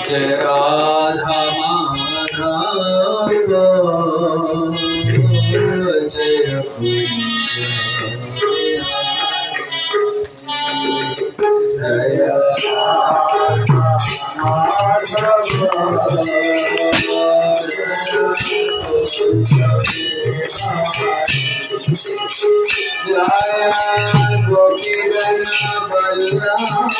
जय राधा माधव जय कुंज जय राधा माधव जय गोपीजन बल्लभ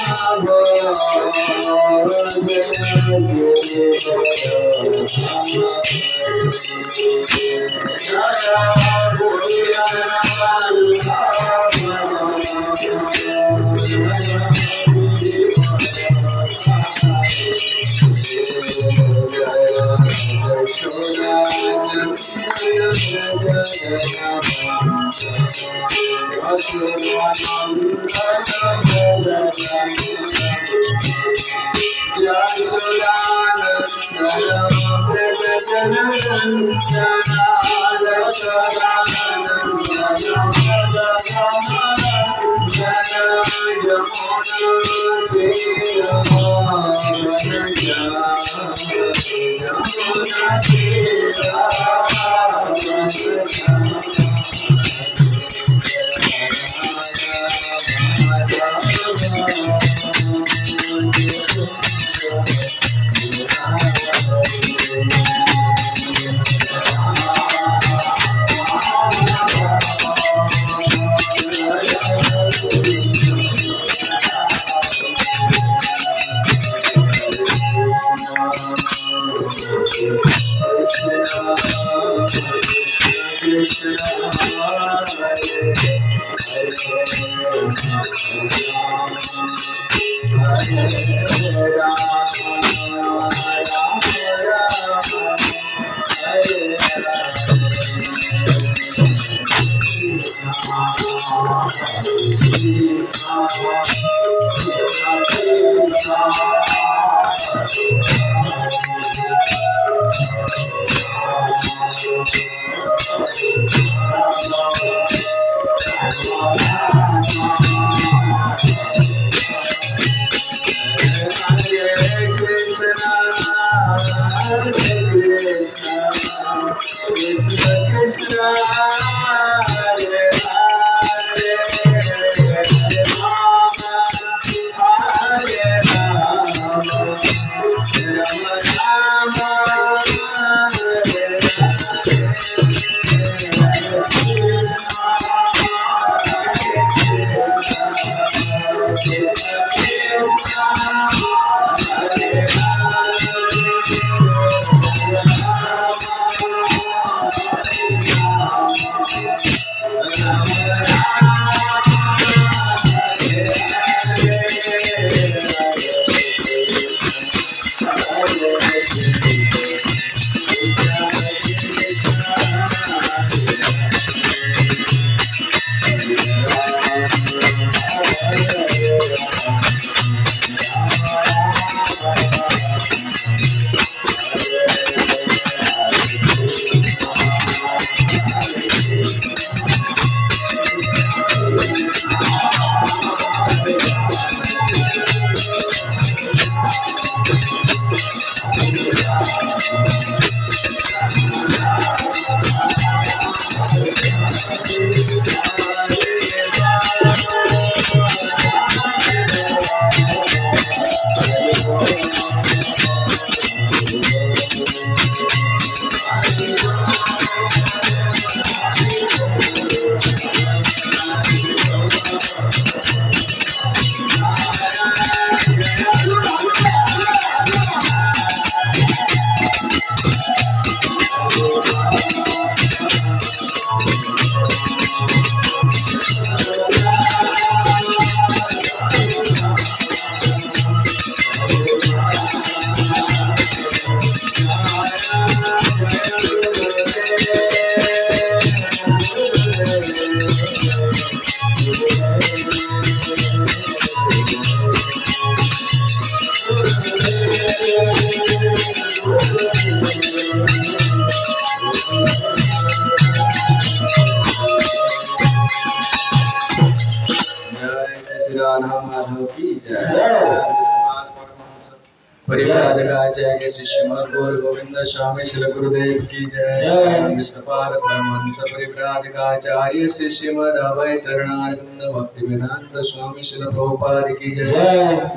परिव्राजकाचार्य शिष्य गौर गोविंद स्वामी श्री गुरुदेव की जय। विष्णुपाद परमहंस परिव्राजकाचार्य शिष्य अभय चरणारविंद भक्ति वेदांत स्वामी श्री प्रभुपाद की जय।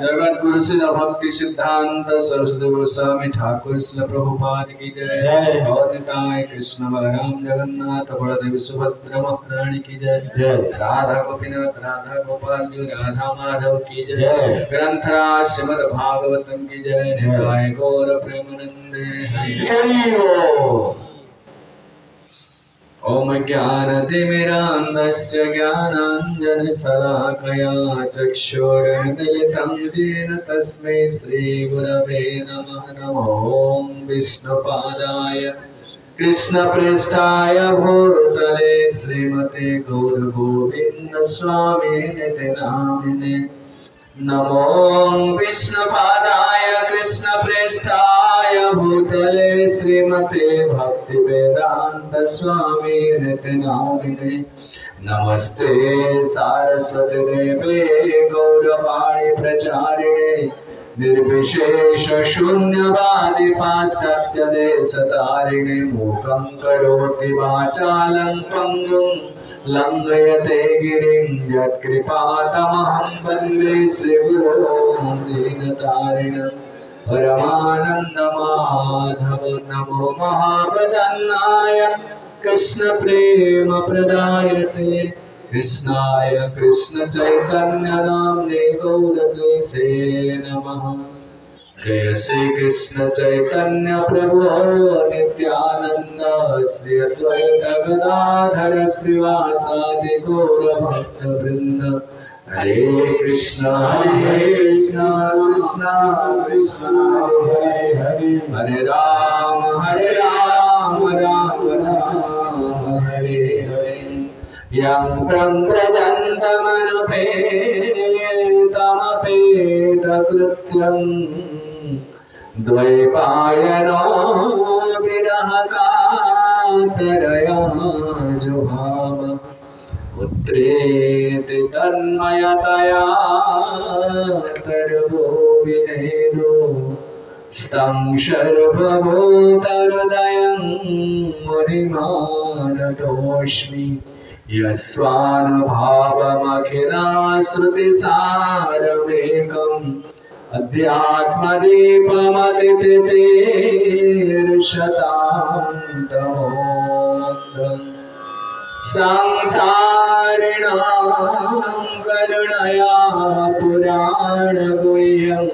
जगत गुरु श्री भक्ति सिद्धांत सरस्वती गोस्वामी ठाकुर श्री प्रभुपाद की जय। भवनिताय कृष्ण बलराम जगन्नाथ बलदेव सुभद्रा महारानी की जय। राधा गोपीनाथ राधा गोपाल जी राधा माधव की जय। ग्रंथराज श्रीमद् भागवतम की जय। निताय गौर प्रेमानंदे हरि बोल। ओम ज्ञानतिमिरान्धस्य ज्ञानाञ्जनशलाकया चक्षुरुन्मीलितं येन तस्मै श्रीगुरवे नमः। नमो विष्णुपादाय कृष्णप्रेष्ठाय भूतले श्रीमते गौरगोविन्द स्वामिनिति नामिने। नमो विष्णुपादाय कृष्णप्रेष्ठाय भूतले श्रीमते भक्तिवेदांत स्वामिनिति नामिने। नमस्ते सारस्वती देवे गौरवाणी प्रचारिणे निर्विशेष शून्यवादी पाश्चात्य देशतारिणे। मूकं करोति वाचालं पंगुं लंघयते गिरिं यत्कृपातमहं वन्दे श्रीगुरुं दीनतारिणं। परमानन्दमाधव नमो महाप्रधानाय कृष्ण प्रेम प्रदायते कृष्णाय कृष्ण चैतन्य नाम्ने गौरद्वेषे नमः। जय श्री कृष्ण चैतन्य प्रभु नित्यानंद श्री अद्वैत गदाधर श्रीवासादि गौर भक्त वृंद। हरे कृष्ण कृष्ण कृष्ण हरे हरे हरे राम राम राम हरे हरे। यं प्रव्रजन्तमनुपेतमपेतकृत्यं द्वैपायनो विरहकातरया जुहाव। पुत्रेति तन्मयतया तर्वो विनेदो स्तं सर्वभूतहृदयं मुनिमानतोऽस्मि। यस्वानुभावमखिलाश्रुतिसारमेकम् अध्यात्मदीपमतितितीर्षतान्तमोक्तम्। संसारिणां करुणया पुराणगुह्यम्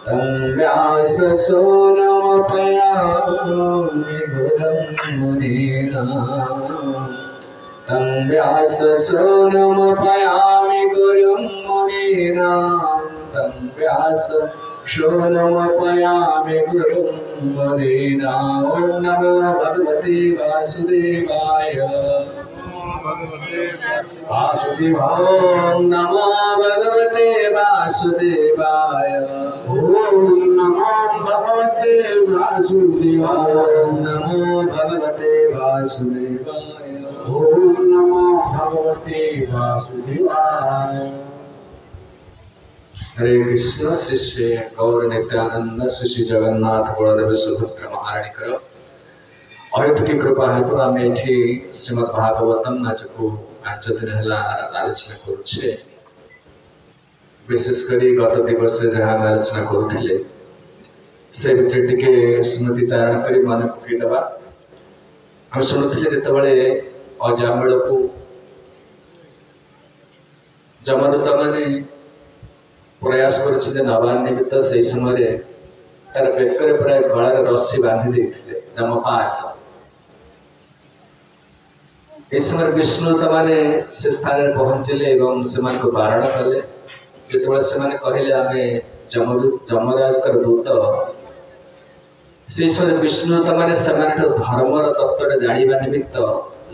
तं व्याससूनुमुपयामि गुरुं मुनीनाम्। तं व्याससूनुमुपयामि गुरुं मुनीनां। तं व्याससूनुमुपयामि गुरुं मुनीनाम्। ॐ नमो भगवते वासुदेवाय। वासुदेवाय नमो भगवते वासुदेवाय। ॐ नमो भगवते वासुदेवाय। नमो भगवते वासुदेवाय। ॐ नमो भगवते वासुदेवाय। हरे कृष्ण। शिष्य गौर नित्यानंद श्री जगन्नाथ बलदेव सुभद्रा महाराणी अयथी कृपा हेतु आम ये श्रीमद् भागवतम नाचक 5 दिन है आलोचना करुचे। विशेषकर गत दिवस जहाँ आलोचना करुले से भितर टिके स्मृतिचारण कर मन पकईदबा। हम शुणुले जिते अजामिल को जमदूत मैंने प्रयास कर नवा निमित्त से समय तार बेकर प्राय गलार रस्सी बांधी देते जमपास। इस समय विष्णुदूत मैंने से स्थान पहुंचले से बारण कले। जो कहले आम जमराज दूत से समय विष्णुदूत मैंने धर्मर तत्वटा जाना निमित्त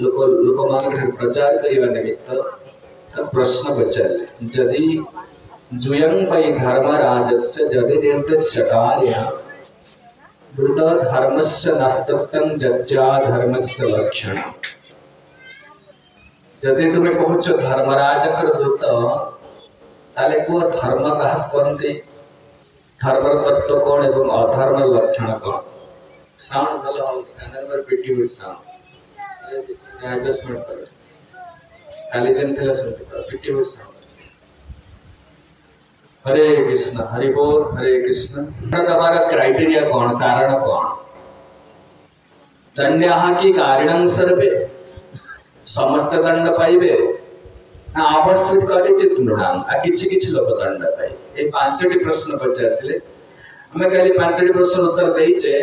लोक प्रचार करने निमित्त प्रश्न पचारे जदि जुयं वै धर्मराजस्य जदि निर्दिश्य कार्य द्रुत धर्मस्य नस्तप्तं जज्जा धर्मस्य लक्षणम्। जदि तुम्हें कहुच धर्मराज दूत ताले को धर्म क्या कहते धर्म तत्व कौन एवं अधर्म लक्षण कौन साउंड भल नंबर पिटी हुई साउंड एडजस्टमेंट कर खाली जन थिला सुनते पिटी हुई साउंड हरे कृष्ण हरि बोल हरे कृष्ण तुम्हारा क्राइटेरिया कौन कारण कौन दंड की कारणं सर्वे समस्त दंड पाइबे ना आवश्यक करे चित नृणाम आ किछि किछि लोक दंड पाइ ए पांचटी प्रश्न पचारथिले हमें खाली पांचटी प्रश्न उत्तर देइचे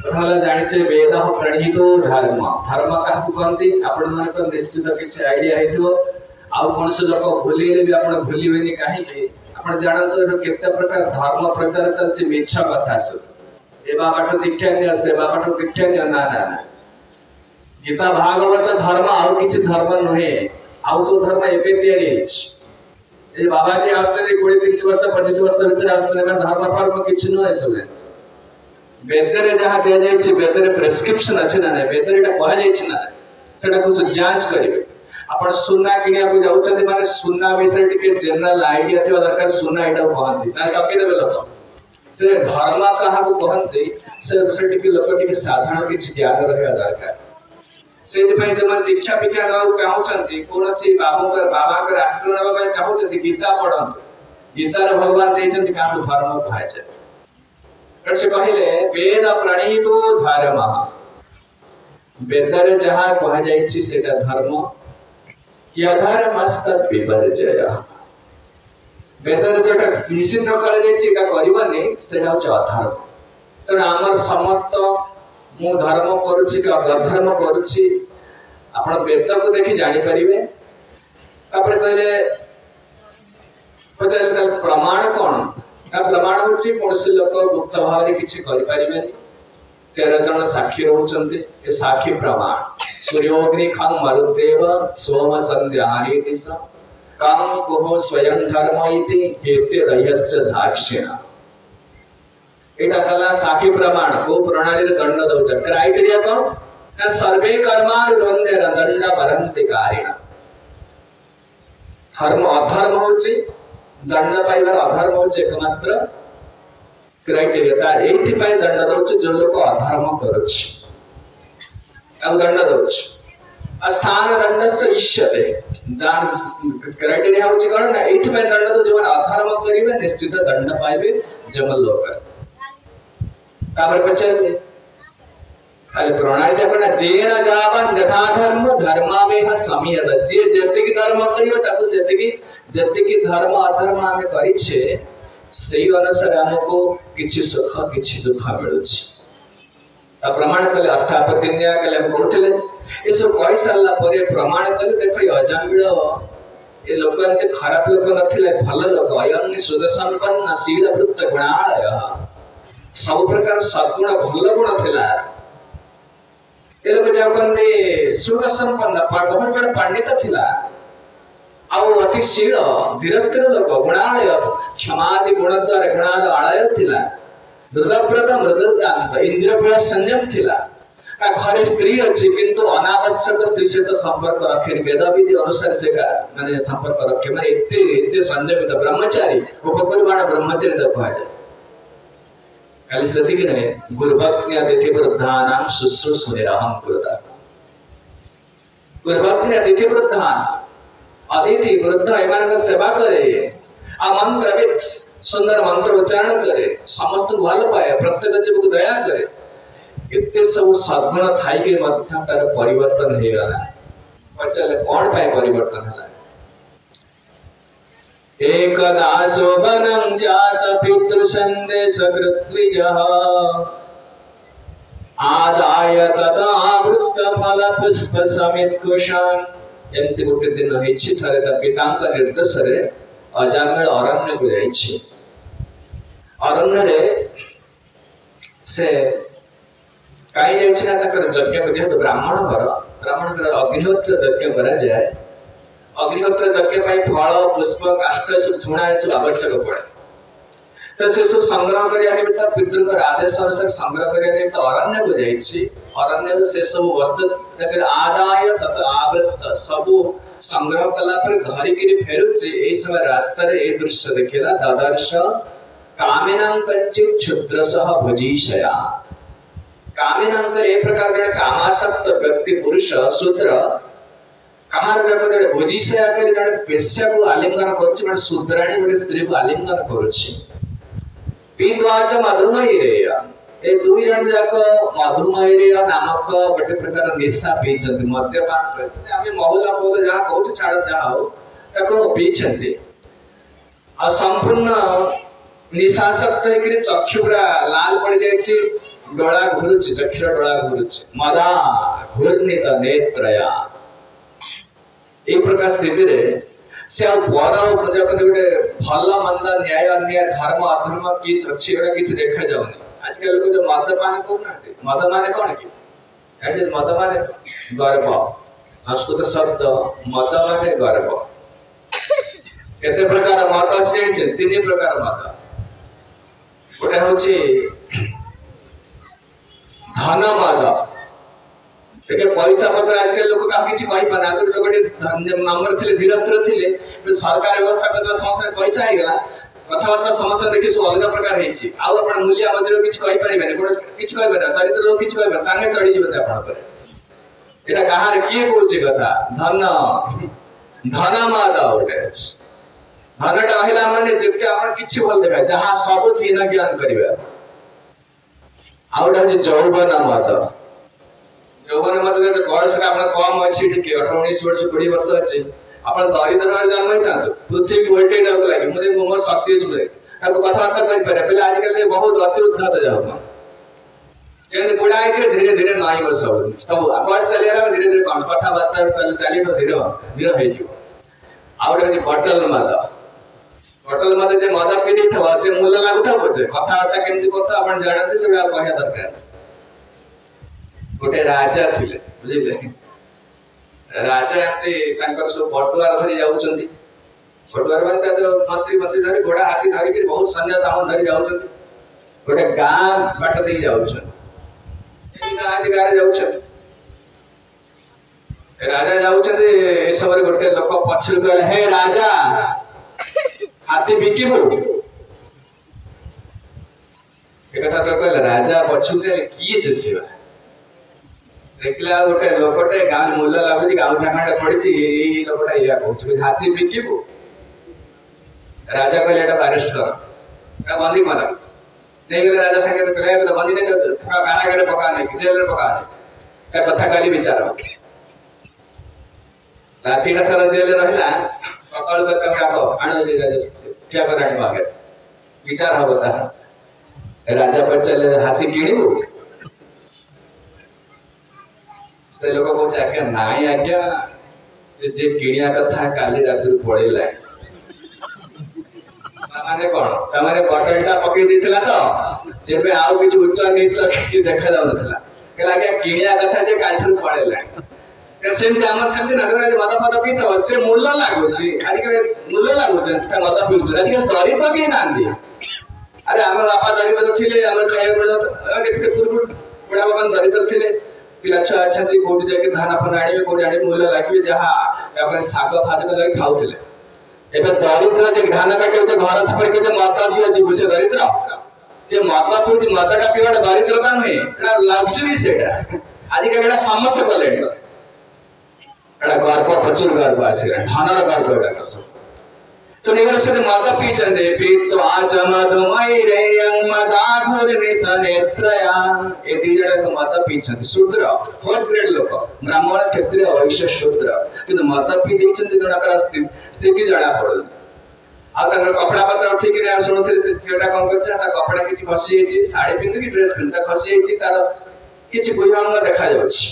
भला जानिचे वेद प्रणीतो धर्म धर्म काहु कहंती आपण मन को निश्चित किछि आईडिया हेतु आ कोन से लोक भूलिले भी आपण भूलिबेनी काहे कि आपण जानतो केते प्रकार धर्म प्रचार चलछि मिछ कथा सब ए बाबाठो दीक्षा नि से बाबाठो दीक्षा नि ना ना गीता भागवत धर्म आउ किछि धर्म नहे आउ सब धर्म एबे तयारी ए बाबा जी आश्चर्य 20-30 वर्ष 25 वर्ष भीतर आश्चर्य में धर्म फर्म किछि नहे सब वेद रे जहा दे जाय छि वेद रे प्रेस्क्रिप्शन अछि ना नै वेद रे एटा कहा जाय छि ना सेटा कुछ जांच करिवे आपण सुन्ना किनिया को जाउछथि माने सुन्ना विषय टिके जनरल आईडिया थिबा दरकार सुन्ना एटा कहंती ना टके देबे लोक से धर्म कहा को कहंती से टिके लोक टिके साधारण किछि ज्ञान रहबा दरकार से जब दीक्षा पिक्षा नवा चाहूचंती कोनसी बाबा आश्रय नवा चाहूचंती गीता पढ़ंतु गीता रे भगवान देचंती का धर्म कहा जाय से कहले वेद प्रणीतो धर्म वेद रे जहा कहा जाय छि सेटा धर्म कि अधर्मस्त विपर्जय वेद रे जोटा निषिद्ध करा जाय छि का करबनी सेटा हो अधर्म त हमर समस्त मु धर्म करूछि का अधर्म करूछि आपण वेद को देखि जानि परिबे तापर कहले पचारे प्रमाण कोन का प्रमाण होछि कोनसे लोक गुप्त भाव रे किछि करि परिबेनी 13 जन साक्षी रहउछन्ते ए साक्षी प्रमाण सूर्योग्नि खं मरुदेव सोम संध्यानि दिस काम को स्वयं धर्म इति हेते रहस्य साक्षिणा एटा कला साखी प्रमाण को प्रणाली रे दंड दउछ क्राइटेरिया कोन ना सर्वे कर्मानु द्वंद्वे दंड भरन्ति कारिणा धर्म अधर्म होछि दंड पाइबार अधर्म होछि एकमात्र क्राइटेरिया ता एथि पय दंड दउछ जो लोक अधर्म करूछि आ दंड दउछ स्थान दंडस्य इष्यते दान क्राइटेरिया होछि कोन ना एथि पय दंड दउछ जो अधर्म करिवे निश्चित दंड पाइबे जमल लोक तापर पचले खाली प्रणाली अपना जेना जावन यथा धर्म धर्मावेह समियत जे जति की धर्म करियो ताकू सेति की जति की धर्म अधर्म हमें करि छे सेही अनुसार हमको किछि सुख किछि दुख मिलुछि आ प्रमाण कले अर्थापत्ति न्याय कले हम कहथले एसो कहि साला परे प्रमाण कले देखै अजामिळ ए लोक अंते खराब लोक नथिले भल लोक अयं सुद संपन्न शील वृत्त गुणालय सब प्रकार सद्गुण भल गुण थिला ए लोक जाव कंदे सुद संपन्न बहुत बड़ पंडित थिला आउ अति शील धीरस्थिर लोक गुणालय क्षमादि गुण द्वारा गुणाल आलय थिला दुर्लभव्रत मृदुदांत इंद्रिय संयम थिला का घरे स्त्री अछि किंतु अनावश्यक स्त्री से तो संपर्क रखे वेद विधि अनुसार से का माने संपर्क रखे माने एते संयमित ब्रह्मचारी उपकुर्बाण ब्रह्मचारी तो कहा जाय खाली स्थिति के नहीं गुरुभक्ति अतिथि वृद्धानां शुश्रूषुनिरहं कुरुता गुरुभक्ति अतिथि वृद्धान अतिथि वृद्ध एमान सेवा करे आ मंत्रविद सुंदर मंत्र उच्चारण करे समस्त को भल पाए प्रत्येक जीव को दया करे इतने सब सद्गुण थाई के मध्य तार परिवर्तन हे गला पचले कोन पाए परिवर्तन हला एकदा शोभनं जात पितृ संदेश कृत्विजः आदाय तदावृत्त फल पुष्प समित कुशान एमति गोटे दिन होइछि थरे त पितांक निर्देश रे अजामिल अरण्य को जाइछि अरण्य रे से काई जाइछि ना तकर यज्ञ को जेहेतु ब्राह्मण घर अग्निहोत्र यज्ञ करा जाय अग्निहोत्र यज्ञ पाई फल पुष्प काष्ठ सब झुणा सब आवश्यक पड़े तो से सब संग्रह करिया निमित्त पितृ का आदेश अनुसार संग्रह करिया निमित्त अरण्य को जाइछि अरण्य में से सब वस्तु फिर आदाय तत आवृत्त सब संग्रह कला पर धरि के फेरुछि एई समय रास्ता रे ए दृश्य देखिला ददर्श कामिनां कंचित क्षुद्रसः भुजीशया कामिनां ए प्रकार जड़े कामासक्त व्यक्ति पुरुष शूद्र कहार जगत भुजीशया करे जड़े पेशा को आलिंगन करछि माने शूद्राणी गोटे स्त्री को आलिंगन करछि पीत्वाच मधुमयीरेय ए दुई जन जाक मधुमयीरेय नामक गोटे प्रकार निशा पीछन्ति मद्यपान करछन्ति आमे महुला बोल जहा कहू छाड़ जहा हो ताको पीछन्ति आ संपूर्ण निशासक्त होकर चक्षु पूरा लाल पड़ जाए डोला घुरुची चक्षु डोला घुरुची मदा घूर्णित नेत्रया ए प्रकार स्थिति रे से वर जगत गोटे भल मंद न्याय अन्याय धर्म अधर्म किछ अछि एटा किछ देखा जाउनी आजकल लोग जो मद्यपान करनाते मद माने कोन की एजे मद माने गर्व संस्कृत शब्द मद माने गर्व केते प्रकार मद अछि तीन प्रकार मद गोटे होछि धन मद देखिए पैसा पत्र आजकल लोग का किसी कहि पाना तो लोग नंबर थिले धीरस्त्र थिले सरकार व्यवस्था कर समस्त पैसा आइ गेला कथावार्ता समस्त देखि सब अलग प्रकार हेछि आ अपन मूल्य मजरो किछ कहि परिबे कोन किछ कहबे ना दरिद्र लोग किछ कहबे संगे चढ़ी जिवे से अपन पर एटा कहार के बोलछि कथा धन धन मद उठे धनटा रहिला माने जेके अपन किछ बोल देखा जहां सब थीन ज्ञान करिवे आउटा जे जौवन मद यौवन मत बयस कम अच्छी टे 18-19 वर्ष 20 वर्ष अच्छे आप दरिद्र जन्म होता पृथ्वी उल्टे लगे मुझे मोर शक्ति अच्छे कथबार्ता करें पे आजिकल बहुत अति उद्धत जाऊ बुढ़ा धीरे धीरे नई वर्ष सब बयस चलिए धीरे धीरे कथबार्ता चलिए तो धीरे धीरे हो बटल मद जो मद पी था से मूल्य लगुता बोझे कथबार्ता केमती कर जानते से कहना दरकार गोटे राजा थिले बुझिले राजा एमती तांकर सब पटुआर धरी जाउछंती पटुआर माने जो मंत्री धरी घोड़ा हाथी धरी के बहुत सैन्य सामान धरी जाउछंती गोटे गां बाट दे जाउछंती ए गां रे जाउछंती राजा जाउछंती ए समय गोटे लोक पछिल कहले हे राजा हाथी बिकिबो ए कथा तो कहले राजा पछु जे की से सेवा देखला गोटे लोकटे गां मूल्य लागुची गाउछा खंडे पड़िची एई लोकटा इया कहउछ हाथी बिकिबो राजा कहले एटा अरेस्ट कर एटा बंदी मार नहीं गेले राजा संगे तो कहले तो बंदी ने कारागार पका नहीं जेल रे पका नहीं ए कथा काली विचार राती का सारा जेल रहला सकाळ बेता डाको आनो जे राजा क्या कराणी मागे विचार होता राजा पर चले हाथी किणिबो से लोग को जाके नाई आज्ञा से जे किणिया कथा काली रात पड़ेला माने कोन तमारे बटलटा पकई दिथिला तो जेबे आउ किछ उच्च नीच किछ देखा जाउ नथिला केला के किणिया कथा जे काठर पड़ेला के सेम हमर सेम नगर जे मद पद पी तो से मूल्य लागुची आजकल मूल्य लागुची त मद पीउछ आजकल दरी पकी नांदी अरे हमर बापा दरिद्र थिले हमर खाया मिलत देखते पूर्व बड़ा बाबा दरिद्र थिले पिला छा छाती कोठी जाके धान अपन आणी में कोठी आणी मूल्य लागी जहा अपन साग फाज के लगे खाउथिले एबे दरिद्र जे धान काटे तो घर से पड़ के जे माता दियो जीव से दरिद्र ये माता पीउती माताटा पीवाटा दरिद्र का नहीं एटा लग्जरी सेटा आदि का एटा समस्त कले एटा गर्व प्रचुर गर्व आसी धानर गर्व एटा कसम तो निगल से माता पीचंदे पीत्वा च मधुमयीरेयं मदाघूर्णित नेत्रया ए दीजण को माता पीचंदे शूद्र फोर्थ ग्रेड लोक ब्राह्मण क्षत्रिय वैश्य शूद्र किंतु माता पी देचंदे जणकर स्थिति जणा पड़ल आ तकर कपड़ा पत्र ठीक रे सुनथि सेटा कोन करछा ता कपड़ा किछि खसी जायछि साड़ी पिंधि कि ड्रेस पिंधि खसी जायछि तार किछि बुझांग देखा जाउछि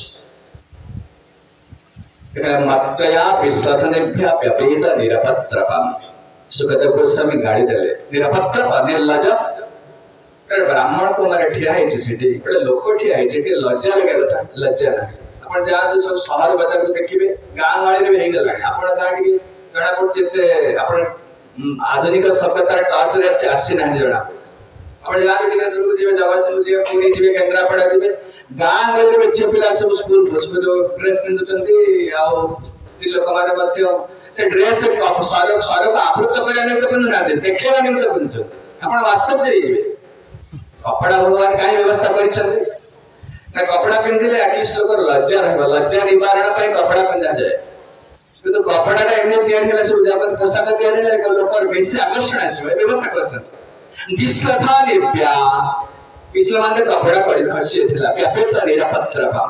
एकरा मत्तया विश्वधनेभ्य व्यपेत निरपत्रपम सुखदेव गोस्वामी गाड़ी देले निरपत्र निर्लज ब्राह्मण को मारे ठिया है सिटी बड़े लोक ठिया है सिटी लज्जा लगे कथा लज्जा ना अपन जा जो सब शहर बाजार को देखिबे गां वाली रे हेई गलानी अपन गां की जणा पड़ जेते अपन आधुनिक सभ्यता टच रे से आसी ना जणा अपन जा के दुर्ग जीवे जगतसिंहपुर जीवे पुरी जीवे केंद्रापड़ा जीवे गां वाली रे बच्चे पिला सब स्कूल भोजपुर जो ड्रेस पिंदुचंती आ लोक माने मध्य से ड्रेस सारो सारो का आवृत करने तो पिंदु ना दे देखेवा निमित्त पिंदु आपण आश्चर्य ହେଇଯିବେ। कपड़ा भगवान कहीं व्यवस्था करिछन्ते ना कपड़ा पिंधिले एटलिस्ट लोक लज्जा रहबा लज्जा निवारण पय कपड़ा पिंधा जाए किंतु कपड़ाटा एने तैयार होला सब जाकर पोशाक तैयार होला लोक बेसी आकर्षण आसीबे व्यवस्था करछन्ते विश्लथानिव्या विश्ल माने कपड़ा करी खसी थिला व्यापक निरापत्ता पा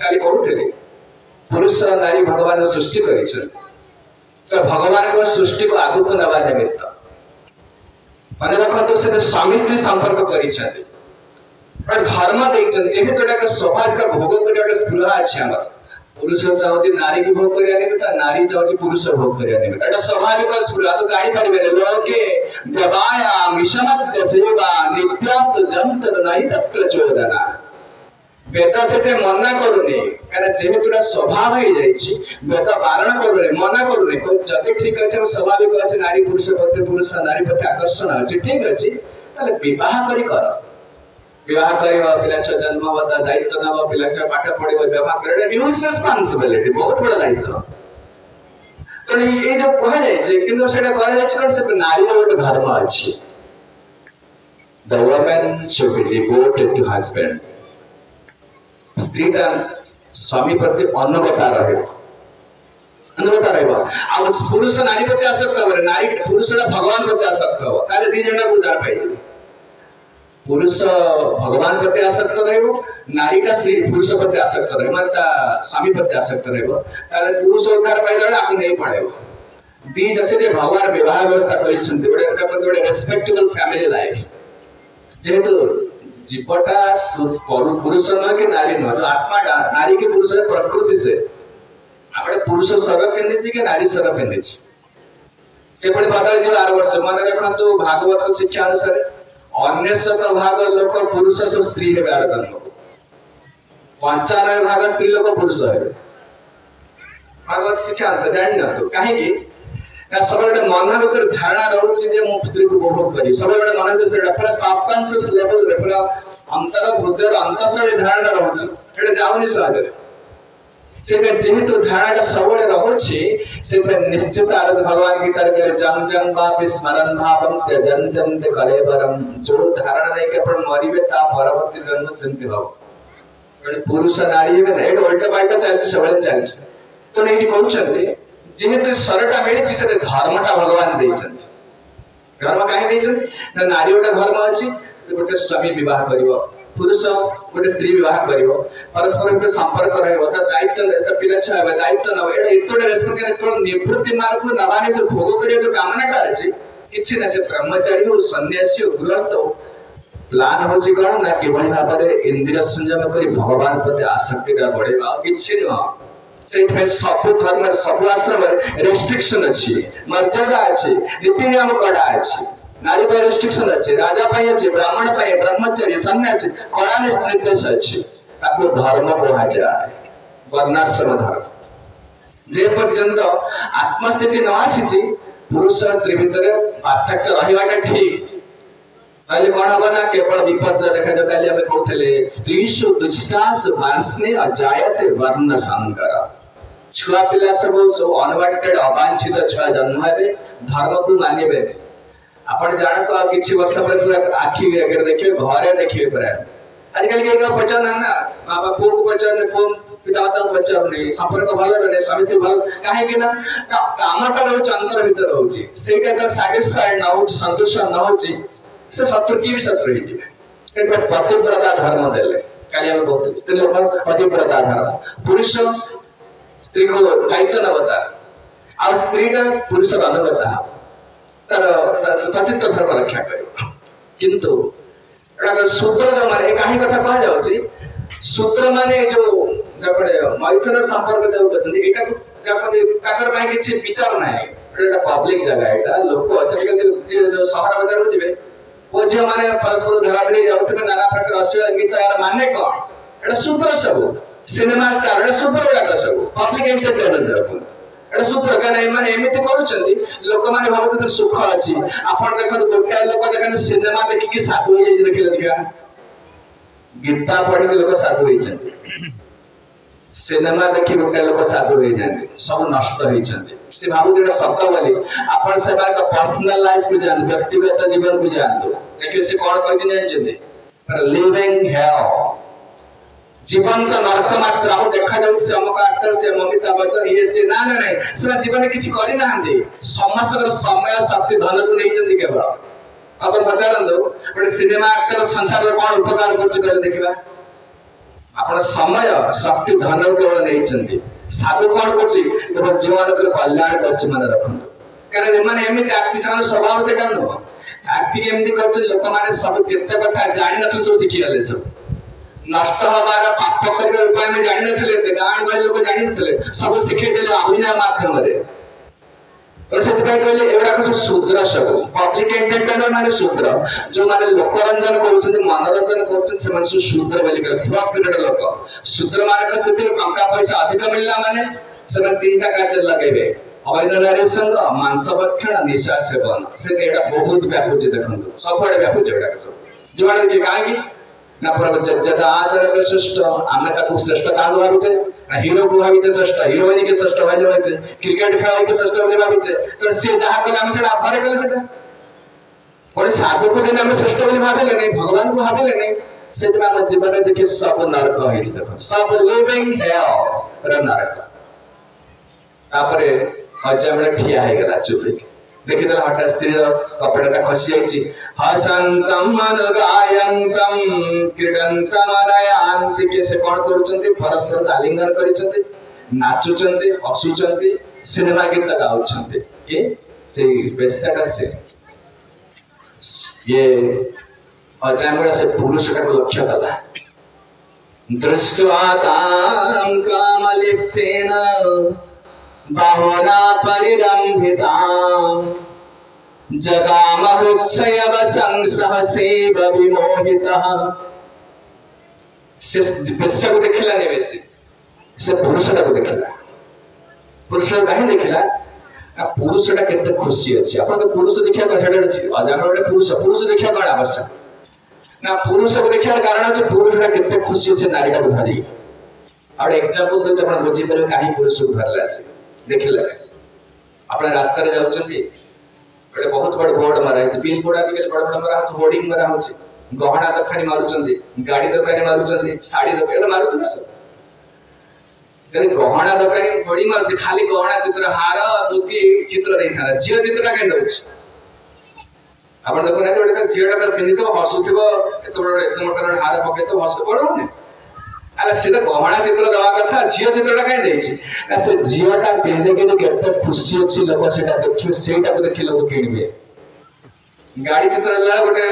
काली कहउथिले पुरुष नारी भगवान सृष्टि करिछन्ते तो भगवान को सृष्टि को आगु को नवा निमित्त माने देखो से स्वामी स्त्री संपर्क करिछन्ते पर धर्म देखछन जेहे तोडा के स्वाभाविक भोग करिया स्पृहा अछि हमर पुरुष चाहती नारी की भोग करिया निमित्त नारी चाहती पुरुष भोग करिया निमित्त एटा स्वाभाविक स्पृहा तो गाड़ी परिबे लोके देवाया मिशमत सेवा नित्यास्त जंतर नहीं तत्र चोदना वेद से मना करूनी कारण जेहेतुटा स्वभाव हो जाइछि वेद बारण करूनी मना करूनी जदि ठीक अछि स्वाभाविक अछि नारी पुरुष प्रति पुरुष नारी प्रति आकर्षण अछि ठीक अछि ताले विवाह करी कर विवाह करबा पिला छ जन्म होता दायित्व नवा पिला छ पाठ पढिबा विवाह करे ह्यूज रिस्पांसिबिलिटी बहुत बड़ा दायित्व तो ये जो कह जाय छै किंतु सेटा कह जाय छै से नारी रो एक धर्म अछि the woman should be devoted to husband स्त्री का स्वामी प्रति अनुगता रहे आ पुरुष नारी प्रति आसक्त हो नारी पुरुष भगवान प्रति आसक्त हो ताले दी जणा को उदार पाइ पुरुष भगवान प्रति आसक्त रहबो नारी का स्त्री पुरुष प्रति आसक्त रहबो माने स्वामी प्रति आसक्त रहबो ताले पुरुष उद्धार पाइ जणा आपन नहीं पड़ेबो दी जैसे जे भगवान विवाह व्यवस्था करिसंते बडे रेस्पेक्टेबल फैमिली लाइफ जेहेतु जीवटा पुरुष न कि नारी न जो आत्मा नारी की पुरुष प्रकृति से આપણે પુરુષ સર કેંદેଛି કે નારી સર કેંદેଛି से पुणी बदल जो 8 वर्ष मन रखंतु भागवत शिक्षा अनुसार 99 भाग लोक पुरुष सब स्त्री हेबे आर जन्म 95 भाग स्त्री लोक पुरुष हेबे भागवत शिक्षा अनुसार जानि न तो काहे कि ना सब बडे मन भीतर धारणा रहउछि जे मु स्त्री को उपभोग करी सब बडे मन जे सेटा पूरा सबकॉन्शियस लेवल रे पूरा अंतर हृदय अंतस्थल धारणा रहउछि एटा जाउनी सहज से जेहेतु धारणा सबले रहउछि से निश्चित आरद भगवान गीता रे जन जन बा स्मरण भावम त्यजन्त्यन्त कलेवरम जो धारणा नहीं के अपन मरिबे ता परवर्ती जन्म सिंधि हो पुरुष नारी में एक उल्टा पाल्टा चलछि सबले चलछि तो नहीं कहउछन्ते जेहेतु सरटा मिलिछि से धर्मटा भगवान दैछन्ति धर्म काहे दैछन्ति ना नारी ओटा धर्म अछि गोटे स्वामी विवाह करिवो पुरुष गोटे स्त्री विवाह करिवो परस्पर के संपर्क रहइबो त दायित्व त पिला छ अब दायित्व न एटा इतोडे रेस्पेक्ट करे तो निवृत्ति मार्ग को नवानी को भोग करियो जो कामनाटा अछि किछि न से ब्रह्मचारी हो सन्यासी हो गृहस्थ हो प्लान होछि कोन ना केवल भाबरे इंद्रिय संयम करी भगवान प्रति आसक्ति रा बढ़ेबा किछि न से सब धर्म सब आश्रम रेस्ट्रिक्शन अछि मर्यादा अछि नीति नियम कड़ा अछि नारी पर रेस्ट्रिक्शन अछि राजा पय अछि ब्राह्मण पय ब्रह्मचर्य सन्यासी कड़ा निर्देश अछि ताको धर्म कहा जाय वर्णाश्रम धर्म जे पर्यंत आत्मस्थिति न आसीछि पुरुष स्त्री भितर पार्थक्य रहिबाटा ठीक ताले कोन हबना केवल विपद देखा जो काली हमें कहथले स्त्रीषु दुष्टास वासने अजायते वर्ण संकर छुआ पिला सब जो अनवांटेड अवांछित छुआ जन्म हेबे धर्म को मानिबे आपण जान तो किछि वर्ष पर पूरा आखी अगर देखिए घरे देखिए पर आजकल के का पहचान ना बाबा को पहचान को पिता को पहचान नहीं संपर्क भलो रे स्वामी भलो काहे कि ना कामटा रहउ अंतर भीतर रहउची सेटा का सैटिस्फाइड ना हो संतुष्ट ना होची से शत्रु की भी शत्रु ही दिबे एक पतिव्रता धर्म देले काली हम बहुत स्त्री लोग पतिव्रता धर्म पुरुष स्त्री को दायित्व न बता और स्त्री का पुरुष का अनुगता तर सचित धर्म रक्षा करियो किंतु एटा सूत्र जो माने काहे कथा कह जाउची सूत्र माने जो जपडे मैथुन संपर्क जो करछन एटा को जपडे ताकर माने किछि विचार नाही एटा पब्लिक जगह एटा लोक अचल के जो शहर बाजार जिबे ओ जे माने परस्पर धराधरी जाउतबे नाना प्रकार अश्लील गीत यार माने कोन एटा सूत्र सब सिनेमा स्टार एटा सूत्र एटा सब पब्लिक एंटरटेनमेंट जाउ एटा सूत्र का नहीं माने एमिति करूछन्ती लोक माने भाबत सुख अछि आपण देखन गोटा लोक देखन सिनेमा देखि कि साधु होई जे देखिले दिया गीता पढि के लोक साधु होई छन्ती सिनेमा देखि गोटा लोक साधु होई जान्ती सब नष्ट होई छन्ती से भाबु जेटा सत्य बोली आपण सेबा का पर्सनल लाइफ को जान व्यक्तिगत जीवन को जानतो देखिए से कोन कहते जानछे पर लिविंग हेल जीवन तो नरक मात्र हम देखा जाउ से अमुक एक्टर से अमिताभ बच्चन ये से ना ना नहीं से जीवन किछि करि नाहंदी समस्त समय शक्ति धन को नहीं चंदी केवल अपन बचारंदो बट सिनेमा एक्टर संसार में कोन उपकार करछ कर देखिबा अपन समय शक्ति धन केवल नहीं चंदी साधु कोन करछि केवल जीवन को कल्याण करछि मन रखंदो कारण माने एमिति एक्टिंग स्वभाव से कानो एक्टिंग एमिति करछ लोक माने सब जेते कथा जानि नथि सब सिखि आले सब नष्ट हमारा पाप करके उपाय में जानि नथले गान गले लोग जानि नथले सब सिखे देले अभिनय माध्यम रे और से कहले एवडा कस शूद्र सब पब्लिक एंटरटेनर माने शूद्र जो माने लोकरंजन करछन मनोरंजन करछन से माने शूद्र बोली के फ्रॉक पीरियड लोक शूद्र माने का स्थिति टंका पैसा अधिक मिलला माने से तीनटा कार्य लगेबे अवैध नारी संग मांस भक्षण निशा सेवन से एटा बहुत व्यापुच देखंतु सबडे व्यापुच एटा सब जोडे के काहे ना पर जदा आचार के श्रेष्ठ आमे ताकू श्रेष्ठ काग भाबिते ना हीरो को भाबिते श्रेष्ठ हीरोइन के श्रेष्ठ भाबिते क्रिकेट खेलाड़ी के श्रेष्ठ बोली भाबिते तो से जहा कले हम सेटा आभार कले सेटा और साधु को दिन हम श्रेष्ठ बोली भाबिले नहीं भगवान को भाबिले नहीं सेटा हम जीवन देखि सब नरक होई देखो सब लिविंग हेल र नरक तापरे अजमरे ठिया हे गेला चुप देखि देला हटा स्त्री कपड़ाटा खसी जाईची हसंतम अनुगायंतम क्रीडंतम अनयांति के से कोन करछन्ती परस्पर आलिंगन करिसन्ती नाचुचन्ती हसुचन्ती सिनेमा गीत गाउछन्ती के से बेस्ताटा से ये अजामरा से पुरुष का लक्ष्य कला दृष्ट्वा तां कामलिप्तेन बाहुना परिरंभितां जगामहुच्छयव संसहसेव विमोहितः से विश्व को देखिला ने वैसे से पुरुषटा को देखिला पुरुष काहे देखिला आ पुरुषटा केते खुशी अछि अपन तो पुरुष देखिया कठडे अछि अजान रे पुरुष देखिया कोन आवश्यक ना पुरुष को देखिया कारण अछि पुरुषटा केते खुशी अछि नारीटा को धरि और एग्जांपल दे अपन बुझी पर काहे पुरुष को धरला से देखिला अपने रास्ता रे जाउछन्ती बड़े बहुत बड़ बोर्ड मारा है बिल बोर्ड आज के बड़ बड़ मारा है होर्डिंग मारा होछि गहना दखानी मारुछन्ती गाड़ी दखानी मारुछन्ती साड़ी दखानी मारुछन्ती सब कने गहना दखानी होर्डिंग मारुछि खाली गहना चित्र हार मुदी चित्र देखाना जियो चित्रटा केन दउछि आपण देखो ना बड़े जियोटा पिनितो हसुथिबो एतो मोटर हार पकेतो हसु पड़ोने अरे सीधा गहना चित्र दवा कथा जियो चित्रटा काई देछि ना से जियोटा पिंदे के केते खुशी अछि लोक सेटा देखि सेटा को देखि लोक किनबे गाड़ी चित्र ला गोटे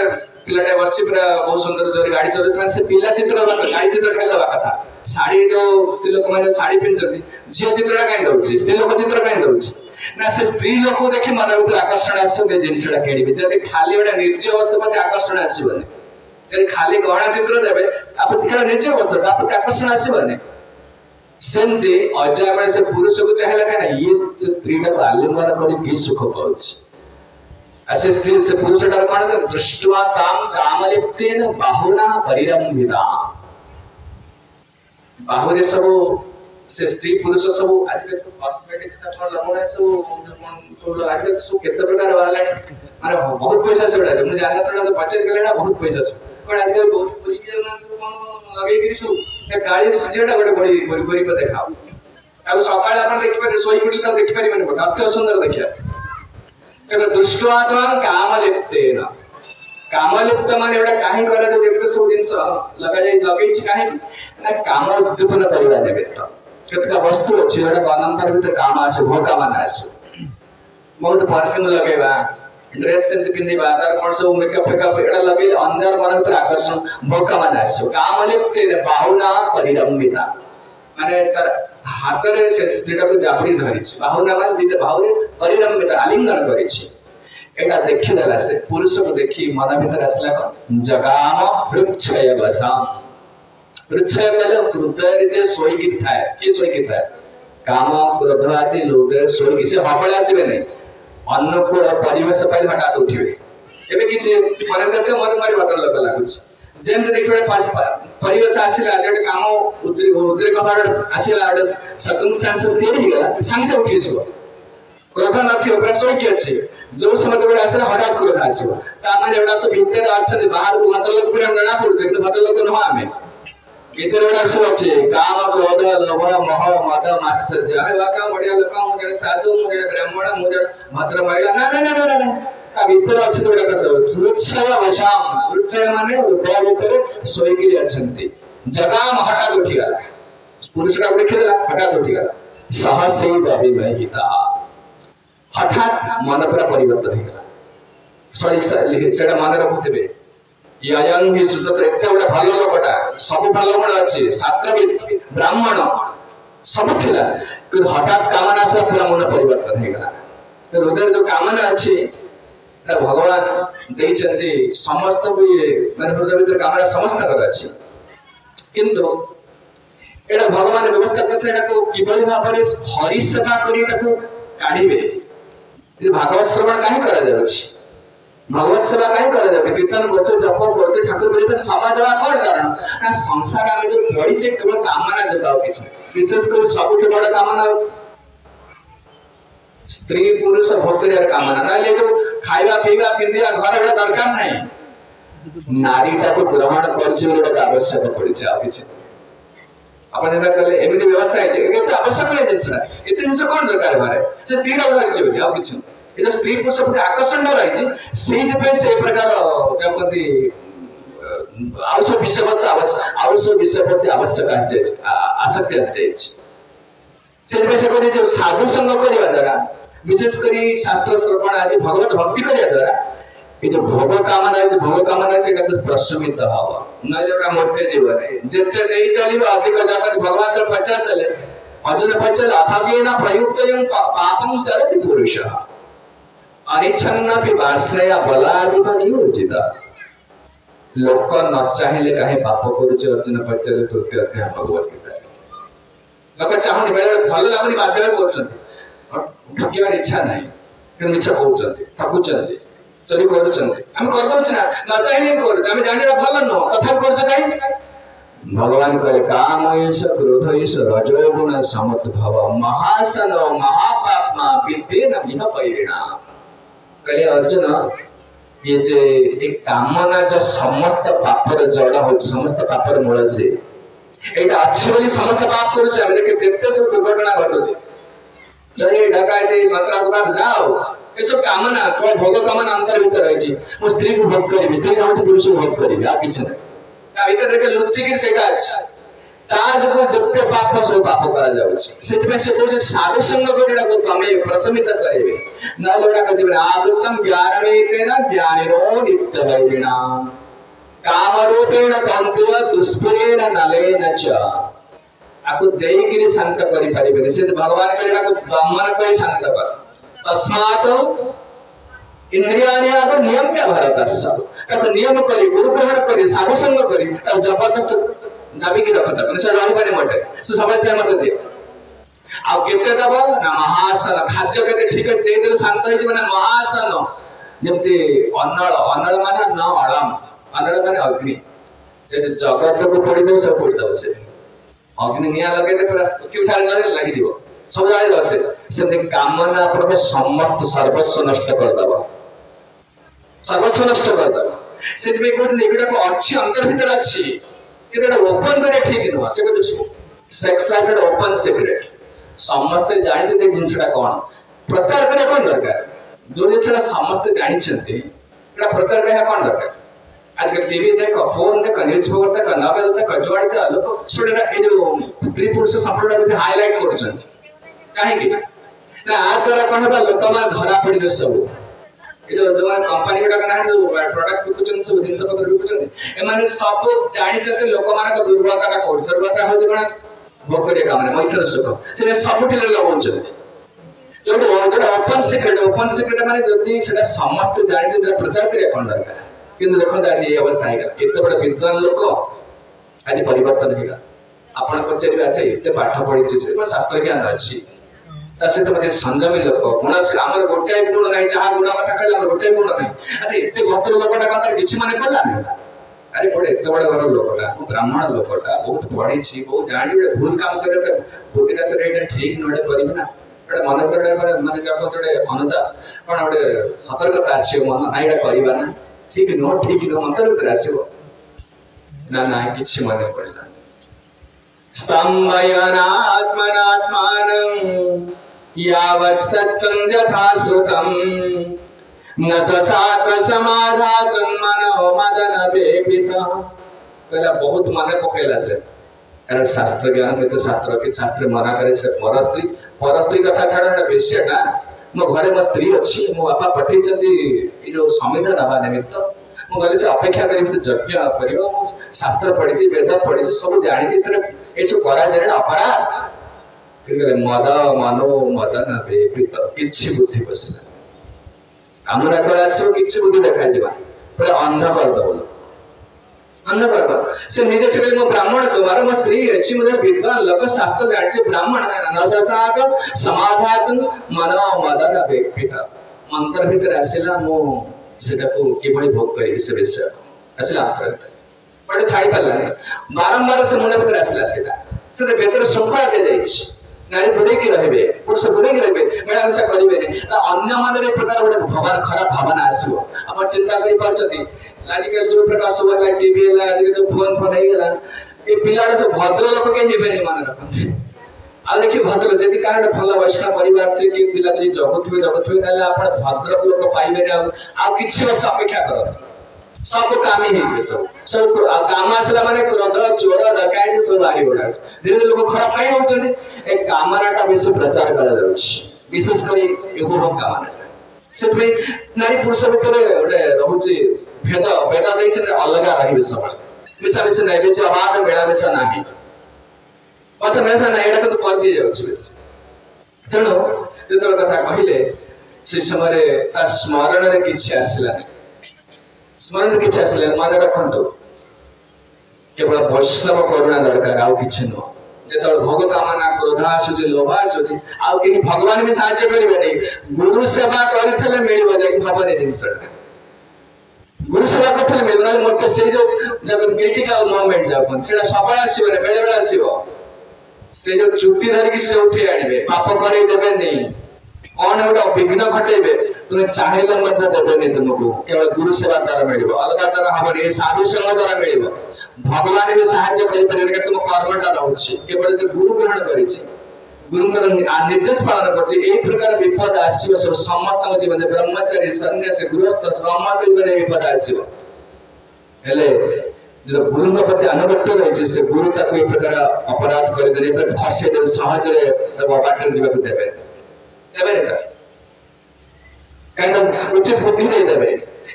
पिलाटे बसछि पूरा बहुत सुंदर जोरी गाड़ी चले से पिला चित्र गाड़ी चित्र खेल दवा कथा साड़ी जो स्त्री लोक माने साड़ी पिनचती जियो चित्रटा काई दउछि स्त्री लोक चित्र काई दउछि ना से स्त्री लोक को देखि मन भीतर आकर्षण आसबे जिनसटा किनबे जदि खाली ओडा निर्जीव वस्तु प्रति आकर्षण आसीबने यदि खाली गहना चित्र देबे आप तिकरा निजे वस्तु आप आकर्षण आसीबने सेंते अजामरे से पुरुष को चाहेला काना ये स्त्री का आलिंगन करी की सुख पाउछ असे स्त्री से पुरुष का कोन है दृष्टवा ताम कामलिप्तेन बाहुना परिरंभिता बाहुरे सब से स्त्री पुरुष सब आज के कॉस्मेटिक्स का कोन लगोना सब तो आज के सब केते प्रकार वाला माने बहुत पैसा से बड़ा मुझे जानना थोड़ा तो बचत के लेना बहुत पैसा से कोन आज के बहुत पूरी के ना सब कोन लगे कि सब से गाड़ी सजेटा गोटे बड़ी बड़ी पे देखाओ अब सकाळ आपण देखि पारे सोई पडी त देखि पारि माने अत्यंत सुंदर देखिया तब दृष्टवात्मा कामलिप्तेन कामलिप्त माने एटा काहे करे तो जेते सब जिंस लगै छी काहे ना काम उद्दीपन करबा देबे त केतका वस्तु अछि एटा अनंतर भीतर काम आसे भोका मान आसे बहुत परफ्यूम लगेबा ड्रेस सेंट पिंदिबा तार कोन सब मेकअप फेकअप एटा लगेले अंदर मन भीतर आकर्षण भोका मान आसे कामलिप्तेन बाहुना परिरंभिता माने तार हाथ रे से स्त्रीटा को जाफरी धरिछि बाहुना माने दिते बाहुरे परिरंभिता आलिंगन करिछि एटा देखि देला से पुरुष को देखि मन भीतर असला को जगाम हृक्षय बसाम हृक्षय कले हृदय जे सोई कि थाए के सोई कि थाए काम क्रोध आदि लोभ सोई कि से हपळे आसीबे नै अनुकूल परिवेश पाइ हटात उठिबे एबे किछि मन भीतर मन मारी बदल लग लागुछि जेन देखबे परिवेश आसिला जेट काम उद्रेक हर आसिला सर्कमस्टेंसेस देरि गेला संग से उठि छिबो क्रोध नथियो पूरा शोक अच्छी जो समय गोटे आसे हठात क्रोध आसो ताମାନେ एटा सब भीतर अछन बाहर को भद्र लोक पूरा जଣା पड़ुते कि भद्र लोक न आमे भीतर एटा सब अच्छे काम क्रोध लोभ मोह मद मात्सर्य आमे वाका मडिया लोक मु जने साधु मु जने ब्राह्मण मु जने भद्र महिला ना ना ना ना आ भीतर अछि तो एटा सब हृदय वशाम हृदय माने हृदय भीतर सोईकी अछंती जगाम हठात उठी गला पुरुष का देखिला हठात उठी गला सहसे अभिमहिता हठात मन पूरा परिवर्तन हो गला सॉरी सेटा मन रखुथिबे ययं ही सुत एते बडा भलो लोकटा सब भलो गुण अछि सात्विक ब्राह्मण सब थिला कि हठात कामना से पूरा मन परिवर्तन हो गला तो हृदय जो कामना अछि ना भगवान देइचंती समस्त भी माने हृदय भीतर कामना समस्त कर अछि किंतु एटा भगवान व्यवस्था करते एटा को किबळी भाबरे हरि सेवा करी ताको काढिबे ये भागवत श्रवण काहे करा जाउछि भगवत सेवा काहे करा जाउछि कीर्तन करते जप करते ठाकुर बोलते समाज देवा कोन कारण ना संसार में जो पड़ी जे केवल कामना जगाओ किछ विशेष कर सबुठ बड़ कामना स्त्री पुरुष भोक्तार कामना ना ले जो खाइबा पीबा पिंदिया घर बड़ दरकार नहीं नारी ताको ग्रहण करछि बड़ आवश्यक पड़ी छै आ किछ अपन एदा कले एमिति व्यवस्था है एते आवश्यक है जिनस एते जिनस कोन दरकार घरे से स्त्री रा घर छै आ किछ ए जो स्त्री पुरुष प्रति आकर्षण रही छै सेहि पे से प्रकार प्रति आवश्यक विषय प्रति आवश्यक आसक्ति आसे से पे से कोने जो साधु संग करिवा द्वारा विशेष करी शास्त्र श्रवण आदि भगवत भक्ति करिया द्वारा ये जो भोग कामना है भोग कामना है एटा प्रशमित हवा न जोटा मोटे जीवन जेते देई चलिबा अधिक जाकर भगवान तो पचार चले अर्जुन पचार अथागेन प्रयुक्तयं पापं चरति पुरुषः अनिच्छन्न विवासया बलादिपनियोजित लोक न चाहिले काहे पाप करूछ अर्जुन पचार तृतीय अध्याय भगवत गीता लोक चाहनी बेले भल लागनी बाध्य करछन ठकिबार इच्छा नाही कि मिछ कहउछन ठकुछन चली करूछन हम करदछ ना न चाहिले करूछ हम जानिरा भल न कथा करूछ काहे भगवान कहे काम ऐस क्रोध ऐस रजो गुण समुद्भव महासन महापापमा विद्येन विह परिणाम कहे अर्जुन ये जे एक कामना जो समस्त पापर जड़ हो समस्त पापर मूल से एटा अच्छे बोली समस्त पाप करूछ हम देखे जेते सब दुर्घटना घटुछ चोरी डकायती सन्त्रासवाद जाओ ये सब कामना कोन भोग कामना अंतर्भूत रही छी मो स्त्री को भोग करी स्त्री जाउती पुरुष को भोग करी आ किछ नै ता भीतर देखे लुच्ची की सेटा अछि ताज को जत्ते पाप सब पाप करा जाउछि सेत में से कोइ साधु संग करिडा को तमे प्रशमित करेबे न लोडा कजिबे आदुत्तम ज्ञानमेतेन ज्ञानिनो नित्य वैरिणा काम रूपेण तंतुव दुष्पुरेण नलेन च आको देई गिरी शांत करि परिबे से भगवान करिडा को दमन करि शांत कर तस्मात् इंद्रियानि आगो नियम क्या भारतस्य तक नियम करी गुरु ग्रहण करी साधु संग करी तब जबरदस्त दाबी की रखता माने से रही पाने मटे से समझ जाय मते दे आ केते दबा ना महासन खाद्य केते ठीक दे दे शांत होई माने महासन जेते अनल माने न अळम अनल माने अग्नि जे जगत को पड़ी दे सब पड़ी दबे से अग्नि निया लगे दे पूरा क्यों सारे लगी दिबो सब जाय दसे से कामना पर समस्त सर्वस्व नष्ट कर दबा सर्वस्व नष्ट कर दबा से में कोन एगुडा को अच्छी अंतर भीतर अछि एटा ओपन करे ठीक न से को सेक्स लाइफ एटा ओपन सीक्रेट समस्त जानि छते जिंसटा कोन प्रचार करे कोन दरकार जो जिंसटा समस्त जानि छते एटा प्रचार करे कोन दरकार आज के टीवी देखो फोन देखो न्यूज़ पेपर देखो नॉवेल देखो जोड़ी दे लोक स्टूडेंट ए जो स्त्री पुरुष संपूर्ण को हाईलाइट करछन काहे कि ना आ द्वारा कोन बा लोक मा धरा पड़ी सब ए जो कंपनी गुडा ना जो प्रोडक्ट बिकुचन सब जिंस पत्र बिकुचन ए माने सब जानि छते लोक मान को दुर्भाग्यता कोड दुर्भाग्य हो जण भोकरे काम रे मैत्र सुख से सब ठिले लगाउछन जो ओपन सीक्रेट माने जदी सेटा समस्त जानि छते प्रचार करे कोन दरकार किंतु देखो आज ये अवस्था है केते बड़ विद्वान लोक आज परिवर्तन हेगा आपण पछेरी अच्छा एते पाठ पढी से शास्त्र ज्ञान अछि तासे तो मते संजमी लोक गुण से हमर गोटे गुण नाही जहा गुण कथा कहला हमर गोटे गुण नाही अच्छा एते गोत्र लोकटा कंतर किछि माने कला नै अरे बड़े एते बड़ घर लोकटा ब्राह्मण लोकटा बहुत पढी छी बहुत जानि बड़े भूल काम करे तो भूतिका से रेट ठीक नडे करबी ना गोटे मन भर माने गोटे अनुता कौन गोटे सतर्कता आसो मन ना यहाँ करवा ना ठीक नुह मन भर आसो ना ना कि मन पड़ा स्तंभयनात्मनात्मानं यावत् सत्यं यथा श्रुतं न ससात्व समाधातुं मनो मदन वेपितः कहला बहुत माने पकेला से अरे शास्त्र ज्ञान में तो शास्त्र मना करे छे परस्त्री कथा छाड़ा बेश्याटा मो घरे मो स्त्री अच्छी मो बापा पठे चंदी ई जो संविधान हवा निमित्त मो गले से अपेक्षा करी से यज्ञ करियो शास्त्र पढ़ी वेद पढ़ी सब जानी इतने ये सब करा जाए अपराध कि मद मनो मदन वेपित किछि बुद्धि बसला कामना कर आसो किछि बुद्धि देखा दिबा पूरा अंध कर दबो अंध कर दो से निजे से मो ब्राह्मण कुमार मो स्त्री अछि मुझे विद्वान लोक शास्त्र जानि ब्राह्मण न ससाक समाधात मनो मदन वेपित मंत्र भीतर आसिला मो सेटा को किभଳି भोग करी से विषय आसिला आंतर पड़े छाई पाला बारंबार से मुंडे भीतर आसिला सेटा भीतर शृंखला दे जाइछि नारी बुड़े की रहबे पुरुष बुड़े की रहबे मेरा ऐसा करिवे नै अन्य मानरे प्रकार गोटे भगवान खराब भावना आसीबो अपन चिंता करि परछथि आजिकल जो प्रकार सब है टीवी है आजिकल जो फोन है गेला ए पिलाडा सब भद्र लोक के निबे नै मान रखथि आ देखि भद्र यदि काहे भल वैष्णव परिवार से कि पिला जे जगत नाले आपण भद्र लोक पाइबे नै आ किछि वर्ष अपेक्षा करत सब काम ही है सब काम आसला माने क्रोध चोर डकैत सब बारी उड़ा धीरे धीरे लोग खराब काई होचने एक कामनाटा बेसी प्रचार करा जाउछि विशेष करी उपभोग कामना से नारी पुरुष भितर गोटे रहउछि भेद भेद दै छै अलगा रही सब मिसा मिसा नै बेसी अबाध मेला मिसा नाही मत मेला नै एटा तो कर दिए जाउछि बेसी तेनो जेतो कथा कहिले से समय ता स्मरण रे किछि आसला स्मरण किछि आसले मान रखंतु केवल वैष्णव करुणा दरकार आउ किछि न जेतल भोग कामना क्रोध आसुछि लोभ आसुछि आउ कि भगवान भी साहाय्य करिवे नै गुरु सेवा करिथले मिलबो जे भावने जिंस गुरु सेवा करथले मिलबो मत से जो क्रिटिकल मोमेंट जापन सेटा सफल आसीबो रे बेले बेले आसीबो से जो चुट्टी धरि कि से उठी आनिबे पाप करे देबे नै कौन गोटे विघ्न घटेबे तुम्हें चाहेले मध्य देबे नै तुमको केवल गुरु सेवा द्वारा मिलिबो अलगा द्वारा हमर ए साधु संग द्वारा मिलिबो भगवान भी साहाय्य करि परिबे तुम कर्मटा रहउछि केवल जे गुरु ग्रहण करिछि गुरुଙ୍କର निर्देश पालन करछि एई प्रकार विपद आसीबो सब समस्त जीवन ब्रह्मचारी सन्यासी गृहस्थ समस्त जीवन विपद आसीबो हेले जो गुरु के प्रति अनुगत रहिछि से गुरु ताको एई प्रकार अपराध करि देले पर फसे दे सहज रे तब बाटर जीवा को देबे देबे नै कहना उचित बुद्धि दे देबे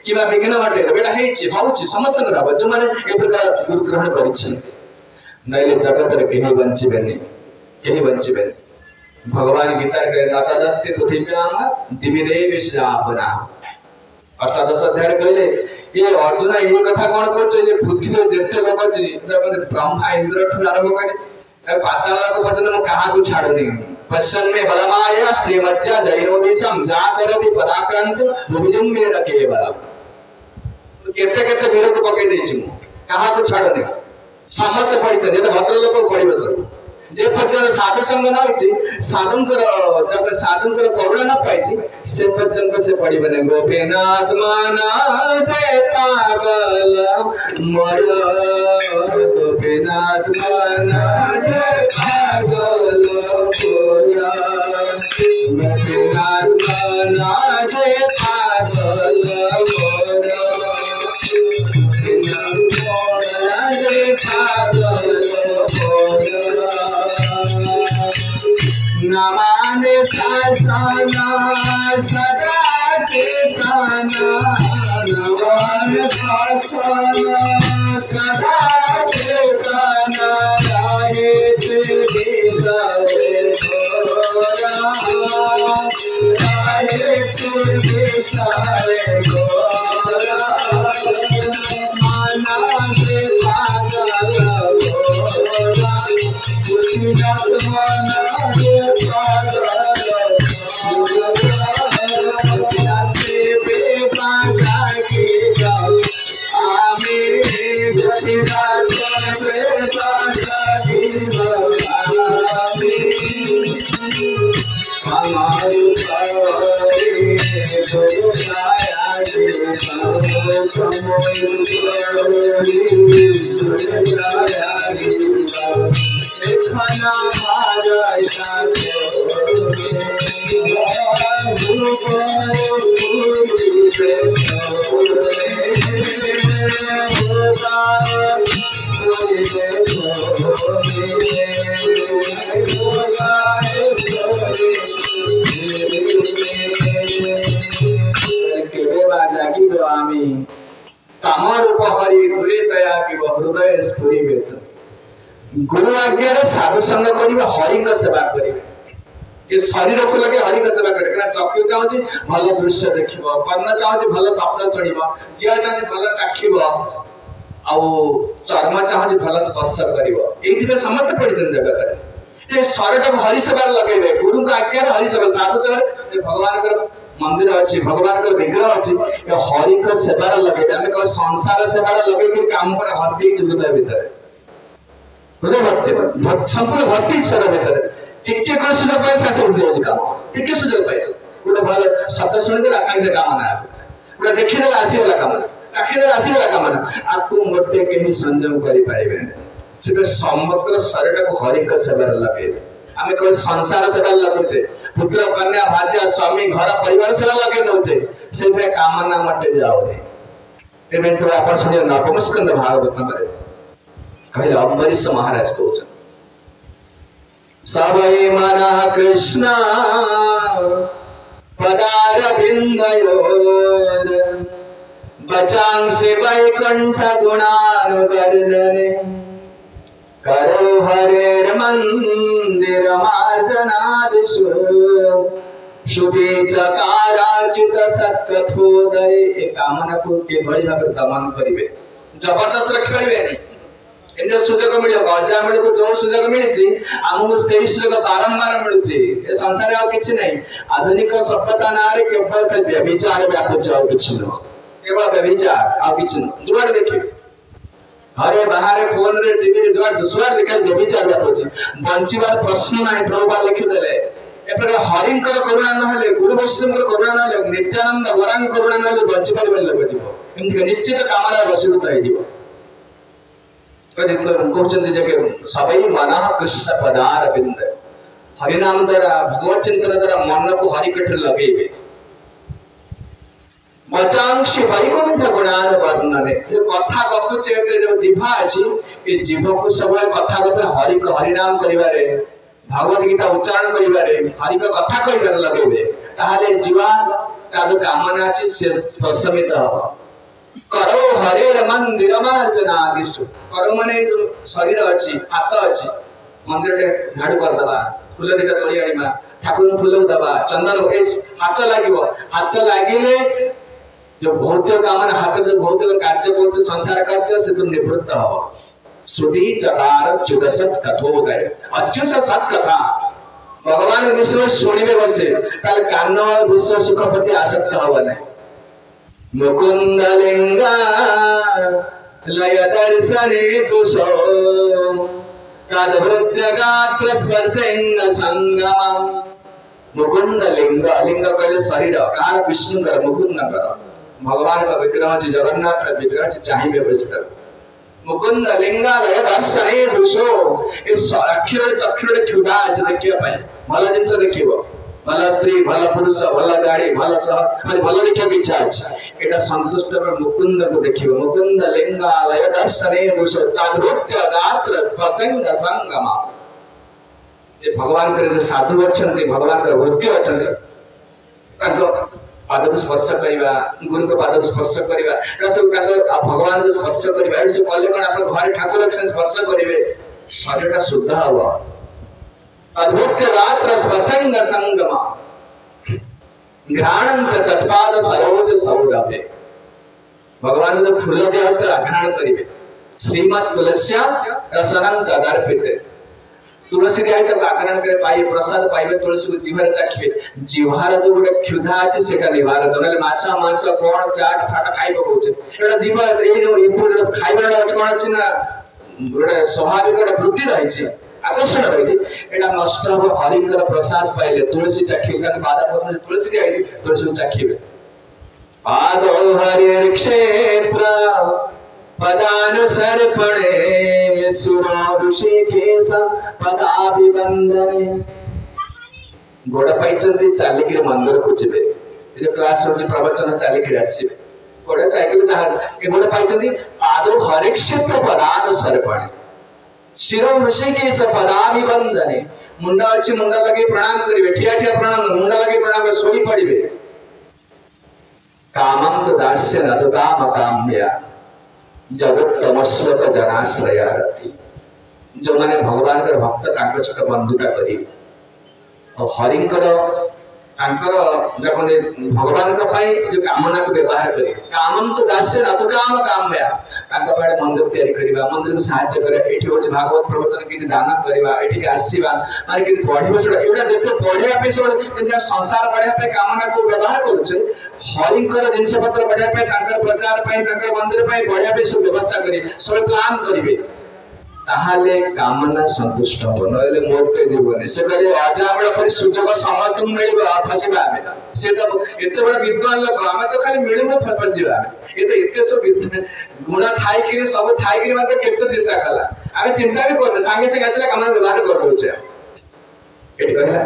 किबा विघ्न घटे बेटा हेछि होछि समस्त न रहबो जो माने ए प्रकार गुरु ग्रहण करिछि नैले जगत रे केही बंचिबे भगवान गीता के नातादस्ति पृथ्व्याम दिविदेव श्रावना अष्टादश अध्याय कहले ये अर्जुन ये कथा कोन करछ जे पृथ्वी जेते लोक अछि माने ब्रह्मा इंद्र ठु आरंभ करे पाताल को पतन म कहा को छाड़ दे पश्चिम में बलमाय स्त्री मज्जा जैनोदिशम जा करति पराक्रांत भुजम में रखे बला केते केते वीर को पके देछि कहा को छाड़ दे समस्त पढ़ित जे भद्र लोक पढ़िबे सब जे पर्यंत साधु संग न होछि साधुंकर जब साधुंकर करुणा न पाइछि से पर्यंत से पढ़िबे नै गोपीनाथ माना जय पागल मर गोपीनाथ माना जय पागल कोया गोपीनाथ माना जय पागल मोरा जय पागल नमाने शासना सदा चेतना नमाने शासना सदा चेतना राहे तेरे सारे गोरा राहे तेरे सारे गोरा माना से पागल गोरा कुछ माना कामरूप हरि गुरे तया कि हृदय स्फुरी बेत गुरु आज्ञा साधु संग करिवे हरि का सेवा करिवे ये शरीर को लगे हरि का सेवा करिवे ना चक्षु चाहूची भल दृश्य देखिबो कर्ण चाहूची भल शब्द सुनिबो जिया चाहूची भल चाखिबो आ चर्म चाहूची भल स्पर्श करिबो एथि में समस्त पड़िजन जगत ये शरीर को हरि सेवा लगेबे गुरु का आज्ञा हरि सेवा साधु सेवा भगवान का मंदिर अच्छी भगवान का विग्रह अच्छी हरि को सेवार लगे आम कह संसार सेवार लगे काम पर भर्ती हृदय भितर हृदय भर्ती संपूर्ण भर्ती सर भितर टिके कोन सुजोग पाए साथे उठ जाଉଛି काम टिके सुजोग पाए गोटे भल शब्द सुनि देला साथे काम ना आसे गोटे देखि देला आसी वाला काम चाखि देला आसी वाला काम ना आकु मोटे केही संयम करि पाइबे से समग्र शरीर को हरि को सेवार लगे आमे कोई संसार सेवा लगुचे पुत्र कन्या भार्या स्वामी घर परिवार सेवा लगे दउचे से कामना मटे जाओ तेरे तो आप सुनिए नवम स्कंद भागवत में कहले अम्बरीश महाराज कहउछ सबई मना कृष्ण पदार बिंदयोर बचांसे वैकुंठ गुणानुवर्णने करो हरेर मंदिर मार्जनादिषु शुभे चकाराचित सत्कथोदय ए कामना को के भली भाबे दमन करिवे जबरदस्त रख करिवे नहीं एंदे सुजोग मिलियो गजा मिल को जो सुजोग मिलछि हमहु सेही सुजोग बारंबार मिलछि ए संसार आ किछि नै आधुनिक सभ्यता नारे केवल के व्यभिचार व्यापक जाउ किछि न केवल व्यभिचार आ किछि न जुआड़ देखि अरे बाहर फोन रे टीवी रे जुआड़ दुसवार देखल व्यभिचार व्यापक बंचिबार प्रश्न नै प्रभुपा लिखि देले एपरे हरिंकर करुणा न हले गुरु वैष्णवकर करुणा न हले नित्यानंद वरांग करुणा न हले बंचि परिबे लगे दिबो इनके निश्चित कामना वशीभूत होई दिबो कहते जे सबई मना कृष्ण पदार बिंद हरिनाम द्वारा भगवत चिंतन द्वारा मन को हरि कठ लगे बचांशी वैकुंठ गुणान वर्णने जो कथा गपुचे जो दिभा अछि ए जीव को सब कथा गप हरि को हरिनाम करिवारे भगवत गीता उच्चारण करिवारे हरि को कथा करिवारे लगेबे ताहाले जीवा ता जो कामना अछि से प्रशमित हबो करो हरेर मंदिर मार्जनादिषु करो माने जो शरीर अछि हाथ अछि मंदिर रे झाड़ू कर दबा फूल दिटा तोली आइमा ठाकुर फूल दबा चंदन ए हाथ लागिवो हाथ लागिले जो भौतिक कामना हाथ में भौतिक कार्य को संसार कार्य से तुम निवृत्त हो श्रुति चकार चुदसत कथोदय अच्युत सत कथा भगवान विश्व सुनिबे बसे ताल कान विश्व सुख प्रति आसक्त होबने मुकुंद लिंगा लय दर्शने तुषो तद्वृत्य गात्र स्पर्शेन संगम मुकुंद लिंग लिंग कहले शरीर कार विष्णु कर मुकुंद कर भगवान का विग्रह अछि जगन्नाथ का विग्रह अछि चाहिबे बसे मुकुंद लिंगा लय दर्शने तुषो इस अक्षर चक्षुर क्षुधा अछि देखिया पाए भला जिंस देखिबो भला स्त्री भला पुरुष भला गाड़ी भला सह माने भला देखिया इच्छा अछि एटा संतुष्ट पर मुकुंद को देखिबो मुकुंद लिंगा लय दर्शने तुषो तद्वृत्य गात्र स्पर्शेन संगम जे भगवान करे जे साधु अछंती भगवान का भक्ति अछंती ताको पाद को स्पर्श करिवा गुरु को पाद को स्पर्श करिवा रस का भगवान को स्पर्श करिवा ऐसे कले कोन अपन घर ठाकुर के स्पर्श करिवे शरीर का शुद्ध हुआ अद्भुत रात्र स्पर्शंग संगम घ्राणं च तत्पाद सरोज सौरभे भगवान जो फूल दिया होता घ्राण करिवे श्रीमत् तुलस्या रसनं तदर्पिते तुलसी दिया तो आकरण करे पाई प्रसाद पाइबे तुलसी को जीवार चाखिबे जीवार जो गोटे क्षुधा अछि सेका निवारण नले माछा मांस कोन चाट फाट खाइबो कहउछे एटा जीव ए जो इपुर खाइबाडा अछि कोन अछि ना गोटे स्वाभाविक गोटे वृत्ति रहि छै आकर्षण रहि छै एटा नष्ट हो हरिकर प्रसाद पाइले तुलसी चाखिबे का बाधा पत्र तुलसी दिया अछि तुलसी चाखिबे पादो हरिर क्षेत्र पदानुसर्पणे सुरो ऋषिकेश पदाभिवंदने गोड़ पाई चलिक मंदिर को जीवे क्लास हो प्रवचन चलिक आसवे गोड़ साइकिल गोड़ पाई पाद हरिक्षेत्र पदानुसर्पणे शिरो ऋषिकेश पदाभिवंदने मुंडा अच्छी मुंडा लगे प्रणाम करेंगे ठिया ठिया प्रणाम मुंडा लगे प्रणाम कर सोई पड़े कामम तो दास्य न तो काम काम्या जगत्तमस्वत जनाश्रया रति जो माने भगवान कर भक्त तांको सहित बंधुता करी और हरिंकर तांकर देखने भगवान का पाई जो कामना को व्यवहार करी कामम तो दास्य न तो काम काम्या तांको पाडे मंदिर तैयारी करिबा मंदिर को सहायता करे एठी होच भागवत प्रवचन किछि दान करिबा एठी के आसीबा माने कि पढिबो सडा एटा जते पढिया पे सो जे संसार पढिया पे कामना को व्यवहार करूछे हरिंकर जिनस पत्र बढ़िया पे तांकर प्रचार पे तांकर मंदिर पे बढ़िया पे सब व्यवस्था करी सब प्लान करिवे ताहाले कामना संतुष्ट हो नले मोटे जीवन से कहले राजा बड़ा पर सुजग समत मिलबा फसिबा हमें से तो एते बड़ा विद्वान लोग हमें तो खाली मिलबो फस जीवा ये तो एते सब गुण थाई कि सब थाई कि मत केते चिंता कला आगे चिंता भी करते संगे संगे असला कामना व्यवहार कर दोचे एटी कहला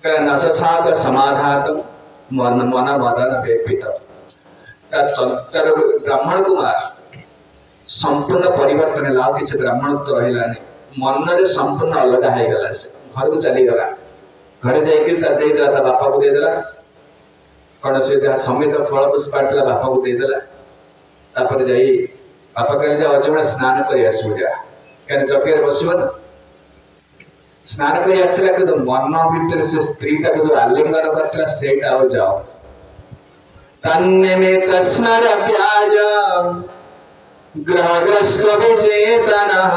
कहला नससात समाधात मन मन मदन वेपित तर ब्राह्मण कुमार संपूर्ण परिवर्तन लाभ किसी ब्राह्मणत्व रहिलानी मन रे संपूर्ण अलग हो गला से घर को चली गला घर जाइए दे देला ता बापा को दे देला कौन से जहाँ समित फल पुष्प पाटला बापा को दे देला तापर जाई बापा कहले जा अजून स्नान करी आसु जा कहने जगेर बसिबो ना स्नान करी आसला के मन भीतर से स्त्री ता को आलिंगन करतला सेटा हो जाओ तन्ने में तस्मर प्याज ग्रहग्रस्त विचेतनः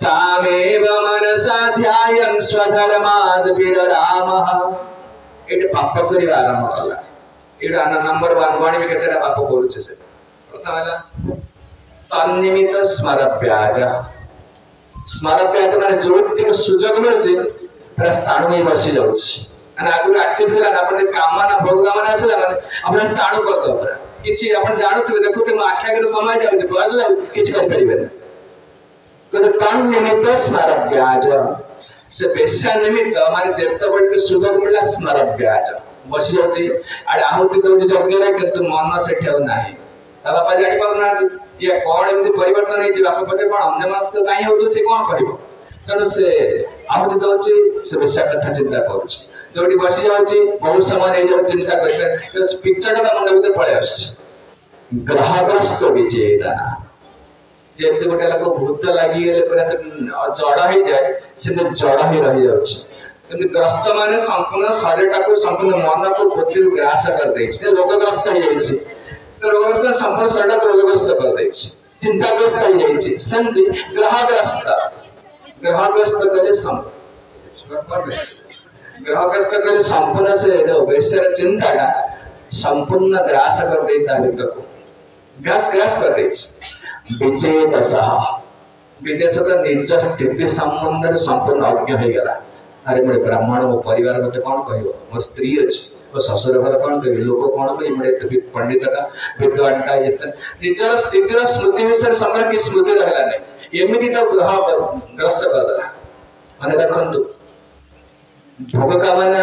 तामेव मनसा ध्यायन् स्वधर्माद् विररामः एटे पाप करिवा आरंभ कला एटा नंबर 1 गणी में केतेटा पाप करूछ से प्रथम हला तन्निमित स्मरप्याज माने जोटिक सुजग मिलुछ स्थाणु में बसी जाउछ અને આગળ એક્ટિવ થલા આપણે કામમાં ના ભોગવાના આસલા ମାନେ આપણે સ્થાણુ કરતો પર କିଛି आपण ଜାଣୁଥିବେ ଦେଖୁଥିବେ ଆଖ୍ୟା के समय ଯାଉଛି ବୟସ କିଛି କରି परिबे तो कान निमित्त स्मरव्याज से पेशा निमित्त माने जेत बळ के सुजग मिला स्मरव्याज बसी जाउछि आडे आहुति दउछि जग्ञरे किंतु मन सेठे नाही ता बापा जानि पाउना ये कोन एमति परिवर्तन हेछि बापा पते कोन अन्य मास तो काई होउछ से कोन कहबो तनो से आहुति दउछि से पेशा कथा चिंता करूछि जोटी बसी जाउछि बहुत समय रहि जाउ चिंता करते तो पिक्चर का मन भीतर पळे आछी ग्रहग्रस्त विचेतना जेते गोटे लोक भूत लागि गेले पूरा जड़ हो जाए से जड़ ही रहि जाउछि किंतु ग्रस्त माने संपूर्ण शरीरटा को संपूर्ण मन को बुद्धि को ग्रास कर दै छै रोगग्रस्त हो जाय छै तो रोगग्रस्त संपूर्ण शरीर को रोगग्रस्त कर दै छै चिंताग्रस्त हो जाय छै संधि ग्रहग्रस्त करे ग्रहग्रस्त करे संपूर्ण से जो वैश्य चिंताटा संपूर्ण ग्रास कर देता भीतर को ग्रास कर दै छै विचेतसः विदेशत निज स्थिति संबंध संपूर्ण अज्ञ हो गला अरे मोर ब्राह्मण मो परिवार मते कोन कहबो मो स्त्री अछि मो ससुर घर कोन कहबो लोक कोन कहबो मोर एते पंडितटा विद्वानटा ये निजर स्थितिर स्मृति विषय समय की स्मृति रहला नै एमिति तो ग्रह ग्रस्त कर देला माने देखंतु भोग कामना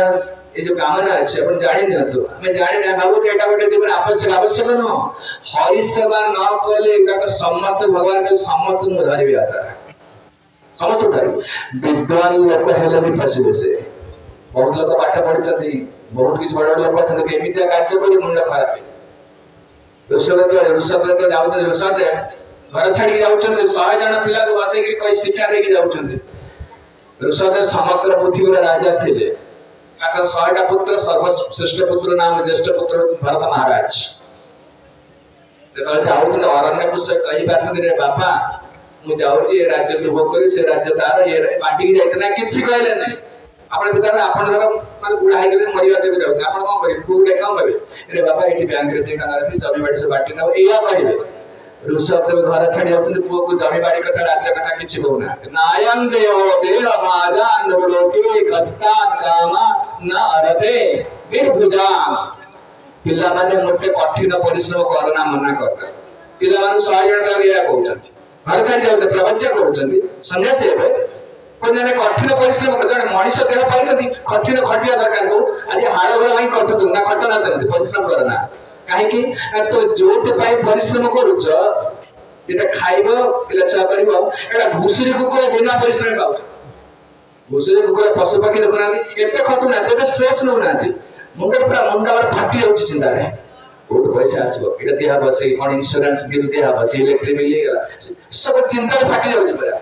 ये जो कामना अच्छे अपन जानि न तो हमें जानि न भाबो एटा गोटे जीवन आवश्यक न हरि सेवा न कले एटा समस्त भगवान के समस्त में धरिबे आता समस्त धरि विद्वान लोक हेले भी फसिबे से बहुत लोग पाठ पढिछथि बहुत किछ बड़ लोग पढिछथि के एमितिया कार्य करी मुंड खराब ऋषभ तो जाउछन ऋषभ घर छाडी जाउछन 100 जण पिला को बसै कि कोई शिक्षा देकी जाउछन ऋषभ समग्र पृथ्वी रा राजा थिले काका 100 पुत्र सर्वश्रेष्ठ पुत्र नाम ज्येष्ठ पुत्र भरत महाराज देखल जाऊ तो अरण्य को से कई बात रे बापा मु जाउची ए राज्य को भोग करी से राज्य तार ये पार्टी की जाइतना किछि कहले नै आपण भीतर आपण घर माने बुढा हे गेले मरिवा चक जाउ आपण कोन करी पूरे काम करबे रे बापा एठी बैंक रे टिका रखी जमी बाड़ी से बाटी ना एया कहले ऋषभ देव घर छाडी जाउछन पुओ को जमी बाड़ी कथा राज्य कथा किछि कहना नायं देव देव माजा नवलोके कस्ता कामा न अरते विभुजा पिला माने मोटे कठिन परिश्रम करना मना करता पिला माने 100 जन या कहउछथि घर छाड़ी जाउते प्रवचन करूछथि सन्यासी हेबे कोने कठिन परिश्रम कर मनीष देह पाइछथि कठिन खटिया दरकार को आज हाड़ गोड़ भाई कटुछ ना खटना सेमति परिश्रम करना काहे कि तो जोते पाई परिश्रम करूछ जेटा खाइबो पिला छा करबो एटा घुसरी कुकुर बिना परिश्रम पाउ घुसरी कुकुर पशु पक्षी देखना एते खटु ना एते स्ट्रेस न होना मुंड पूरा मुंड बड़ फाटी जाउछ चिंता रे बहुत पैसा आसबो एटा देहा बसे कोन इंश्योरेंस बिल देहा बसे इलेक्ट्रिक बिल गेला सब चिंता रे फाटी जाउछ पूरा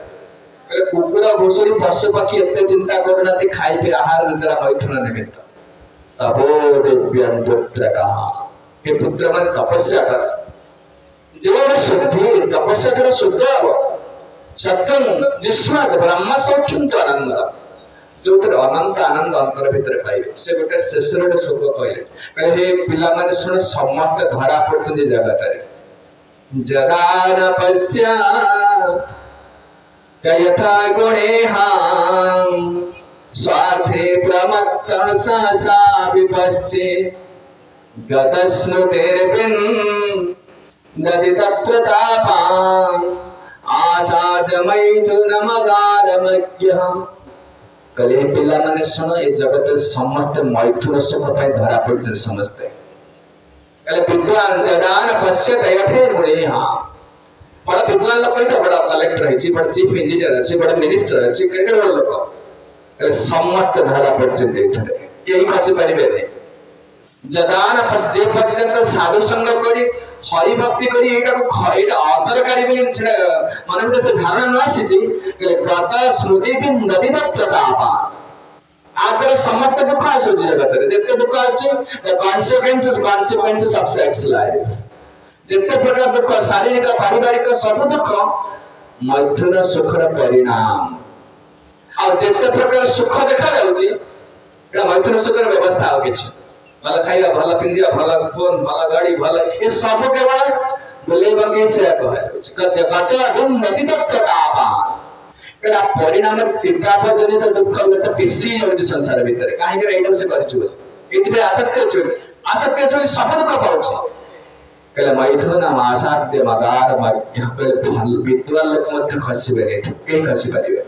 अरे कुकुर घुसरी पशु पक्षी एते चिंता करना ती खाइ पे आहार निद्रा मैथुन निमित्त तबो दिव्यं पुत्र कहा हे पुत्र मन तपस्या कर जीवन शुद्धि तपस्या कर शुद्ध हो सत्यम जिस्मत ब्रह्म सौख्यम तो आनंद जो अनंत आनंद अंतर भीतर पाइबे से गोटे शेषर सुख कहले कहले पिला माने सुन समस्त धरा पड़छन जगत रे जरा न पश्या कयथा गुणेहां स्वार्थे प्रमत्तः सहसा विपश्चे गतस्नुतेर्बिन नदी तत्प्रतापां आसादमैथुनमगारमज्ञः कले पिला माने सुनो ए जगत समस्त मैथुन सुख पाई धरा पड़ते समस्ते कले विद्वान जदान पश्यत यथे गुणेहां बड़ा विद्वान लोग कहितो बड़ा कलेक्टर है बड़ा चीफ इंजीनियर है बड़ा मिनिस्टर है केकर बड़ा लोग कले समस्त धरा पड़ते एथरे यही पासे परिबे नहीं जदान पश्ये पर्यंत साधु संग करी हरि भक्ति करी एटा को एटा अदरकारी बोली छडा मन से धारणा न आसी जे गत स्मृति भी नदी प्रताप आदर समस्त दुख आसो जगत रे जते दुख आसी the consequences of sex life जते प्रकार दुख शारीरिक पारिवारिक सब दुख मैथुन सुखर परिणाम आ जते प्रकार सुख देखा जाउची एटा मैथुन सुखर व्यवस्था हो किछ भल खाइबा भल पिंदिया भल फोन भल गाड़ी भल ये सब केवल बोले बंगे से कहे गत गुण नदी प्रतापा कला परिणाम तीव्रता जनित दुख लट पिसी जाउछ संसार भीतर काहे के एटा से करछु एतिबे आसक्ति से सब दुख पाउछ कला मैथुन आसाद्य मगार मध्य कल विद्वान लोक मध्य खसिबे नै के खसि परिबे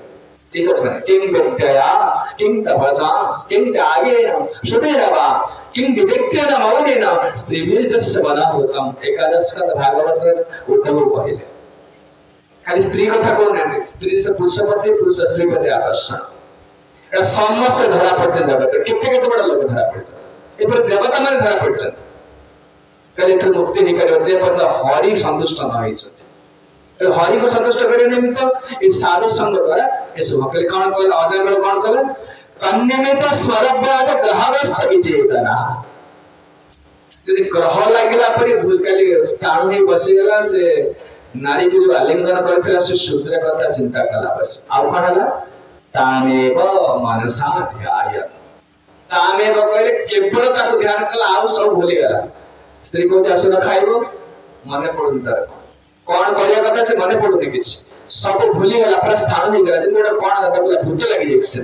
ठीक है किं विद्या किं तपसा किं त्यागेन शुतेरवा किं विवेक्तेन मौनेन स्त्रीभिर्जस्य वदाहुतम एकादश स्कंद भागवत उद्धव कहले खाली स्त्री कथा कहना स्त्री से पुरुष स्त्री प्रति आकर्षण एटा समस्त धरा पड़छन जगत केते केते बड़ लोक धरा पड़छन ए पर देवता माने धरा पड़छन कले तो मुक्ति नहीं करियो जे पर हरि संतुष्ट न होइछथि तो हरि को संतुष्ट करे निमित्त इस साधु संग द्वारा इस भक्ति कौन कहला अदम में कौन कहला तन्निमित्त स्वरव्याद ग्रहग्रस्त विचेतना यदि ग्रह लागिला परि भूलकाली स्थान ही बसी गला से नारी को जो आलिंगन करथिला से शूद्र कथा चिंता कला बस आउ कोन हला तामेव मनसा ध्याय तामेव कहले केवल ताको ध्यान कला आउ सब भूली गला स्त्री को जासुना खाइबो मने पड़ुन तार कौन करिया कथा से मने पड़ुनी किछ सब भूली गला पर स्थान ही गला दिन कोन ताको भूत लागि जेसे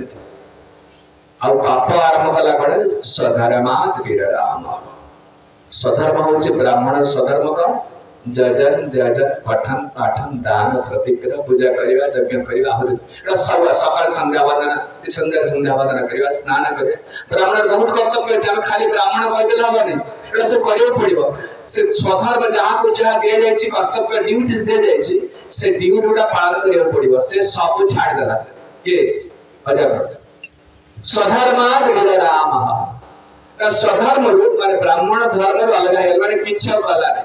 आउ पाप आरंभ कला कोन स्वधर्मात् विराम स्वधर्म होचे ब्राह्मण स्वधर्म का जजन पठन पाठन दान प्रतिग्रह पूजा करिवा यज्ञ करिवा आहुति एटा सब सकाळ संध्या वंदना करिवा स्नान करे ब्राह्मण बहुत कर्तव्य छै हम खाली ब्राह्मण कह देला हबनी एटा से करियो पड़िबो से स्वधर्म जहां को जहां दे जाय छी कर्तव्य ड्यूटीज दे जाय छी से ड्यूटीटा पालन करियो पड़िबो से सब छाड़ देला से के अजर स्वधर्मात् विरामः स्वधर्म रूप माने ब्राह्मण धर्म अलग है माने किछ कला नै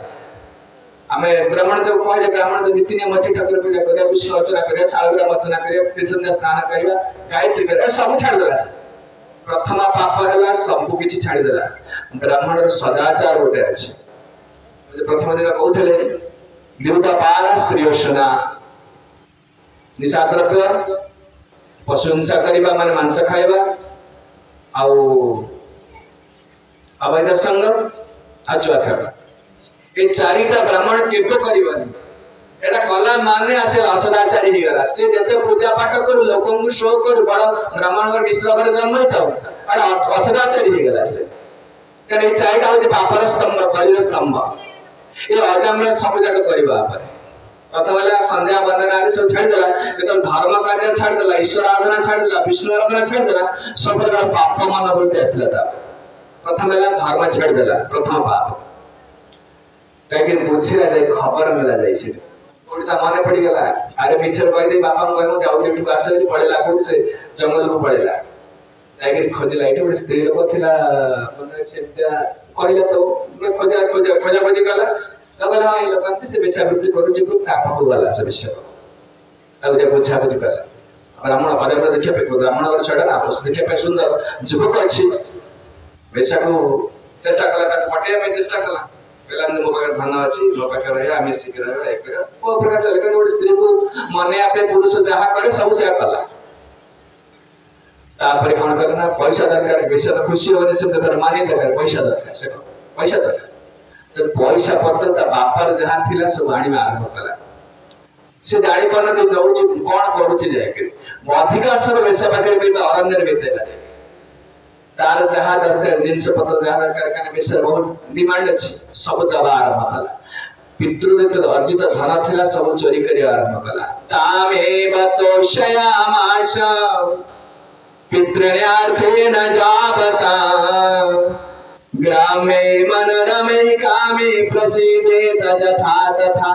हमें ब्राह्मण जो कहले ब्राह्मण जो नीति नियम अछि ठाकुर पूजा करे विष्णु अर्चना करे शालग्राम अर्चना करे कृष्ण स्नान करबा गायत्री करे सब छाड़ देला प्रथम पाप हला सब किछि छाड़ देला ब्राह्मण रो सदाचार होते अछि प्रथम दिन कहउथले द्यूतपान स्त्रीयोषणा निशा द्रव्य पशु हिंसा करबा माने मांस खाइबा आउ अवैध संग आजुआ खाइबा ए चारिटा ब्राह्मण केबे करिबानी एटा कला माने आसे असदाचारी ही गला से जते पूजा पाठ करू लोकन को शो करू बड़ ब्राह्मण को विश्व कर जन्म होता एटा असदाचारी ही गला से कारण चारिटा हूँ पापर स्तंभ कलिर स्तंभ ये अजाम सब जाक करवा प्रथम संध्या वंदना आदि सब छाड़देला जो धर्म कार्य छाड़देला ईश्वर आराधना छाड़देला विष्णु आराधना छाड़देला सब प्रकार पाप मन बोलते आसला प्रथम धर्म छाड़देला प्रथम पाप कहीं बुझा जाए खबर मिला जाए मन पड़गला अरे मिछर कहीदे बापा कह जाऊँ आस पड़ेगा कौन से जंगल को पड़ेगा जाकर खोजला ये गोटे स्त्री लोक थी कहला तो खोजा खोजा खोजा खोजी कला कहला हाँ ये लोक से वेश्यावृत्ति करुला से वेश्या बुझा बुझी कला ब्राह्मण अजर देखा ब्राह्मण घर छड़ा ना देखा सुंदर युवक अच्छी वेश्या को चेष्टा कला पटेया चेष्टा कला कहला मो पाखे धन अच्छी मो पाखे रहा मिसिक रहा प्रकार चले गोटे स्त्री को मन आपे पुरुष जहाँ करे सब से कला तापर कौन कर ना पैसा दरकार बेसा तो खुशी होने से दरकार मानी दरकार पैसा दरकार से पैसा दरकार तो पैसा पत्र ता बापर जहां थिला सब आनी में आरंभ कला से जानी पर न नौ जे कोन करूची जाय के अधिका सब बेसा पाखे भी तो अरण्य बीतेला तार जहां दरकार जिनसे पत्र जहां दरकार कने बेसा बहुत डिमांड अछि सब दबा आरंभ कला पितृदेव अर्जित धन थिला सब चोरी करी आरंभ कला तामेव तोषयामाश पितृण्यार्थे न जावता ग्रामे मनरमे कामे प्रसीदे तथा तथा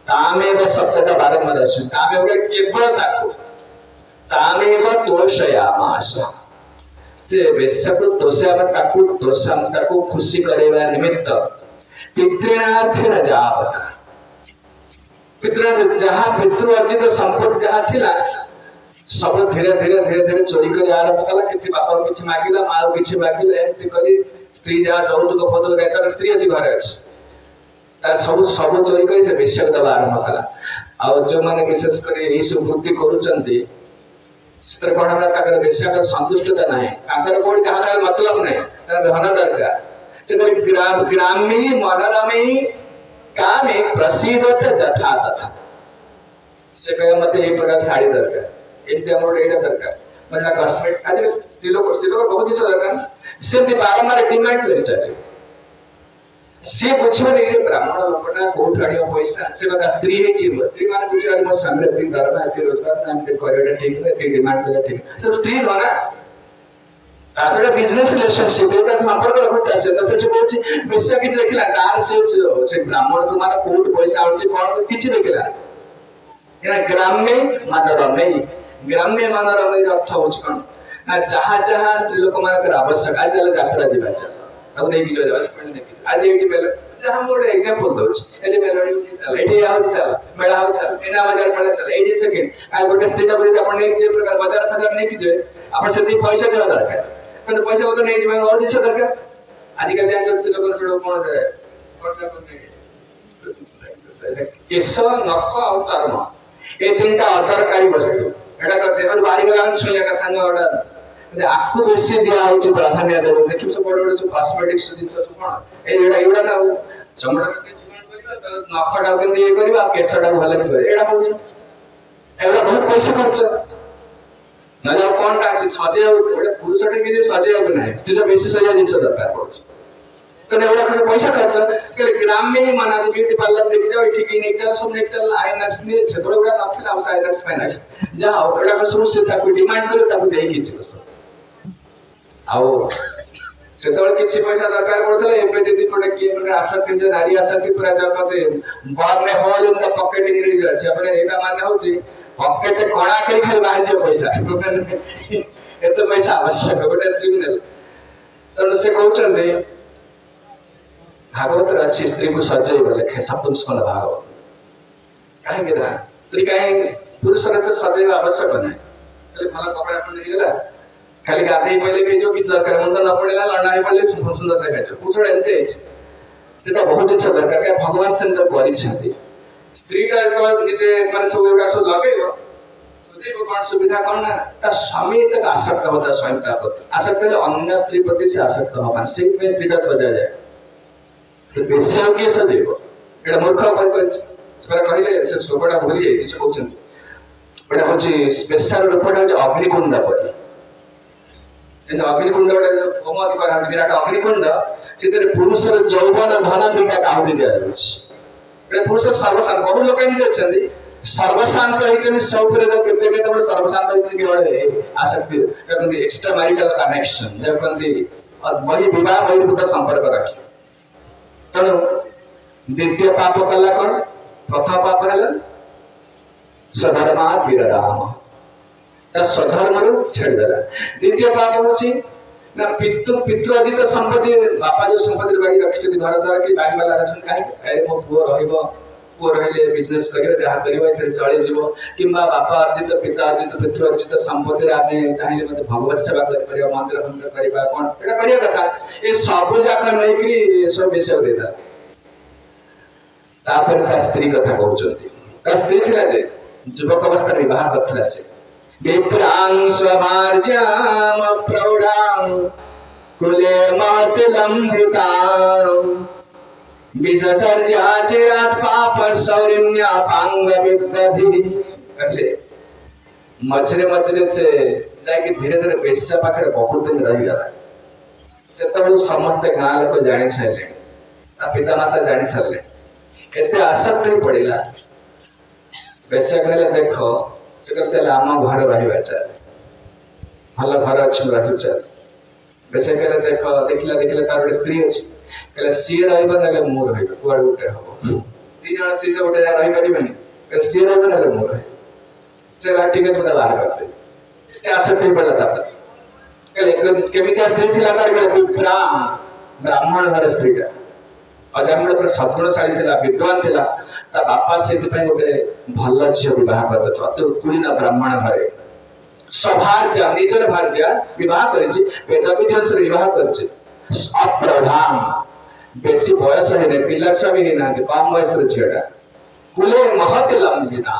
तामेव शब्द का बारंबार आसुଛି तामेव केवल तामेव तोषयामास से वेश्या को तोषयाम ताकू खुशी करेवा निमित्त पितृण्यार्थे न जावता पितृ जहाँ पितृ अर्जित संपत्ति जहाँ थिला सब धीरे धीरे धीरे धीरे चोरी कर आरंभ कला किसी बापा किसी मागिला माँ किसी मागिला एमती करी स्त्री जहाँ जौतुक फौतुक देता स्त्री अच्छी घरे अच्छी सब सब चोरी कर वेश्या को दबा आरंभ कला और जो मैंने विशेष कर सब वृत्ति करुचंती से कौन है वेश्या का संतुष्टता नहीं ताकर कोई कहा मतलब नहीं धन दरकार से ग्रामी मनरमे कामे प्रसिद्ध यथा तथा से कहे मत ये प्रकार साड़ी दरकार एमती हमर एटा दरकार मतलब कॉस्मेटिक आज स्त्री लोक बहुत जिस दरकार से बारंबार डिमांड कर चले से बुझिबो नहीं ब्राह्मण लोकटा कोठ आडियो पैसा से बता स्त्री है छी स्त्री माने बुझिबो मो सामने दिन दरमा एते रोजगार ना एते करेटा ठीक है एते डिमांड करे ठीक से स्त्री हो ना तातडा बिजनेस रिलेशनशिप एटा संपर्क रखता से तो से कहछि विषय किछ देखिला तार से ब्राह्मण को माने कोठ पैसा आउछि कोन किछ देखिला या ग्राम्य मनरमे ग्राम्य मनरमे अर्थ होछ कोन ना जहां जहां स्त्री लोक मानकर आवश्यक आज यात्रा दिबा चल अब नहीं किलो जाय पण नहीं आज एटी बेल जहां मोर एग्जांपल दोछ एटी मेलोडी चल एटी आउ चल मेला आउ चल एना बाजार पड़े चल एटी सेकंड आ गोटे स्त्री का बोली आपण एक प्रकार बाजार बाजार नहीं किजे आपण सेती पैसा देवा दरकार तो पैसा बतो नहीं दिबा और दिस दरकार आज कल जाय स्त्री लोक छोड़ कोन रे केस नख और चर्म ये तीनटा अदरकारी वस्तु एटा करते और बारी गला छुया कथा न ओडा जे आकु बेसी दिया होची प्राधान्य देबो देखि सब बड़ बड़ कॉस्मेटिक्स जिंस सब कोन एडा एडा ना चमड़ा के चिकन करबा नखटा के ये करबा केसटा भले करे एडा होची एडा बहुत पैसा खर्च ना जो कोन का से सजे एडा पुरुषटे के जे सजे हो नाही स्थिर बेसी सजा जिंस दरकार पड़छ तो एवढा खर्च पैसा खर्च केले ग्राम में ही मना ब्यूटी पार्लर देख जाओ ठीक ही नहीं चल सब नहीं चल आईनक्स ने छतरो बड़ा नथिला आवस आईनक्स फाइनक्स जहां एवढा को समस्या ताकू डिमांड करे ताकू देई किछ बस आओ सेतोळ किछि पैसा दरकार पड़थले एबे जदी पडे कि प्रकार आसक्ति जे नारी आसक्ति पूरा जगते बॉर्न में hole in the pocket English अछि अपने एटा माने होछि पॉकेट कोणा करी खाली बाहर दियो पैसा एतो पैसा आवश्यक गोटे क्रिमिनल तो से कहउछन दे भागवत अच्छी स्त्री को सजय बोले सप्तम स्कंद भागवत कहीं के स्त्री कहीं पुरुष ने तो सजय आवश्यक नहीं खाली भला कपड़ा पहन गेला खाली गाधे पहले भी जो किछ दरकार मुंड न पड़ेला लंडा ही पड़ले खूब सुंदर देखा छ पुछड़ एते अछि सेटा बहुत जिस दरकार के भगवान से तो करि छथि स्त्री का केवल नीचे माने सब योगा सब लगेबो सजय को कोन सुविधा कोन ना ता स्वामी तक आसक्त होता स्वयं का आसक्त है अन्य स्त्री प्रति से आसक्त होगा से स्त्री का सजा जाए तो बेसे के सजेबो एटा मूर्ख उपाय करछ सेरा कहिले से सोपडा भूली जाई से कहउछन एटा होची स्पेशल रूपटा होची अग्निकुंड परी अग्निकुंड गोटे होम करा विराट अग्निकुंड से पुरुषर यौवन धन दुटा आहुति दिया पुरुष सर्वशांत बहु लोक एमती अच्छा सर्वशांत होती सब सर्वशांत होती आसक्ति एक्स्ट्रा मैरिटल कनेक्शन जब कहते वही विवाह बहिर्भूत संपर्क रखी तेणु द्वितीय पाप कला कौन प्रथम पाप है स्वधर्मा विरदाम स्वधर्म छेड़देला द्वितीय पाप हूँ ना पितृअर्जित संपत्ति बापा जो संपत्ति बागी रखी घर द्वारा कि बागी वाला रखी कहीं मो पुओ पुओ रही बिजनेस कर चली जीव कि बापा अर्जित पिता अर्जित पितृ अर्जित संपत्ति आम चाहिए मतलब भगवत सेवा कर मंदिर मंदिर करवा कौन करवा कथा ये सब जाक नहीं सब विषय देता स्त्री कथा कहते स्त्री थी युवक अवस्था विवाह करता से विप्रां स्वभार्याम प्रौढां कुले महतिलंबितां विससर्ज्या चिरात् पापशौरिण्या पांगविदधि कहले मझरे मझरे से जाके धीरे धीरे बेश्या पाखरे बहुत दिन रही गला से तो समस्त गाँ लोग जानी सारे पिता माता जानी सारे एते आसक्त ही पड़ेगा बेश्या कहले देखो से चल आम घर रहा चल भल घर अच्छे रही चल बेसे कहले देख देखला देखला तार गोटे स्त्री अच्छी कहले सी रहा ना मु रही कुआड़ गोटे हम दी जन स्त्री तो गोटे रही पारे सी रहा ना मु रही से ठीक है तुमने बाहर करते आसक्ति पड़ा कहले केमी स्त्री थी ब्राह्मण घर स्त्री टा अजामिल पर सद्गुणशाली थिला विद्वान थिला ता बापा से गोटे भल झील विवाह कर अति कुलीन ब्राह्मण घरे सभार्या निजर भार्या विवाह करिछि वेद विधि अनुसार विवाह करिछि अप्रधान बेसी बयस है नै पिला छुआ भी ना कम बयस रे झीटा कुले महत लंबिना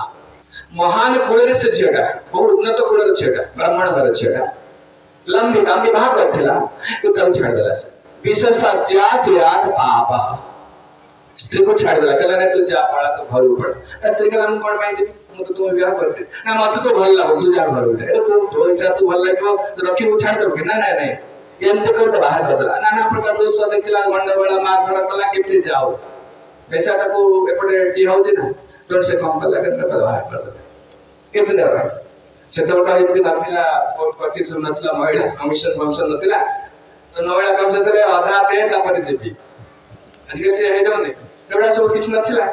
महान कुले से झीटा बहुत उन्नत कुले रे झीटा ब्राह्मण घर झीटा लंबिना विवाह करथिला तो तब छाड़ देला से विशेषज्ञा चिराग पाप स्त्री को छाड़ देला कहला नहीं तू जा पड़ा तो घर ऊपर स्त्री कहला हम कोन पाई मु तो तुम विवाह करते ना मत तो भल लागो तू जा घर उठे तू तो ऐसा तू भल लागो तो रखी मु छाड़ दो ना ना नहीं एम तो कर बाहर कर देला नाना प्रकार दोष देखिला गंडगोला मार धर कला केते जाओ वैसा ताको एपटे टी होउची ना तो से कम कला के बाहर कर देला केते देला से तो उठा इतनी नथिला कोर्ट पची सुनतला महिला कमिशन फंक्शन नथिला तो नवला कम से तले आधा दे तापर जेबी अधिक से हे जने सेबडा सब किछ नथिला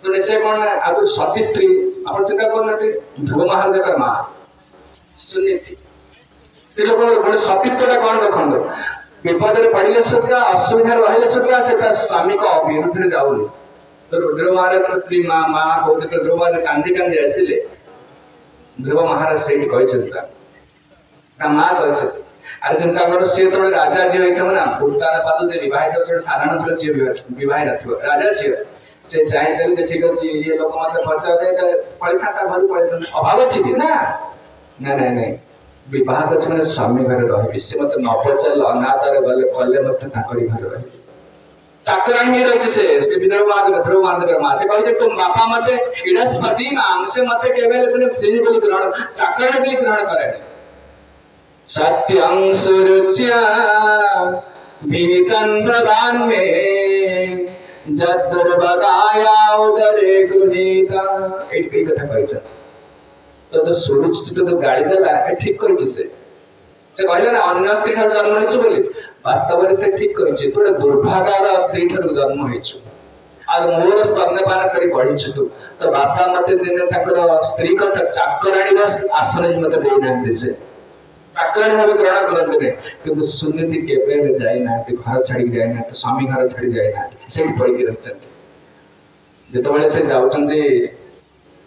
तो से कोन आगु सती स्त्री आपण चिंता कोन नथि ध्रुव महाराज कर मां सुनीति स्त्री लोक गोटे सतीत्वटा कोन देखंदो विपद रे पड़िले सुद्धा असुविधा रहिले सुद्धा सेटा स्वामी को विरुद्ध रे जाउनी तो ध्रुव महाराज स्त्री मां मां कहते तो ध्रुव महाराज कांदी कांदी आसिले ध्रुव महाराज सेठी कहि चिंता ना मां कहि चिंता अरे चिंता करो से तो राजा जी होइथम ना पुतार पादु जे विवाहित से साधारण से जे विवाह नथिव राजा जी से चाहे देले ठीक अछि ये लोक मत पचा दे परीक्षा ता घर पड़े अभाव अछि ना ना नहीं विवाह कछ माने स्वामी घर रहबी से मत न पचल अनाथर गले कले मत ताकरी घर रही चाकरानी ही रही से विदर्भाद कर मां से कहि जे तुम बापा मते इडस्पति मां से मते केवल तने श्री बोली ग्रहण चाकरानी बोली ग्रहण करे सत्यं सुरुच्या विहितं भवान में जद्दुर्बगाया उदरे गृहीता एक कथा कहिछ तो सुरुचित तो गाड़ी देला ठीक कहिछ से कहले ना अन्य स्त्री ठार जन्म होइछ बोली वास्तव में से ठीक कहिछ तोडे दुर्भागार स्त्री ठार जन्म होइछ और मोर स्तन्यपान करी बढ़िछ तू तो बापा मते दिने ताकर स्त्री कथा चाकराणी बस आसन मते देई ना दिसे चाकराणी भाव ग्रहण करते किंतु सुनीति केबे जाई ना घर छाड़ी जाई ना तो स्वामी घर छाड़ी जाई ना से पड़ी के रहचंती जेतबेले से जाउचंती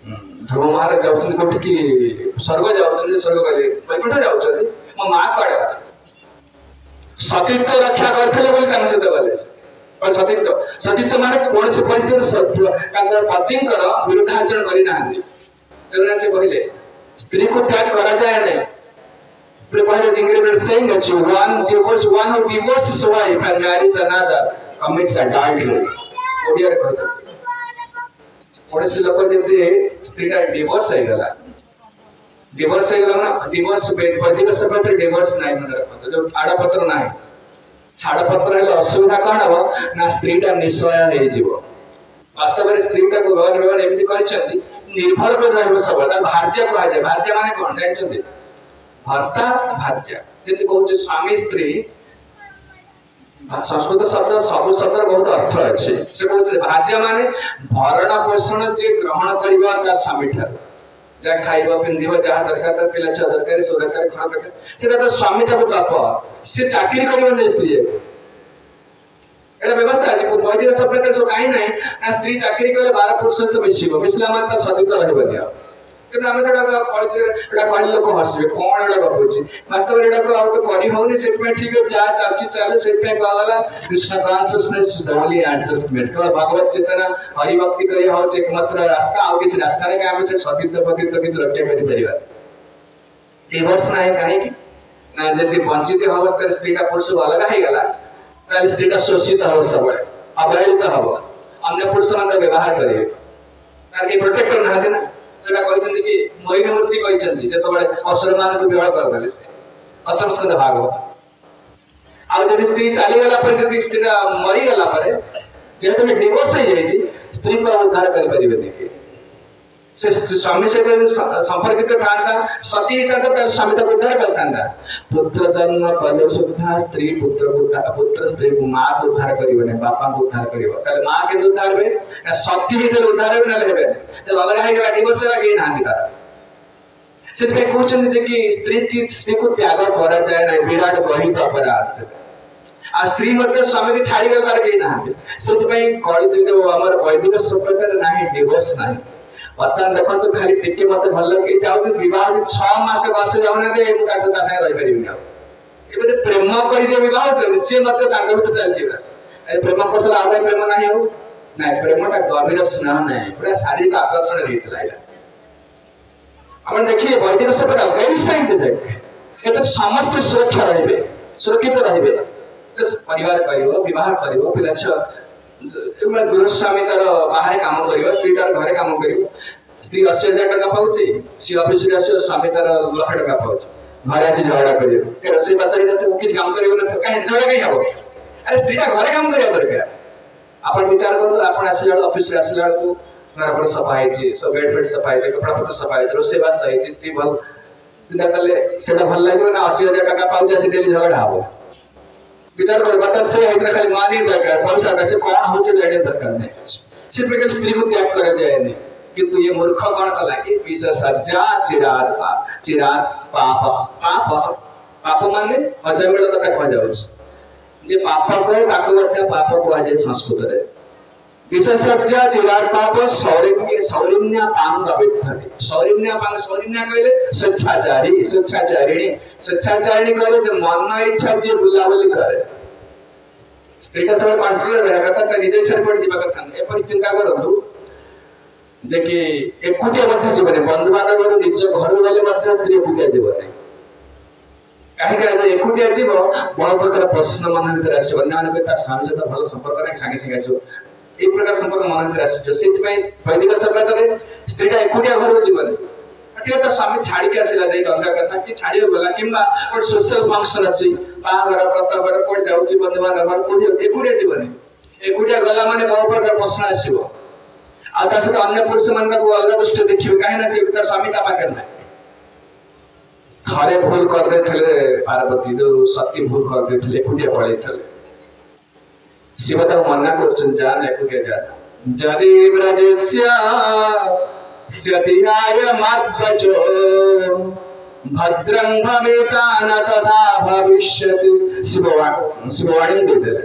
ध्रुव महाराज जाउचंती कोठी की स्वर्ग जाउचंती स्वर्ग गले वैकुंठ जाउचंती मो मां पड़े सतीत्व रक्षा करथले बोली कान से गले और सतीत्व माने कोन से परिस्थिति सत्य कांदर पतिंकर विरुद्धाचरण करि नाहंती तेना से कहिले स्त्री को त्याग करा जाय नै Prepared English saying that one who divorces his wife and marries another commits adultery. Odia रे कहते ओडिसी लोक जति स्त्री का डिवोर्स हो गला डिवोर्स ना डिवोर्स वैदिक सभ्यता डिवोर्स नहीं मन रखते जो छाड़पत्र ना छाड़पत्र है असुविधा कौन हम ना स्त्रीटा निश्चय हो वास्तव में स्त्रीटा को भगवान भगवान एमती कहते निर्भर कर रहा सब भार्य कह जाए भार्य माने कौन जानते भर्ता भार्य जैसे कहते स्वामी स्त्री संस्कृत शब्द सब शब्द बहुत अर्थ अच्छे से कहते भार्य माने भरण पोषण जे ग्रहण करवा स्वामी ठार जहाँ खाइबा पिंधिबा जहाँ दरकार पिला छुआ दरकार सो दरकार खाना दरकार सेटा तो स्वामी तक बाप से चाकरी करबा स्त्री एटा व्यवस्था अछि वैदिक सभ्यता सो काई नाही ना स्त्री चाकरी कले 12% बेसिबो बेसिला माने सदित रहबनी किंतु हम थोड़ा एटा कहले लोक हसबे कोन एटा गपुछि वास्तव एटा तो अब तो करी होनी से पे ठीक है जा चाची चाले से पे कहला Krishna consciousness is the only adjustment तो भगवत चेतना हरि भक्ति करी हो एकमात्र रास्ता आ किसी रास्ता रे हम से सदित पतित किछ रक्षा करि परिबा डिवोर्स नाही काहे कि ना जति वंचित अवस्था स्त्री का पुरुष अलग हे गला ताले स्त्रीटा शोषित हो सब अवहेलित हो अन्य पुरुष मान व्यवहार करिवे तार के प्रोटेक्ट करना है ना सेटा कहछन कि मोहिनी मूर्ति कहछन जतो बडे असुर मान को विवाह कर देले से अष्टम स्कंद भागवत आ जब स्त्री चली गला पर जब स्त्री मरी गला पर जेतो में डिवोर्स हो जाई छी स्त्री को उद्धार कर परिबे देखिए से स्वामी से संपर्कित था सती तो स्वामी तक उद्धार करता पुत्र जन्म कले सुधा स्त्री पुत्र स्त्री को माँ को उद्धार करिवने बापा को उद्धार करिवो ताले माँ के उद्धार बे सती भी तो उद्धार बे ना लेबे जब अलग है गला डिवोर्स लगे ना दिता से पे क्वेश्चन जे कि स्त्री को त्याग करा जाए ना विराट गहित अपराध से आ स्त्री मध्य स्वामी के छाड़ी गला के ना सेति पई कळि जो हमर वैदिक सभ्यता नाही डिवोर्स नाही वर्तमान देखो तो खाली टिके मत भल लगे जाऊ विवाह 6 मास बस जाउना दे मु काठ ता संग रहि परिबिना एबे प्रेम करि दे विवाह चले से मत तांग भी चल जीवा ए प्रेम करथला आदे प्रेम नाही हो नाही प्रेमटा गभीर स्नेह नाही पूरा शारीरिक आकर्षण रहित लाइला अपन देखिए वैदिक सभ्यता वेरी साइंटिफिक ए तो समस्त सुरक्षा रहिबे सुरक्षित रहिबे परिवार करिवो विवाह करिवो पिला छ गुरुस्वामी तार बाहर काम करिवो स्त्री तार घरे काम करिवो स्त्री 80,000 टका पाउछि सी ऑफिस रे आसी स्वामी तार 1 लाख टका पाउछि घरे आसी झगड़ा करिवो के रसोई बासरी न तो किछ काम करिवो न तो काहे झगड़ा कहीं हबो अरे स्त्री का घरे काम करिया दरकार अपन विचार करू अपन आसीला ऑफिस रे आसीला को घर पर सफाई छी सब बेड बेड सफाई छी कपड़ा पत्र सफाई छी रसोई बास सही छी स्त्री भल चिंता करले सेटा भल लागिवो ना 80,000 टका पाउछि से डेली झगड़ा हबो विचार कर बता से है खाली मानी दरकार पैसा कैसे कौन होचे लेने दरकार नहीं सिर्फ एक स्त्री को त्याग करे जाए नहीं किंतु ये मूर्ख कौन कला कि विष सज्जा चिराद पाप पाप पाप माने अजमेळ तक कह जाउ जे पाप कहे ताको मध्य पाप कह जाए संस्कृत रे विष सज्जा चिराद पाप सौरिन्या पांग विद्धति सौरिन्या कहले स्वेच्छाचारिणी कहले जो मन इच्छा जे बुलाबुली करे स्त्री का सब कंट्रोल रहे कथा निजे सर पड़ दिबा कथा ए पर चिंता करंतु देखि एकुटिया मध्य जीवन बंधु बांधव निज घर गले मध्य स्त्री एकुटिया जीवन काहे करे एकुटिया जीव बहुत प्रकार प्रश्न मन भीतर आसी अन्य मान के स्वामी सहित भल संपर्क रे संगे संगे आसी एक प्रकार संपर्क मन भीतर आसी सेति पई वैदिक सभ्यता रे स्त्री का एकुटिया घर जीवन अटे तो स्वामी छाड़ी के आसीला दे गंगा कथा कि छाड़ी गला किंबा और सोशल फंक्शन अछि बाहर व्रत घर कोड जाउची बंधु बांधव कोडी एकुटिया जीवन एकुटिया गला माने बहुत प्रकार प्रश्न आसीबो आ ता सहित अन्य पुरुष मान को अलग दृष्टि देखिबे काहे ना जे स्वामी ता पाकर ना घरे भूल कर देथिले पार्वती जो सती भूल कर देथिले एकुटिया पड़े थले शिव तो मना करछन जान एकुटिया जा जरि ब्रजस्या स्यतिहाय मद्वचो भद्रं भवेतान तथा भविष्यति शिववाणी दे दे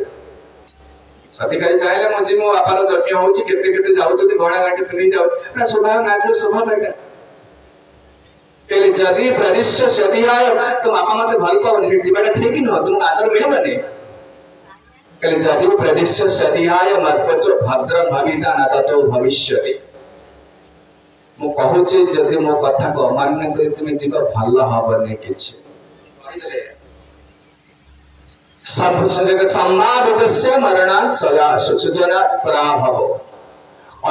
सती कहि चाहेले मजी मो व्यापार दर्य होची केते केते जाउछथि घोड़ा गाटी पिनी जाउ ना स्वभाव नाजो स्वभाव बेटा केले जदि प्रदिश्य सतिहाय तो बापा मते भल पावन हिट दिबाटा ठीक ही न तुम आदर मिलबने केले जदि प्रदिश्य सतिहाय मद्वचो भद्रं भवेतान ततो भविष्यति मु कहूचे जदि मो कथा को अमान्य करी तुम जीव भल हबने किछि कहिदले सब जगत संभावितस्य मरणात् सदा सुचुजना पराभव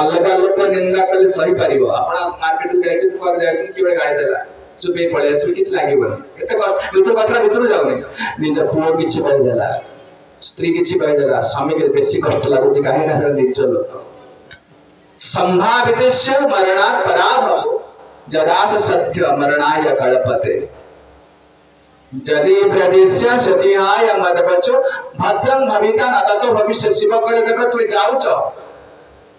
अलग लोक निंदा कले सही परिबो आपण मार्केट जाय छी पर जाय छी किबे गाय देला चुप ही पड़े आसबे किछ लागिबो केते भीतर कथा भीतर जाउनी निज पुओ किछ कहि देला स्त्री किछ कहि देला स्वामी के बेसी कष्ट लागुची काहे ना निज लोक संभावितस्य मरणात् पराभव जदास सत्य मरणाय कल्पते यदि प्रदेश्य सतिहाय मदबचो भद्रं भविता न ततो भविष्य शिव करे देख तू जाउछ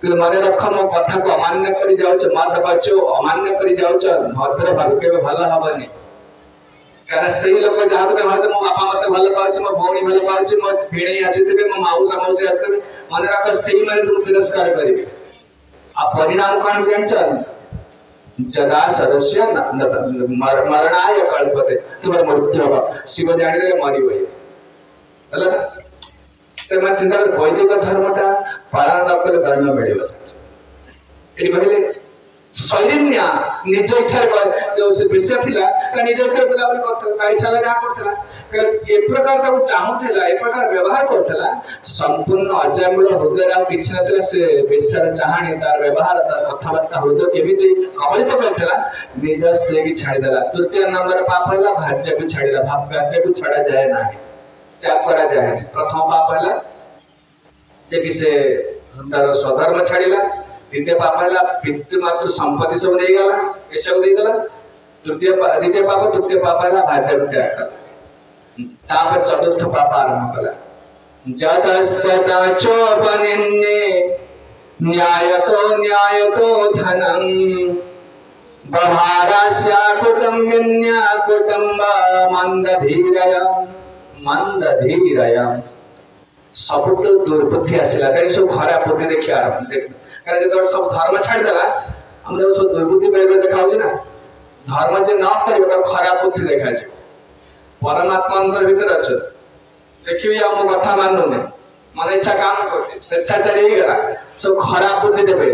कि मन रख मो कथा को अमान्य करी जाउछ मदबचो अमान्य करी जाउछ भद्र भाव के भला हबनी कारण सही लोग जहाँ को भाव मो बापा मते भल पाउछ मो भौणी भल पाउछ मो भिणे आसीथिबे मो माउसा मौसी आसीथिबे मन रख सही माने तुम तिरस्कार करिवे आ परिणाम कोन जानछ जदा सदस्य मरणाय कल्पते तुम्हारा मृत्यु होगा शिव जाने मरी हुई है तो मैं चिंता कर वैदिक धर्मटा पालन न कले दंड मिले ये कहले शैलिन्या निज इच्छा जो से विषय थिला का निज इच्छा बुला बुला करथला का इच्छा लगा करथला का जे प्रकार का चाहुथला ए प्रकार व्यवहार करथला संपूर्ण अजमूल हृदय किछ नथला से विषय चाहणी तार व्यवहार तार कथाबार्ता हृदय केमिति कबलित करथला निज स्त्री की छाड़ी देला तृतीय नंबर पाप हला भाज्य को छाड़ीला भाज्य को छाड़ा जाए ना त्याग करा जाए प्रथम पाप हला जे कि से तार स्वधर्म छाड़ीला द्वितीय पाप है पितृमातृ संपत्ति सब नहीं गला ये सब नहीं गला द्वितीय पाप तृतीय पाप है भाज्य त्याग कला तापर चतुर्थ पाप आरंभ कला जतस्तता चोपनिन्ने न्यायतो धनम बभारास्या कुटुम्बिन्या कुटुम्ब मंदधीरय सबुठ दुर्बुद्धि आसिला कहीं सब खराब बुद्धि देखिए आरंभ देख कारण जो सब धर्म छाड़ देला हम जो सब दुर्बुद्धि बेले देखा ना धर्म जे न करियो तो खराब बुद्धि देखा छै परमात्मा अंदर भीतर अछि देखियो या हम कथा माननो ने मन इच्छा काम करते स्वेच्छाचारी ही गला सब खराब बुद्धि देबे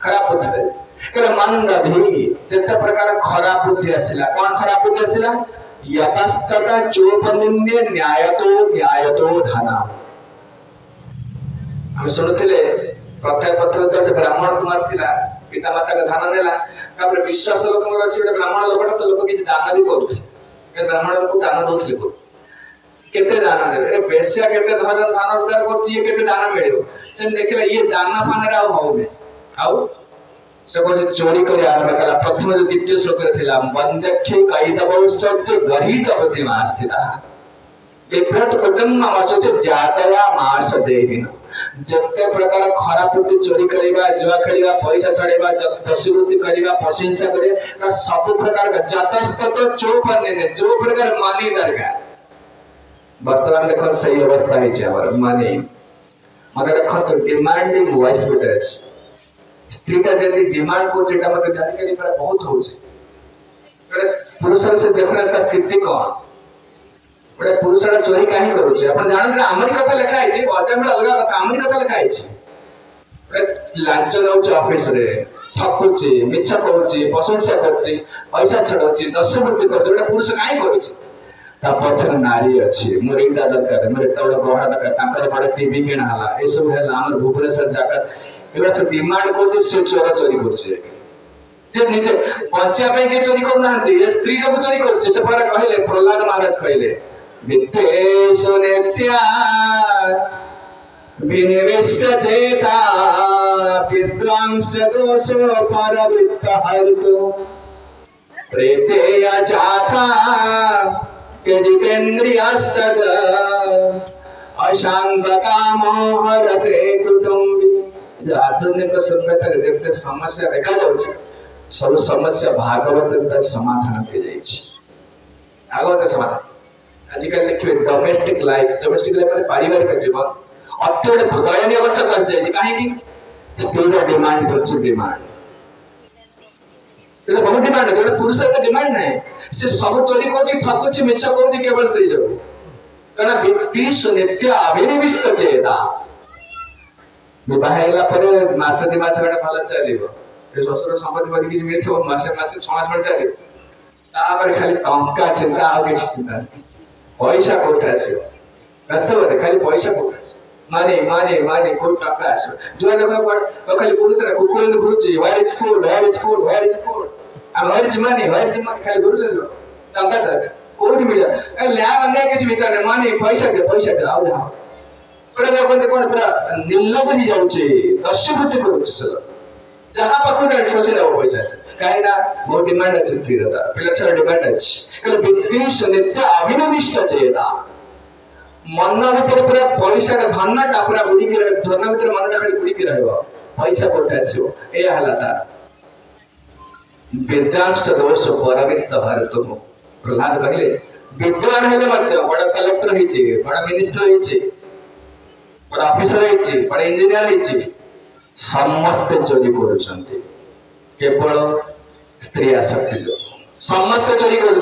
खराब बुद्धि दे करे मंदधि जते प्रकार खराब बुद्धि आसिला कोन खराब बुद्धि आसिला यतस्तता चोपनिन्ने न्यायतो धना हम सुनथिले प्रत्यय पत्र तो से ब्राह्मण कुमार थिला पिता माता का दान नेला तापर विश्वास लोक मोर अछि ब्राह्मण लोकटा तो लोक किछ दान भी करथि ए ब्राह्मण को दान दोथले को केते दान दे ए बेस्या केते धन उद्धार करथि ये केते दान मिलियो से देखिला ये दान पाने आ होउने आउ से को चोरी करे आरंभ कला प्रथम जो द्वितीय श्लोक रे थिला वंदख्य कईतव सच गहित अवधि मास्थिता एप्रत कुटुम्ब मासच जातया मास देहिन जते प्रकार खराब बुद्धि चोरी करिबा जुआ खेलिबा पैसा छड़ेबा दस्युवृत्ति करिबा प्रशंसा करे सब प्रकार का जतस्तत चोपने जो प्रकार मानी दरगाह वर्तमान देखो सही अवस्था है हमर मानी माने देखो तो डिमांडिंग वाइफ बेटर स्त्री का यदि डिमांड को जेटा मत जाने के लिए बहुत हो छे पुरुष से देखने का स्थिति कौन बड़े पुरुष चोरी काहे करू छे अपन जान रे हमरी कथा लिखा है जे अजम अलगा कथा हमरी कथा लिखा है छे बड़े लांच नउछ ऑफिस रे ठकुची मिछा कहूची प्रशंसा करची पैसा छडौची दस्युवृत्ति कर जोटा पुरुष काहे करू छे ता पछर नारी अछि मोरिंदा दरकार मोरे तोड़ बहरा दरकार ताकर बड़े टीवी किना हला ए सब है हम भुवनेश्वर जाकर एबा से डिमांड को जे चोरी करू छे जे निजे बच्चा पे के चोरी करना हंदी स्त्री जो चोरी करू छे से पर कहले प्रहलाद महाराज कहले वित्तेषु नित्या विनिविष्ट चेता विद्वांस दोषो परवित्त हरतु प्रेतेय चाथा के जितेन्द्रियस्तद अशांत कामो हरते कुटुंबी आधुनिक सभ्यता देखते समस्या देखा जाउछ सब समस्या भागवत समाधान के जाई छी भागवत समाधान आजिकल देखिए डोमेस्टिक लाइफ माने पारिवारिक जीवन अत्यंत दयनीय अवस्था कर जाय काहे कि स्त्री डिमांड करछ डिमांड तो बहुत डिमांड है जो पुरुष का डिमांड नहीं से सब चोरी करछ ठकुछ मिछ करछ केवल स्त्री जो कारण व्यक्ति नित्य अभिनिविष्ट चेता विवाह हैला पर मास दि मास गडा भल चलिबो ए ससुर संपत्ति बदि कि मिथो मासे मासे 6 मास पर चलिबो तापर खाली टंका चिंता आ के चिंता पैसा कोठा आसे वास्तव में खाली पैसा कोठा आसे माने कोई टका आसे जो देखो खाली पुरुष रे कुकुर ने घुरुची वेयर इज फूड हमारे जिमानी खाली गुरु टंका कोठी मिल अन्य किसी विचार नहीं मानी पैसा दे आओ जाओ पूरा कौन पूरा निर्लज ही जाऊे दस्युवृत्ति कर जहाँ पाखु सोचे ना पैसा कहीं मो डिमांड अच्छे स्थिरता पिला डिमांड अच्छे विद्वेष नित्य अभिनिविष्ट चेता मन भर पूरा पैसा धन टा पूरा बुड़िकी धन भर मन टा खाली बुड़िकी पैसा कोठे आसो या विद्यांश दोष परमित भारत प्रहलाद कहले विद्वान हेले बड़ा कलेक्टर बड़ा मिनिस्टर बड़ा ऑफिसर बड़ा इंजीनियर समस्त चोरी कर केवल स्त्री आसक्ति लोग समस्त चोरी कर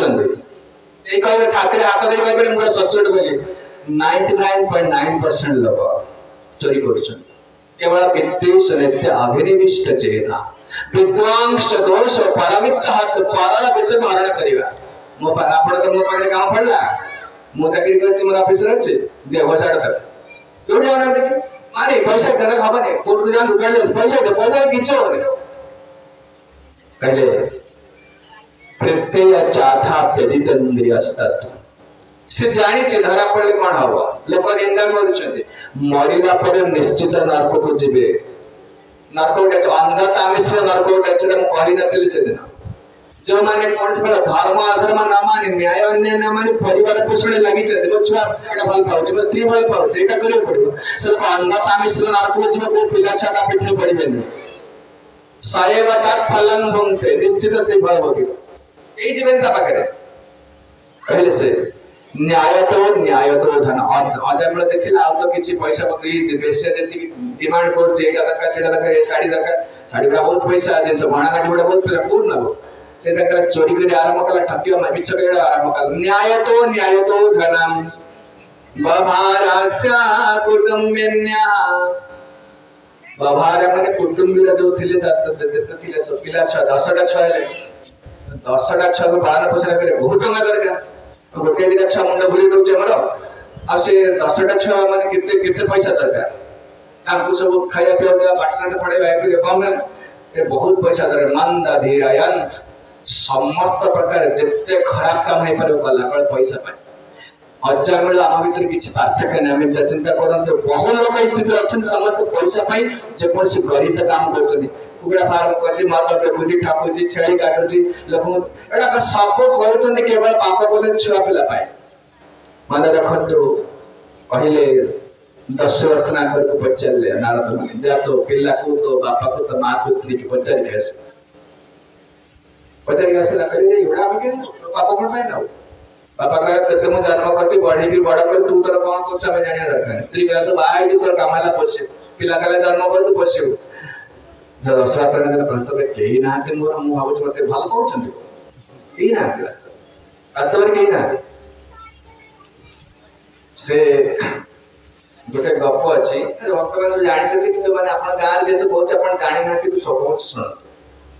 छात्र हाथ दे कह मुझे सचोट बोली 99.9% लोग चोरी कर केवल विद्वेष नित्य अभिनिविष्ट चेता विद्वांश दोष परमित हाथ परल विद्युत हरण करवा मो पाखे काम पड़ा मु चाकरी कर मोर ऑफिसर अच्छे दे घोषाड़ तक क्यों जाना देखिए मारे पैसा देना हबने कोर्ट जान दुकान पैसा किछ होने कहले प्रत्यय चाथा त्यजित इंद्रियस्तत्व से जानी चे धरा पड़े कोन हबो लोक निंदा करूछते मरिला पर निश्चित नरक को जिबे नरक उठे अंधता मिश्र नरक उठे से हम कहि नथिले से दिन जो माने कोन से धर्म अधर्म न माने न्याय अन्याय न माने परिवार पोषण लागि छे मो छुआ एटा भल पाउछ मो स्त्री भल पाउछ एटा करियो पड़िबो से अंधता मिश्र नरक को जिबे को पिला छाटा पिठे पड़िबेनी सायव तत् फलं भुंक्ते निश्चित से फल भोगिबो एई जीवन ता पाखरे कहले से न्याय तो धन अजय मिले देखिला आ तो किछि पैसा पकड़ी बेसे जति डिमांड कर जे एटा दरकार सेटा दरकार साड़ी बहुत पैसा जेस भाणा गाडी बड़ा बहुत पैसा कोन नबो से दरकार चोरी करे आरंभ कला ठकियो मिछ करे आरंभ कला न्याय तो धनम बभारास्य कुटुंबिन्या बभार माने कुटुंबीरा जो थिले थिले सब पिला 10टा 6 हेले 10टा 6 को पालन पोषण करे बहुत टंका दरकार गोटे दिना छुआ मुंड भूरी दौचे हमर आ से 10टा छुआ माने केते पैसा दरकार तांको सब खाया पिया देला पाठशाला पढ़ाइबा करे कम है बहुत पैसा दरकार मंदा धीरायन समस्त प्रकार जत्ते खराब काम है पर कला पर पैसा पाए हजार मिले आम भीतर किसी पार्थक्य नहीं आम चिंता करते बहुत लोग स्थिति अच्छे समस्त पैसा पाई जेकोसी गरीब काम कर कुकुड़ा फार्म कर मद बेकुची ठाकुची छेली काटुची लोक एटा सब कर केवल पाप कर छुआ पिला पाए मन रखु कहले दशरथ नागर को पचारे नारद जा तो पिला को तो बापा को तो माँ को स्त्री की पचारिक आस पाप कौन पाए ना बापा कहे ते मु जन्म करती बढ़ी की बड़ कर तू तोर कौन कुछ हमें जानिया दरकार स्त्री कहे तो बाहर जो तोर कामाला पोसे पिला कले जन्म कर तू पोसे जब दशरथ ने प्रस्ताव कही ना मोर मु भावुच मते भल कहउछन कही ना वास्तव में कही ना से गोटे गप अछि भक्त मैंने जानी कि माने अपन गाँव जेतु कहूँ अपन जानी ना कि सब बहुत शुणु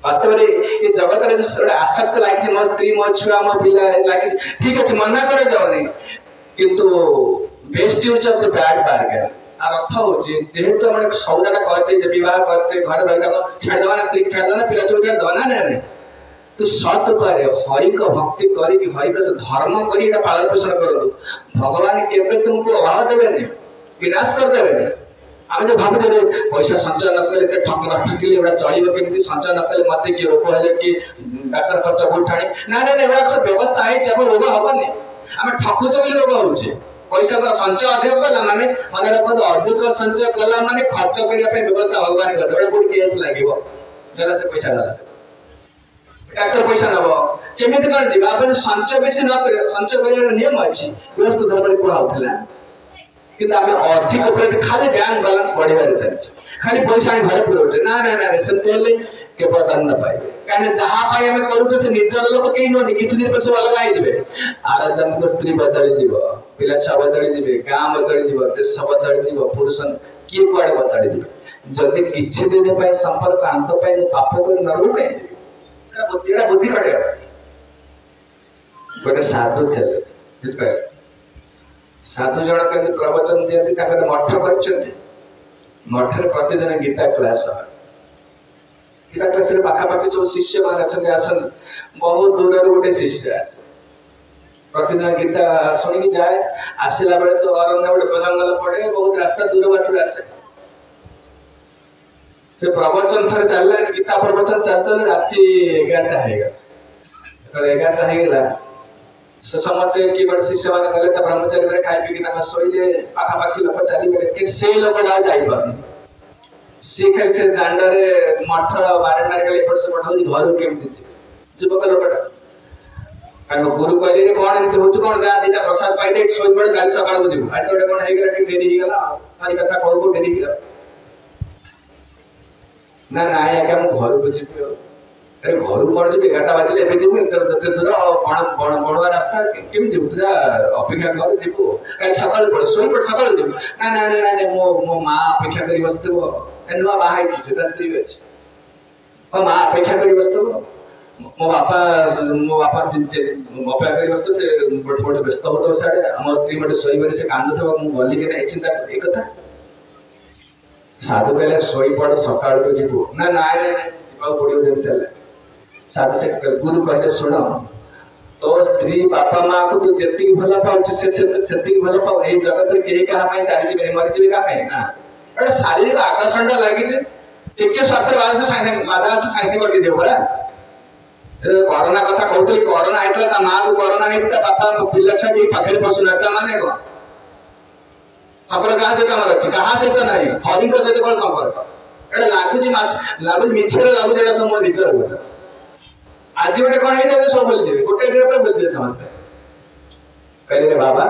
वास्तव में ये जगत रे जो आसक्त लागी मो स्त्री मो छुआ मो पिला लागी ठीक अछि मना करे जावनी किंतु best use of the bad bargain আর অর্থ হচ্ছে যেহেতু আমরা সৌদাটা করতে যে বিবাহ করতে ঘরে ধরে ছাড় দেওয়া না স্ত্রী ছাড় দেওয়া না পিলা চোখ ছাড় দেওয়া না না তো সৎ উপায়ে হরিক ভক্তি করি হরিক ধর্ম করি এটা পালন পোষণ করନ୍ତୁ ভগবান কেবে तुमको অভাব দেবেনি বিনাশ করে দেবেনি আমি যে ভাবুছি যে পয়সা সঞ্চয় ন কলে ঠক ঠকিলে এগুলা চলিব কেମିତି সঞ্চয় ন কলে মতে কি রোগ হলে কি ডাক্তার খরচ উঠাଣି না না এগুলা সব ব্যবস্থা আছে अब रोग হবনি আমি ঠকুছ বলি রোগ হচ্ছে पैसा संचय अधिक कला माने मन रखो अधिक संचय कला माने खर्च करिया पे व्यवस्था भगवान कर बड़ा कोड केस लागिवो जरा से पैसा गला से डॉक्टर पैसा नबो केमिति कर जीवा अपन संचय बेसी न करे संचय करिया नियम अछि व्यवस्था धर्म को होतला किंतु आमे अधिक ऊपर खाली बैंक बैलेंस बढ़िबार छै खाली पैसा नि घरे पुरो छै ना ना ना सिंपली के पतन न पाए काने जहां पाए हमें करू से निजर लोग केही न किछि दिन पे सब अलग आइ जबे आर जन को स्त्री बदली जीवो पिला छा बदली जीवे गां बदली जीवो देश बदली जीवो पुरुषन की पड़े बदली जीवे जदि किछि दिन पे संपर्क अंत पे पाप कर न रुके एटा बुद्धि कटे गोटे साधु थे बुझे साधु जन के प्रवचन दियंती ताकर मठ करछन्ती मठ रे प्रतिदिन गीता क्लास गीता क्लास रे पाखापाखि सब शिष्य मान अछन आसन बहुत दूर रे गोटे शिष्य आसे प्रतिदिन गीता सुनिक जाए आसला बेले तो अरण्य गोटे जंगल पड़े बहुत रास्ता दूर बाटू आसे से प्रवचन थरे चलले गीता प्रवचन चल राति 11टा हेगा तो 11टा हेगला से समझते कि बड़ शिष्य मान गले त ब्रह्मचारी रे खाइ पी गीता में सोइले पाखापाखि लोक चली गले कि से लोक ना जाई पर से खाली से दांडरे मठ बारंडार गले पर से पठाउदी घर केमति छी जुबक लोकटा कारण गुरु कहले रे कोन एमति होछु कोन गा दिटा प्रसाद पाइ दे सोइ पड़ काल सकाळ को जिबु आज तोडे कोन हेगला कि देरी हेगला आइ कथा कहू को देरी हेगला ना ना आया हम घर को जिबु अरे घर कोन जिबु 11टा बाजिले एबे जिबु तते दूर कोन बड़वा रास्ता केम जिबु तुजा अपेक्षा कर जिबु काल सकाळ पड़ सोइ पड़ सकाळ जिबु ना ना ना ना मो मां अपेक्षा करी बसतबो एनवा बाहाई से तंत्री अछि ओ मां अपेक्षा करी बसतबो मो बापा अपेक्षा करी बसतो से बड़ बड़ व्यस्त होतो साडे हम स्त्री मटे सोई बने से कांद थबा मु गली के नै चिंता ए कथा साधु कहले सोई पड़ सकाळ को जिबु ना ना ना जिबा पड़ियो जेम चले साधु से गुरु कहले सुनो तो स्त्री बापा मां को तो जति भला पाउ से सेति भला पाउ ए जगत रे केही कहा में चाली बने मरि जिबे का में ना अरे शारीरिक आकर्षण लागी छे एके साथे बात से सांगे बाधा से सांगे कर दे बड़ा कोरोना कथा कहते कोरोना आइतला ता मां को कोरोना आइतला बापा पिल्ला छाडी पाखरे पसुनाता माने को संपर्क कहां से कमर अछि कहां से तो नहीं हरि को से कोन संपर्क एडा लागु छी माछ लागु मिछरे लागु जेडा समो विचार होता आज गोटे कोन हेते सब बोल जे गोटे दिन पर बोल जे समझते कहले बाबा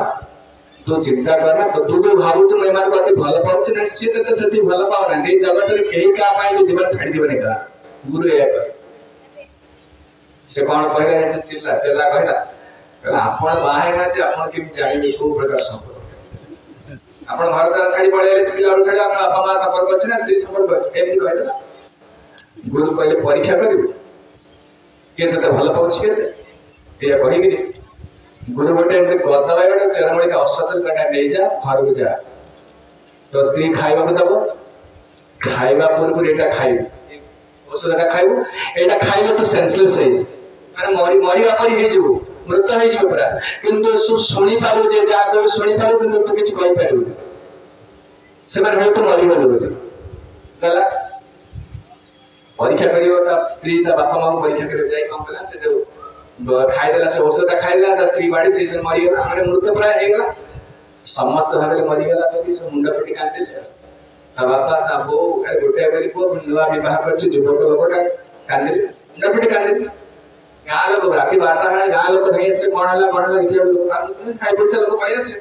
तू चिंता करना तो तू भाबु छ मैं मार बात भलो पाउ छ ना से तो सती भलो पाउ ना ए जगत रे केही का पाए जीवन छाडी दिबने का गुरु या कर से कौन कहला जे चिल्ला चिल्ला कहला आपण बाहे ना जे आपण के जानि को प्रकार संपर्क आपण घर का छाडी पड़े पिला और छाडी आपण बापा मां संपर्क अछि ना स्त्री संपर्क अछि एमि कहला गुरु कहले परीक्षा करिबो केते त भलो पाउछ केते या कहिबि गुरु गोटे एमि गदवा गोटे चरमणी का औषध कटा नै जा घर को जा तो स्त्री खाइबा को दबो खाइबा पूर्व एटा खाइबो औषधटा खाइबो एटा खाइलो तो सेंसलेस है माने मरी अपरी हे जिवो मृत हे जिवो पूरा किंतु सुनी पारु जे जा को सुनी पारु किंतु तो किछ कहि पारु से माने हो तो मरी गलो बोले गला परीक्षा करियो ता स्त्री ता बापा मां परीक्षा करियो जाई कम कला से जो खाइ देला से औषधटा खाइला ता स्त्री बाड़ी से मरी गला माने मृत पूरा हे गला समस्त भागले मरी गला तो कि मुंडा फटी कांदिले ता बापा ता बो अरे गोटे बेली को नुवा विवाह करछ जुबक लोकटा कांदिले मुंडा फटी कांदिले गाँ लोक राति 12टा है गाँ लोक नहीं असले कोन हला इथे लोक कांद खाइ पड़से लोक पय असले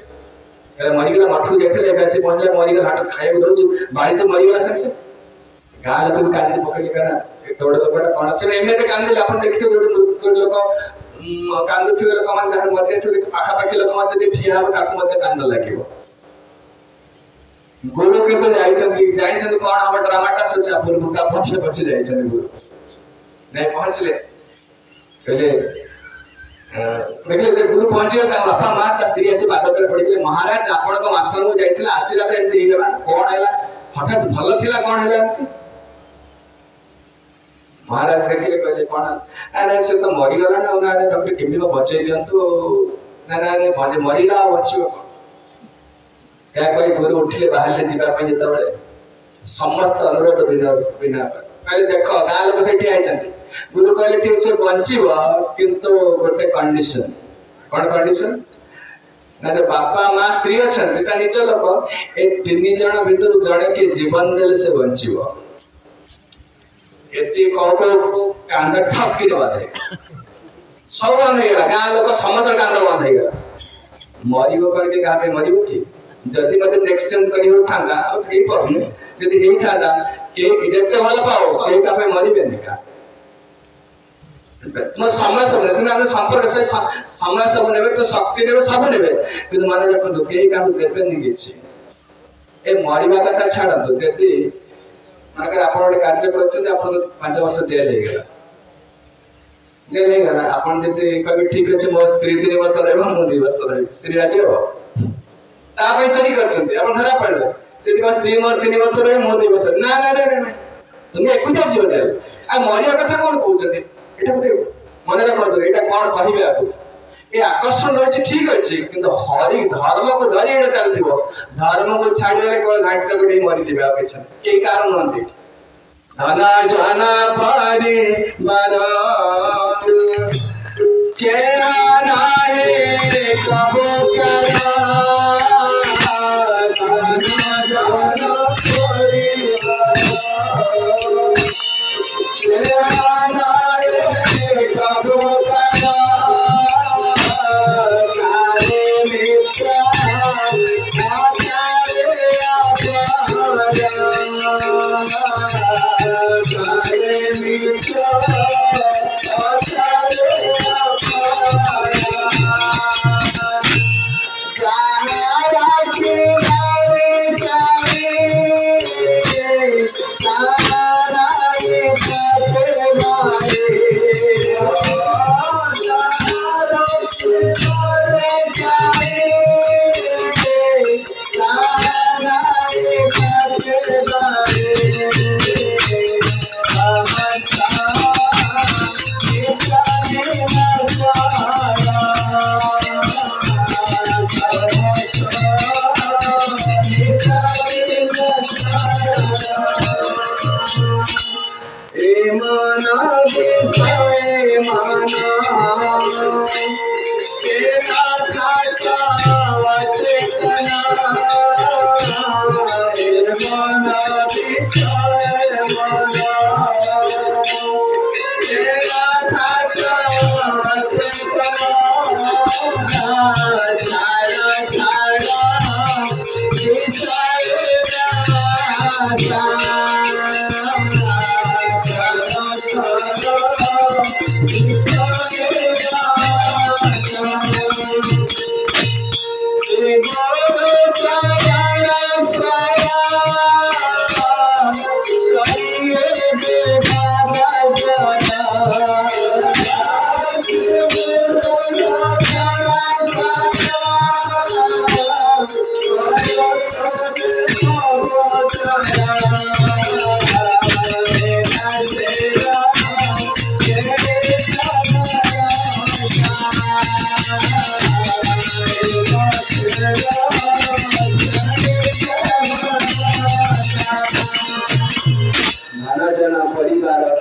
ए मरी गला मठु जेठले बेसी पहुंचले मरी गला हाट खाइ दउछु बाड़ी से मरी गला से गाँ लोक भी कांदी पकड़ी करा तोड़ लोकटा कोन से एमे कांदिले आपण देखियो जोड लोक कांद थिले लोक मान जहां मते छु पाखा पाखी लोक मते जे ठिया हम ताकू मते कांद लागिवो गुरु के तो जाइछन कोन हम ड्रामाटा से अपन मुका पछे जाइछन गुरु नहीं पहुंचले कहले देखले गुरु पहुंचे ता बापा मां ता स्त्री से बात कर पड़िले महाराज आपण को आश्रम को जाइतला आसीला त एमती गला कोन हैला हठात भलो थिला कोन हैला महाराज देखले कहले कोन अरे से तो मरी गला ना उना रे तबे केमि बचै दियंतु ना ना रे भजे मरीला बचियो क्या कोई गुरु उठले बाहरले जिबा पे जता बेले समस्त अनुरोध बिना कहले देखो गाँ लोक सेठी आइछन्ती गुरु कहले ठीक से बंचिबो किंतु गोटे कंडीशन कोन कंडीशन ना जे बापा मां स्त्री अछन ता निज लोक ए तीन जण भितर जणे के जीवन देले से बंचिबो एती को कांद ठप कि बाधे सब बंद हे गाँ लोक समस्त कांद बंद हे गला मरिबो करके गाँ पे मरिबो की जदि मते एक्सचेंज करी होथांदा आ थई परने जदि हेई थादा के जेते भलो पाओ के का पे मरिबे निका म समय सब ने तुम संपर्क से समय सब नेबे तो शक्ति नेबे सब नेबे किंतु माने देखो केही का देबे नि किछि ए मरिबा कथा छाड़ तो जदि माने आपण ओडे कार्य करछन आपण 5 वर्ष जेल हे गेला जेल हे गेला आपण जदि कभी ठीक अछि मो स्त्री 3 वर्ष रहबो मो 2 वर्ष रहबो स्त्री राजे हो ता पे चोरी करछन आपण धरा पड़ले जदि बस 3 वर्ष रहे मो 2 वर्ष ना ना ना तुम एको जाब जेल आ मरिया कथा कौन कहते एटा गोटे मन रखो एटा कौन कहबे आपको ये आकर्षण रही ठीक अच्छे किंतु हरि धर्म को धरी एटा चलथिबो धर्म को छाड़ी देले केवल घाट तक नहीं मरि दिबे आ किछ के कारण नंती धना जना पारे बारा के नाहे कबो करा धना जना पारे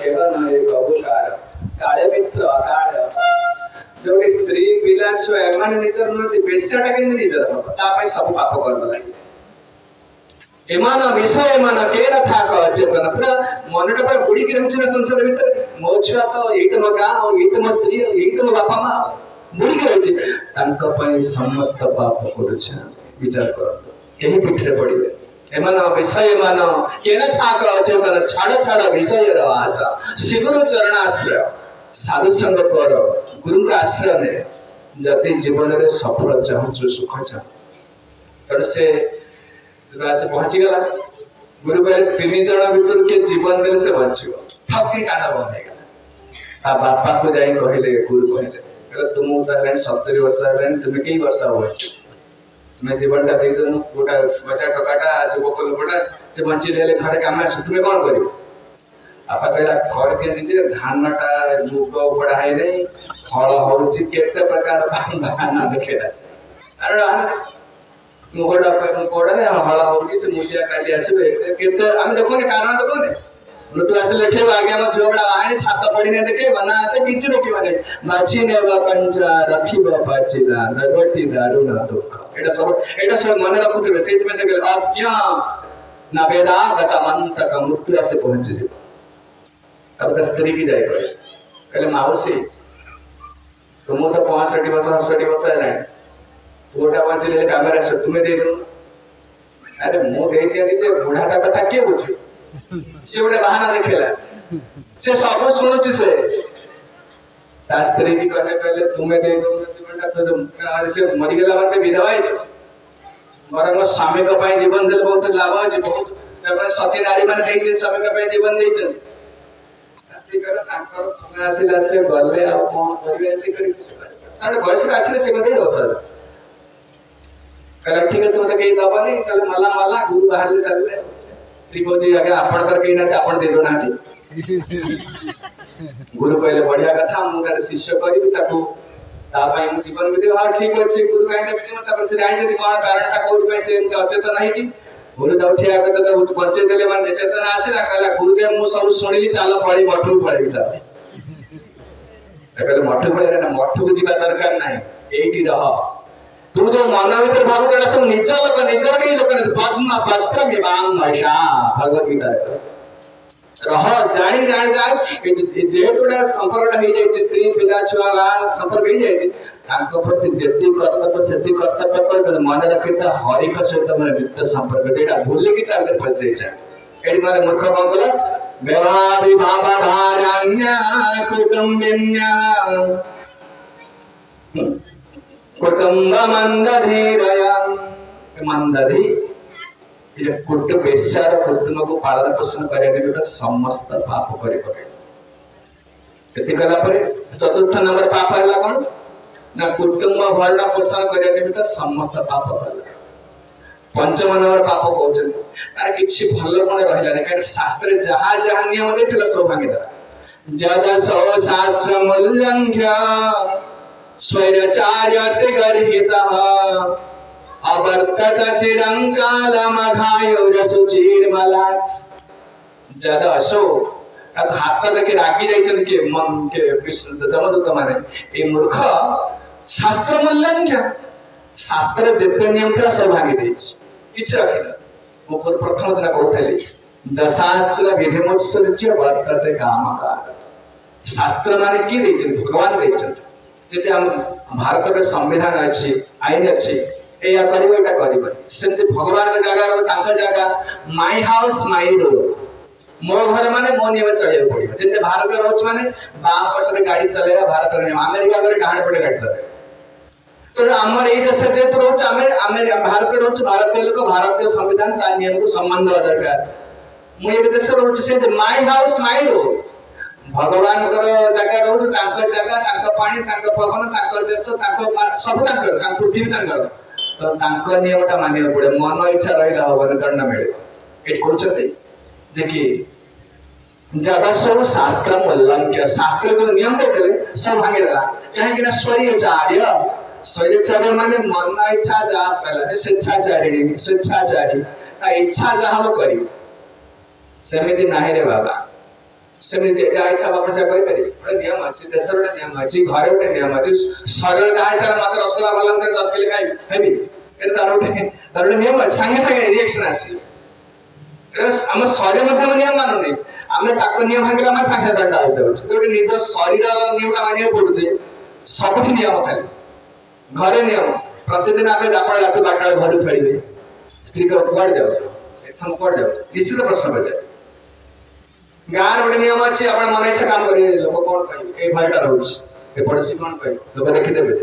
के नाहे कबो करा सब पाप कर एमान विषय एमान के न था अचेतन पूरा मनटा पूरा बुड़ी के रहछ ना संसार भीतर मो छुआ तो एत म गां और एत म स्त्री एत म बापा मां बुड़ी के रहछ तांक पय समस्त पाप करूछ विचार कर यही पिठरे पड़िबे एमान विषय एमान के न था अचेतन छाड़ छाड़ विषय र आशा शिवर चरण आश्रय साधु संग कर गुरु का आश्रय ने जति जीवन रे सफल चाहू सुख चाहू से पहुंची गला गुरु कहले 3 जण भीतर के जीवन में से बचियो ठक्की कांड बंद है गला बापा को जाई कहले गुरु कहले तुम उतार 70 वर्ष है तुम्हें कई वर्ष हो तुम्हें जीवन टा दे दनु गोटा बचा टकाटा जो बोकल बड़ा से बंची लेले घरे काम में तुम्हें कोन करियो आपा कहला घर के दीजिए धान टा मुग बड़ा है नहीं फल होउची केते प्रकार बाना देखेला अरे मुगड़ा पे कोड़ा ने हला होगी से मुजिया काटी आसीबे केते हम देखो ने कारण देखो ने मृत्यु आसे लेखे आगे हम झोबड़ा आए छात पड़ी ने देखे बना से किछि देखि माने माछी नेवा कंचा रखिबो पाचिला नगटी दारुण दुख एटा सब मन रखुते सेट में से गेल अज्ञा ना वेदा गता मंत का मृत्यु आसे पहुंचे जे अब स्त्री की जाय कहले माउसी तुम तो 65 वर्ष 68 वर्ष है बूढ़ा बच्चे ले कैमरा से तुम्हें दे दूं अरे मो दे दिया बूढ़ा का कथा के बुझी से बड़े बहाना देखेला से सब सुनुची से शास्त्री की कहले तुम्हें दे दूं जीवन तो अरे से मरि गेला माते विधवा है मर मो स्वामी का पाए जीवन देले बहुत लाभ अछि बहुत सती नारी माने देइ स्वामी का पाए जीवन देइ छन शास्त्री कर ताकर समय आसिला से गले आ कोन करबे एते करी अरे वयस आसिले से कदे दो सर कल ठीक है तुम तो कहीं दबा नहीं कल मला मला गुरु बाहर ले चल ले त्रिकोजी आगे आपण कर कहीं ना आपण दे दो ना थी गुरु कहले बढ़िया कथा मुझे शिष्य करी ताकू जीवन में हाँ ठीक अच्छे गुरु कहीं से जानी कौन कारण कौन से अचेतन है गुरु तो ठिया करते बचे देले माने चेतन आसला कहला गुरुदेव मु सब सुनिली चल पळी मठु पळी चल कहले मठु पळी ना मठु को जीवा दरकार नाही एठी रह तू जो मन भीतर भाबु जड़ा सब निज लोक निजर के लोक पद्म पत्र विवाम महिषा भगवत गीता रह जानी जानी जा जेतुडा संपर्क हो जाय स्त्री पिला छुआ गाल संपर्क हो जाय तांको प्रति जेति कर्तव्य सेति कर्तव्य कर मन रखिता हरि का सहित मन नित्य संपर्क जेडा भूले की तार फस जाय छ एडी मारे मूर्ख कोन व्यवहारि भावा भारान्य कुटुंबिन्य कुटुंब मंदधीरया मंदधी ये कुट बेचार कुटुंब को पालन पोषण करने के समस्त पाप करे कला चतुर्थ नंबर पाप है कौन ना कुटुंब भरण पोषण करने के समस्त पाप कला पंचम नंबर पाप कहते तार किछि भलो कोन रहिला नै कारण शास्त्र जहा जहा नियम देथिला सब भांगिदा जद सो शास्त्र मूल्यंघ्य स्वैरचार्यते गर्हितः अवर्तत चिरंकालमघायुरसुचिर्मलात् जद असो हाथ देखे रागी जाइछन के मन के विष्णु जमदूत माने ए मूर्ख शास्त्र मूल्यंघ्य शास्त्र जेते नियम था सब भांगी देछि किछ रखिला मो प्रथम दिन कहथली जशास्त्र विधिमुत्सर्ज्य वर्तते कामका शास्त्र माने की देछन भगवान देछन जेते हम भारत के संविधान अछि आईन अछि एया करिबो एटा करिबो सेते भगवान के जगह रो तांका जगह माय हाउस माय रोड मो घर माने मो नियम चलियो पड़िबो जेते भारत रोच माने बाम पटरे गाड़ी चलेगा भारत रे अमेरिका करे डाहाण पटे गाड़ी चले तो हमर ए देश जे तो रोच अमेरिका भारत रोच भारतीय लोक भारतीय संविधान ता नियम को सम्मान देवा दरकार मो ए देश रोच से माय हाउस माय रोड भगवान कर जगह रोच तांका जगह तांका पानी तांका पवन तांका देश तांका सब तांका पृथ्वी तांका तो तांको नियमटा मानियो पड़े मन इच्छा रहिला होबन दंड मिले एट कहते जे कि ज्यादा सब शास्त्र उल्लंघ्य शास्त्र जो नियम देले सब भांगे देला काहे कि ना स्वैरचार्य माने मन इच्छा जा पहला स्वेच्छाचारी ता इच्छा जा हम करी सेमिति नाही रे बाबा सेमिति जा इच्छा बापा से करि पारि बड़ा नियम अछि देशर नियम अछि घरे उठे नियम अछि शरीर गाय चार मात्र रसगोल्ला भलन के 10 किलो खाइ हेबी एटा तार नियम अछि संगे संगे रिएक्शन आसी हम शरीर मध्य नियम मानुने आमे ताको नियम भांगिला हम संगे दंड आसे अछि तो निज शरीर नियमटा मानियो पडुचे सबथि नियम खाली घरे नियम प्रतिदिन आमे आपण रात बाटा घर फेरिबे स्त्री को पड़ जाउ एक सम पड़ जाउ निश्चित प्रश्न बजे गार गोटे नियम अछि आपण मन इच्छा काम करी लोक कोन कहि ए भयटा रहउछ ए पड़ोसी कोन कहि लोक देखि देबे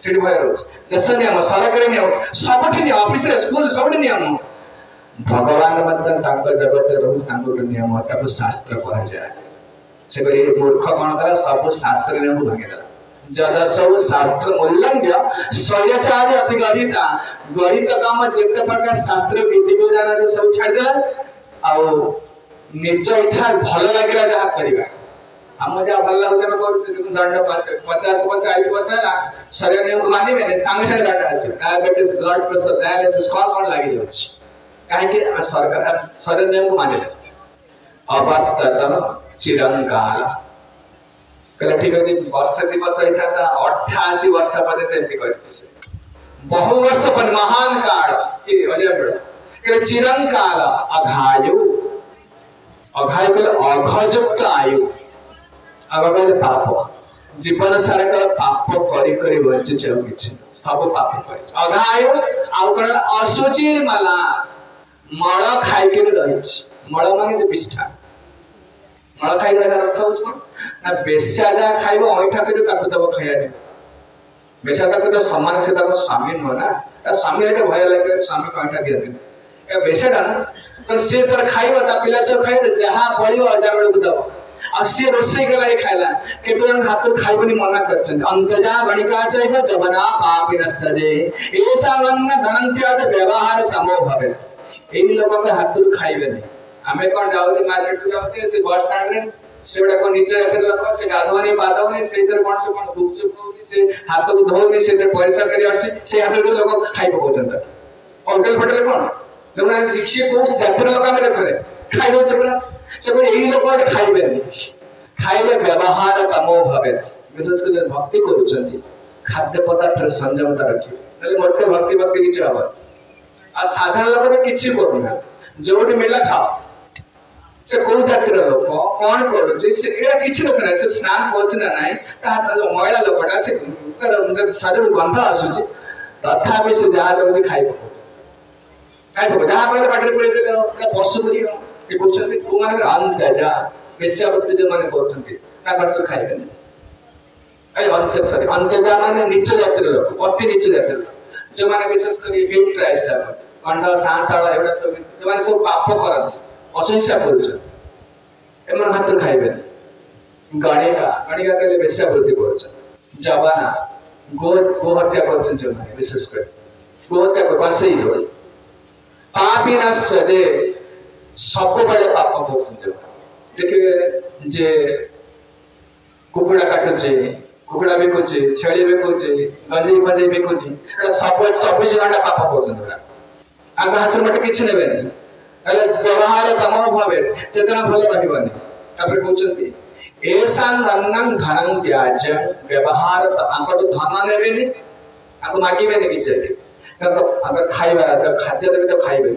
सेठी भय रहउछ देश नियम सरकारी नियम सबठी नियम ऑफिस रे स्कूल सबठी नियम भगवान मतलब तांको जगत रहउ तांको नियम ताको शास्त्र कहा जाय से करी मूर्ख कोन करा सब शास्त्र नियम भागेला जदा सब शास्त्र उल्लंघ्य स्वैरचार्य अति गणित काम जेते प्रकार शास्त्र विधि विधान जे सब छाड़ देला आ निज इच्छा भल लागला जहा करिबा हम जा भल लागु जमे करू दंड 50 40 वर्ष है शरीर नियम को मानिबे ने संगे संगे दंड आछे डायबिटीज ब्लड प्रेशर डायलिसिस कोन लागि जाउछ काहे कि सरकार शरीर नियम को मानिले अबात्तन चिरंकाल कहले ठीक अछि वर्ष दिवस इठा था 88 वर्ष पर्यंत एंती करछि से बहु वर्ष पर महान काल के अजय बड़ कहले चिरंकाल अघायु अघायु कहले अघयुक्त आयु अगले पाप जीवन सारा का पाप करी करी बच्चे चल किछि सब पाप करे अघायु आउ कहले असुचि मला मळ खाइ के रहिछि मळ माने जे पिष्ठा मळ खाइ रहा अर्थ होछ ना बेस्या जा खाइबो ओइठा के ताकु दब खाया दे बेस्या ताकु तो सम्मान से ताको स्वामी न ना स्वामी रे भय लागे स्वामी कांठा दिया दे ए बेस्या ना तो से तर खाइबो ता पिला छ खाइ दे जहां पड़िबो हजार बेल दब आ से रोसई के लाई खाइला केतो जन हाथ खाइबनी मना करछन अंतजा गणिका चाहिए जबना पापिनश्चजे ऐसा अन्न धनंत्याज व्यवहार तमो भवे एई लोक के हाथ खाइबे नहीं हमें कोन जाउ मार्केट जाउ से बस स्टैंड रे से गुड़ा को नीचे जाते लोक से गाधवनी बाधवनी से इधर कौन से कौन गुपचुप होगी से हाथ को धोनी से इधर पैसा करी अच्छे से हाथ को लोग खाई पकोचन तक और कल फटले कौन लोग ना शिक्षे को जातर लोग आमे देखरे खाई हो चला से कोई यही लोग और खाई बेनी खाइले व्यवहार तमो भवेत विशेष कर भक्ति करूचंती खाद्य पदार्थ संयमता रखियो नले मोटे भक्ति भक्ति किछ हबो आ साधारण लोग तो किछि करूना जोडी मिला खाओ से को जातिर लोक कोन करूछि से एड़ा किछि लोक ना से स्नान करछ ना नाही ता महिला लोकटा से शरीर गंध आसुछि तथापि से जहा लोग खाइबो जहा पहले बाटरे पड़े देले पशु करियो के कहउछन्ति को माने अंतजा वेश्यावृत्ति जो माने कहउछन्ति ताकर तो खाइबेनी अरे अंतजा माने नीचे जातिर लोक अति नीचे जातिर जो माने विशेष कर हिट ट्राइब जाब कंडा सांताला एवडा सब जो माने सब पाप करନ୍ତି अहिंसा करूछन एमन हाथ खाइबेनी गणिका कहले वेश्यावृत्ति करूछन जवाना गो हत्या करूछन जो माने विशेष कर गो हत्या को कसे ही होई पापी नश्च जे सब बड़े पाप करूछन जो देखिए जे कुकुड़ा काटुचे कुकुड़ा बिकुचे छेली बिकुचे गंजेई फंजेई बिकुचे एटा सब 24 घंटा पाप करूछन आगा हाथ मटे किछ नेबेनी अले व्यवहार तमो भवे चेतना भल रहिबनी तापर कहउछन्ति एसा नन्नन धनं त्याज व्यवहार आंकट धन नेबेनी आको मागिबेनी किछ तो अगर खाइबा तो खाद्य देबे तो खाइबे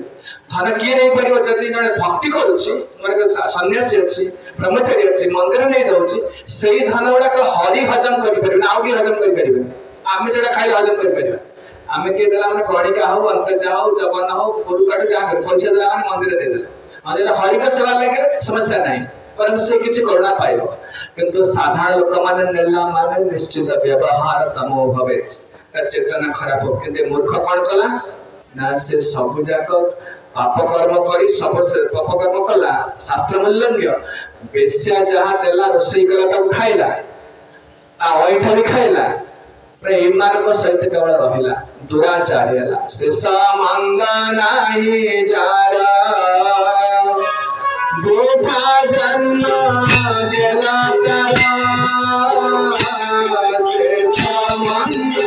धन किए नहीं परिबो जति जने भक्ति करूछि माने सन्यासी अछि ब्रह्मचारी अछि मंदिर नहीं दउछि सेही धन गुडा को हरि हजम करि परिबे आउ की हजम करि परिबे आमे सेटा खाइ हजम करि परिबे आमे के देला माने गणिका हो अंतजा हो जवन हो गोरु काटु जा कर पैसा देला माने मंदिर दे देला माने हरि का सेवा लागे समस्या नहीं परंतु से किछि करुणा पाइबो किंतु साधारण लोक माने नेला माने निश्चित व्यवहार तमो भवे चेतना खराब हो किंतु मूर्ख कौन कला ना से सब जाक पाप कर्म करी सब से पाप कर्म कला शास्त्र मूल्य बेस्या जहा देला रोसई कला तो खाइला आ ओइठा भी खाइला प्रेम मान को सहित केवल रहिला दुराचारी हला से समंग नाही जारा गोथा जन्म गेला करा से समंग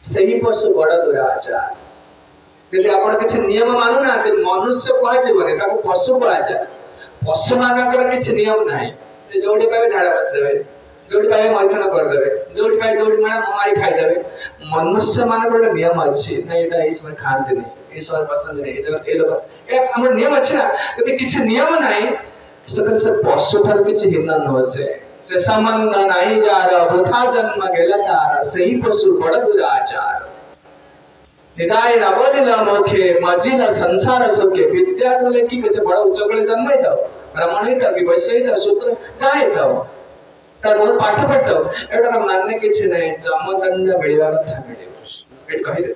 सही पशु बड़ दुराचार यदि आपण किछि नियम मानु ना ते मनुष्य कह जीवने ताको पशु कह जाय पशु मानकर किछि नियम नाही से जोडी पावे झाड़ा बस देबे जोडी पावे मैथुन कर देबे जोडी पावे जोडी माने मारी खाइ देबे मनुष्य मानकर नियम अछि नै एटा इस में खानते नहीं इस बार पसंद नहीं जगह ए लोग ए हमर नियम अछि ना यदि किछि नियम नाही सकल से पशु थार किछि हिन्ना न से संबंध नहीं जार वृथा जन्म गेला तार सही पशु बड़ दुराचार निदाय नबलिल मोखे मजिल संसार सुखे विद्या कोले की कसे बड़ उच्च कोले जन्म तो ब्राह्मण ही तो कि वैश्य तो शूद्र चाहे तो तर मोर पाठ पढतो एटा मानने किछि नै जमदंड मिलिवा कथा मिलियो एट कहि दे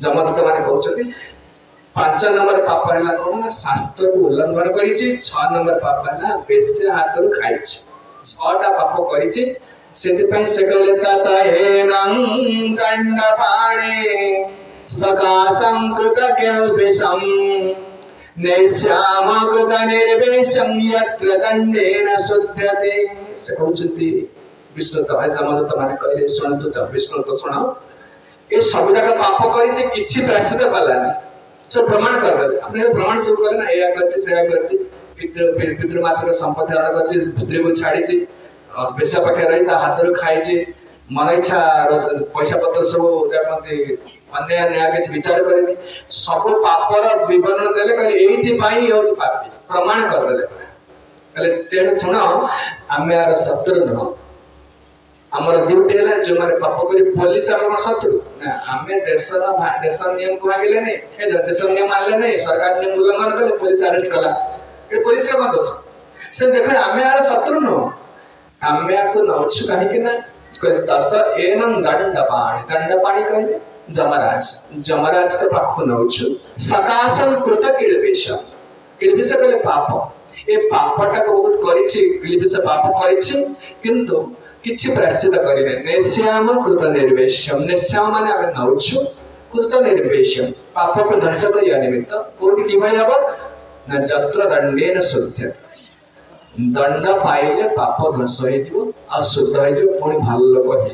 जमदत्त माने कहउछथि 5 नंबर पाप हैला कोन ना शास्त्र को उल्लंघन करिछि 6 नंबर पाप हैला बेश्य हाथरु खाइछि 6टा पाप करिछि सेति पई से कहले ता हे नंग दंड पाणे सकाशं कृत केल्बिषं नैश्याम कृत निर्वेशं यत्र दंडेन शुद्धते से कहउछथि विष्णु तो जमदत्त माने कहले सुनतु त विष्णु तो सुनाओ ये सब जाक पाप करी किसी प्रायश्चित कलानी सब प्रमाण कर अपने प्रमाण सब कले ना या करछि सेया करछि पितृ मात्र संपत्ति हरण करछि स्त्री को छाड़ी बेसा पाखे रही हाथ खाई मन इच्छा पैसा पत्र सब देखते अन्याय न्याय किसी विचार करेनि सब पापर विवरण देले कहले एथि पाई होछि पापी प्रमाण कर देले कहले तेण सुन आमे यार शत्रु न हमर ड्यूटी है जो माने पाप करी पुलिस हमर शत्रु ना आमे देश नियम को भागिले नहीं हे देश नियम मानले नहीं सरकार नियम उल्लंघन कले पुलिस अरेस्ट कला ए पुलिस का दोष से देख आमे यार शत्रु न आमे याको नौछ काहे कि ना तत एनम दंडपाणी कहे जमराज के पाखु नौछ सकाशम कृत किलबिष कहले पाप ए पापटा को बहुत करिछि किलबिष पाप करिछि किंतु किछि प्रायश्चित करिने नेश्याम कृत निर्वेश्यम नेश्याम माने आमे नौछ कृत निर्वेश्यम पाप को ध्वंस करिया निमित्त कोट कि भय हबो ना जत्र दंडेन शुद्ध दंड पाइले पाप ध्वंस हो शुद्ध हो पुणी भल लोक हो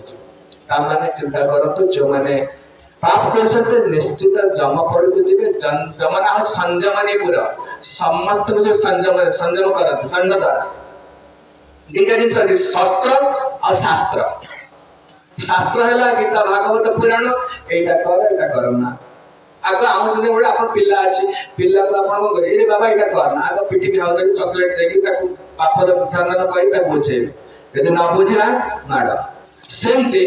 चिंता करतु जो मैंने पाप कर निश्चित जम पड़ को जी जमना संयमनीपुर समस्त संयम करते दंड द्वारा दीटा जिन शस्त्र और शास्त्र शास्त्र है गीता भागवत पुराण यहाँ करना आग आम संगे गोटे आप पिला अच्छी पिला को आप करेंगे बाबा यहाँ करना आग पिटी खाऊ चॉकलेट देकी पापर ठंडन कर बुझे यदि न बुझा माड़ सेमती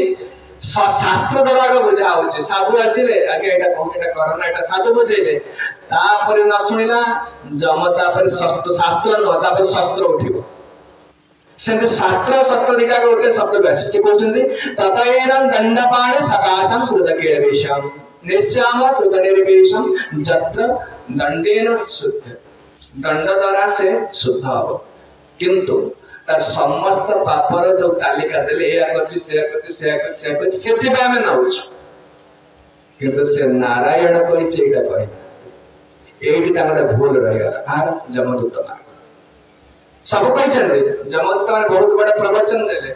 शास्त्र द्वारा आगे बुझा हो साधु आसिले आगे यहाँ कहूँ करना यहाँ साधु बुझेले तापर न शुणिला जम तापर शास्त्र नुह शस्त्र उठिब सेमती शास्त्र शस्त्र दिखा गोटे शब्द आसी कहते ततएनं दंडपाणि सकाशं कृतकेलवेशम् निश्याम कृत निर्वेशम जत्र दंडेन शुद्ध दंड द्वारा से शुद्ध हो किंतु समस्त पापर जो तालिका देले या करछि सेति पे हमें नउछ किंतु से नारायण कहि एटा कहि एठी तांगटा भूल रहि गला कार जमदूत मार्ग सब कहि छन जमदूत माने बहुत बड़ा प्रवचन देले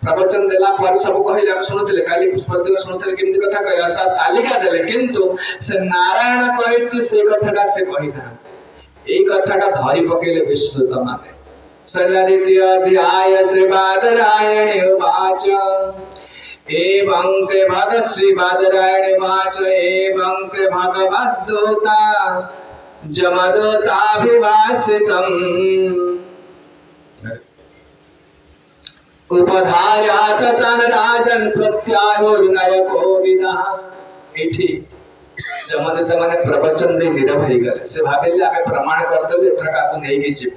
प्रवचन देला पर सब कहले हम सुनथले काली प्रतिदिन सुनथले केमती कथा कहले अर्थात तालिका देले किंतु से नारायण कहिछि से कथाटा से कहिना एई कथाटा धरि पकेले विष्णु तमाने सलरिति अध्याय से बादरायण वाच एवं ते भग श्री बादरायण वाच एवं ते भगवद्दूता जमदूताभिभाषितम् उपधार्याथ तन राजन प्रत्याहुर्नयको विदः एठी जमदूत माने प्रवचन दे निरव हो गले से भाबिले आमे प्रमाण करदेबे एथरा काकू नै के जीव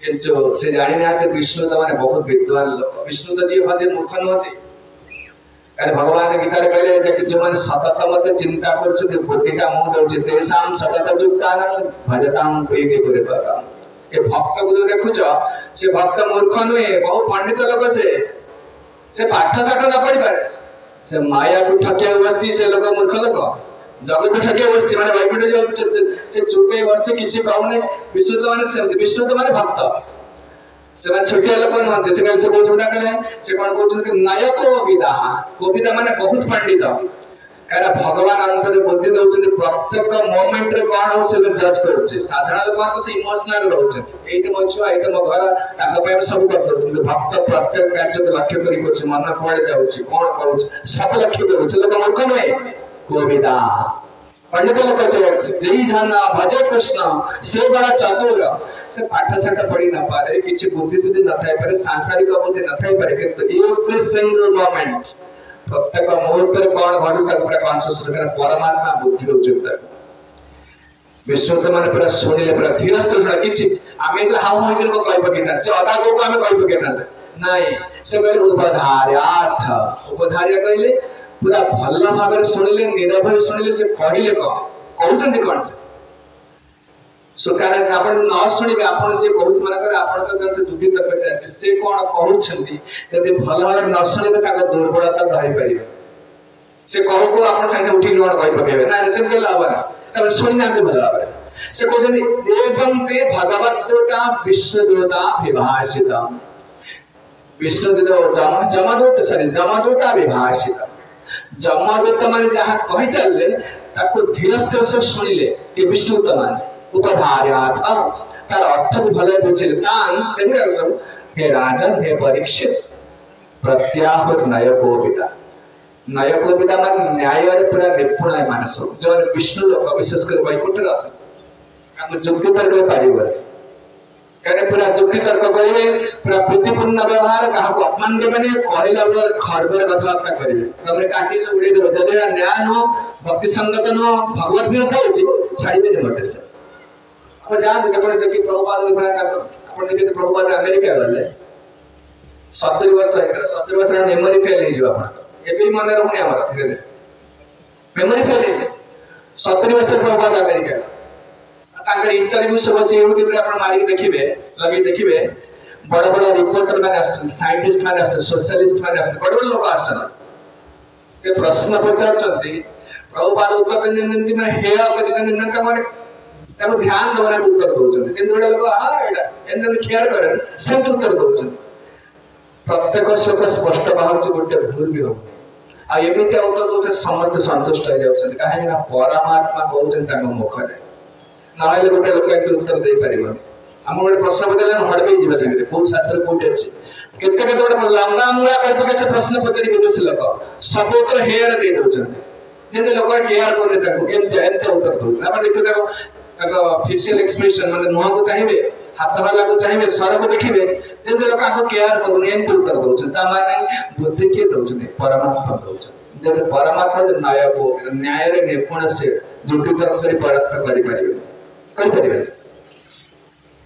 किंतु से जानि ना कि विष्णु त माने बहुत विद्वान लोक विष्णु त जीव हते मूर्ख नहोते अरे भगवान गीता रे कहले जे जो माने सतत मते चिंता करछ जे बुद्धिटा मु दउछ तेसाम सतत जुक्तानं भजतां प्रीति पुरे पका ये भक्त को जो देखुच से भक्त मूर्ख नुहे बहुत पंडित लोग से पाठ साठ न पढ़ी पारे से माया को ठकिया बसती से लोग मूर्ख लोग जगत को ठकिया बसती माने वैकुंठ जो से चुपे बसती किछि कहने विशुद्ध माने से विष्णु माने भक्त से माने छोटे लोग न से कहले से बहुत छोटा कहले से कोन कहउछ कि नायको विदाह कविता माने बहुत पंडित कारण भगवान अंतर बुद्धि दउछन प्रत्येक मोमेंट रे कोन हो से जज करूछ साधारण लोग तो से इमोशनल रहउछ एते मछुआ एते म घर ताक पे सब कर दउछ भक्त प्रत्येक कार्य के वाक्य करी करछ मन कोड़े जाउछ कोन करूछ सब लक्ष्य करूछ लोग मूर्ख नय कविता पंडित लोग कहे देई धना भजे कृष्ण से बड़ा चतुर से पाठ साठ पढ़ी न पारे किछि बुद्धि सुद्धि न थाई पारे सांसारिक बुद्धि न थाई पारे किंतु एवरी सिंगल मोमेंट प्रत्येक मुहूर्त कौन घटू तक पूरा कॉन्शियस रखना परमात्मा बुद्धि उचित विष्णु माने पूरा सुनिले पूरा धीरस्थ छड़ा किछि आमे तो हाउ होइल को कहि पकेता से अदा को आमे कहि पकेता नाही से कहले उपधार्य कहले पूरा भल भाबरे सुनिले निरभय सुनिले से कहिले को कहउछन्ति कोन से सुकार आपण न सुनिबे आपण जे बहुत मन करे आपण तो से दुद्धि तक चाहते से कोन कहउछन्ति यदि भल भाबरे न सुनिबे ताको दुर्बलता धरि परिबे से कहू को आपण संगे उठी लोण कहि पकेबे ना से गेला बना तब सुनिना के भल भाबरे से कहउछन्ति एवं ते भगवद्दूता विष्णुदूता विभाषितम् विष्णुदूत जमदूत सरी जमदूता विभाषितम् जमदूत मान जहाँ कही चलले ताको धीरस्थ से सुनिले कि विष्णुदूत मान उपधार्याथ तार अर्थ को भले बुझिले तान सेमिरा सब हे राजन हे परीक्षित प्रत्याहुर नयकोपिता नयकोपिता मान न्याय रे पूरा निपुण है मानस जो विष्णु लोक विशेष कर वैकुंठ रे अछन हम जुक्ति तर्क पारिबो कहने पूरा जुक्ति तर्क करिवे पूरा बुद्धिपूर्ण व्यवहार कहा को अपमान देबने कहला उधर खरबर कथबार्ता करिवे तमरे काटी से उड़े देबो जदि न्याय हो भक्ति संगत हो भगवत विरोध होछि छाड़िबे ने मते से अब जान देखो देखि प्रभुपाद लिखा का अपन देखि प्रभुपाद अमेरिका गले 70 वर्ष है 70 वर्ष मेमोरी फेल हे जो अपन एबे मन रहउनी हमरा धीरे मेमोरी फेल हे 70 वर्ष प्रभुपाद अमेरिका तांकर इंटरव्यू सब अछि यूट्यूब रे अपन मारी देखिबे लगे देखिबे बड़ बड़ रिपोर्टर माने आछन साइंटिस्ट माने आछन सोशलिस्ट माने आछन बड़ बड़ लोक आछन के प्रश्न पचारचंती प्रभुपाद उत्तर देनती माने हे अपदिन निंदा माने ताको ध्यान दवना उत्तर दोचंती किंतु बड़ लोक हां एटा एन्न केयर करन से उत्तर दोचंती प्रत्येक श्लोक स्पष्ट बाहर गोटे भूल भी हो आ एमिति उत्तर दोचे समस्त संतुष्ट हो जाउछन काहे ना परमात्मा कहउछन ताको मुखरे नाले गोटे लोक एक उत्तर दे परिबो हम गोटे प्रश्न बदले हडबे जिबे संगे बहुत शास्त्र कोटे अछि केते केते गोटे लंगा मुआ करके से प्रश्न पचरी विदेशी लोक सब उत्तर हेयर दे दोछन जेते लोक केयर करे ताको एते एते उत्तर दोछ आपण देखो ताको फेशियल एक्सप्रेशन माने मुह को चाहिए हाथ वाला को चाहिए सर को देखिबे जेते लोक आको केयर करू एते उत्तर दोछ ता माने बुद्धि के दोछ परमात्मा दोछ जेते परमात्मा जे न्याय रे निपुण से जुटी तरफ से परास्त करि परिबे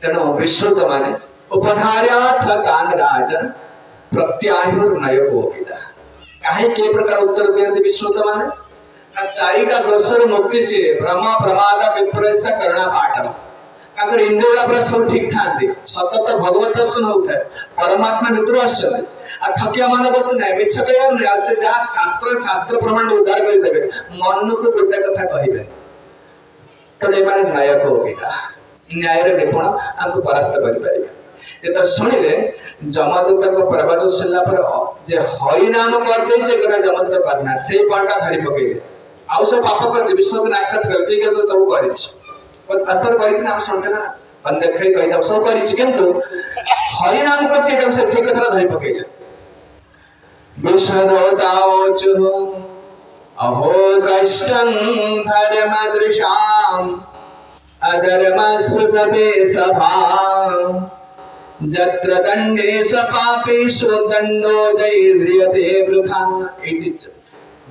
तेणु विश्रुत माने उपधार्याथ तान राजन प्रत्याहुर नयकोपिता काहे के प्रकार उत्तर देते विश्रुत माने चारिटा दोषर मुक्ति से ब्रह्म प्रमाद विप्रयस करना पाठम अगर इंद्रिय पर सब ठीक ठाक सतत भगवत दर्शन होता है परमात्मा निद्र आश्चर्य आ ठकिया मान बत नै मिछ कहर नै से जा शास्त्र प्रमाण उद्धार कर देबे मन को गोटे कथा कहिबे तले माने नायक होबिता न्याय रे निपुण आंको परास्त करि परिबे एत सुनिले जमदूत को प्रवचन सुनला पर जे हरि नाम कर दे जे करा जमदूत करना से पाटा धरि पकेले आउ सब पाप कर विश्व ने एक्सेप्ट कर ठीक है सब करिछ पर अस्तर करिछ नाम सुनते ना बन देखै कहिता सब करिछ किंतु हरि नाम कर जे से कथा धरि पकेले विश्वदोताओच अहो दृष्टं धर्मदृशाम् अधर्मस्पृशते सभा जत्र दण्डेषु पापेषु दण्डो जैर्यते वृथा इति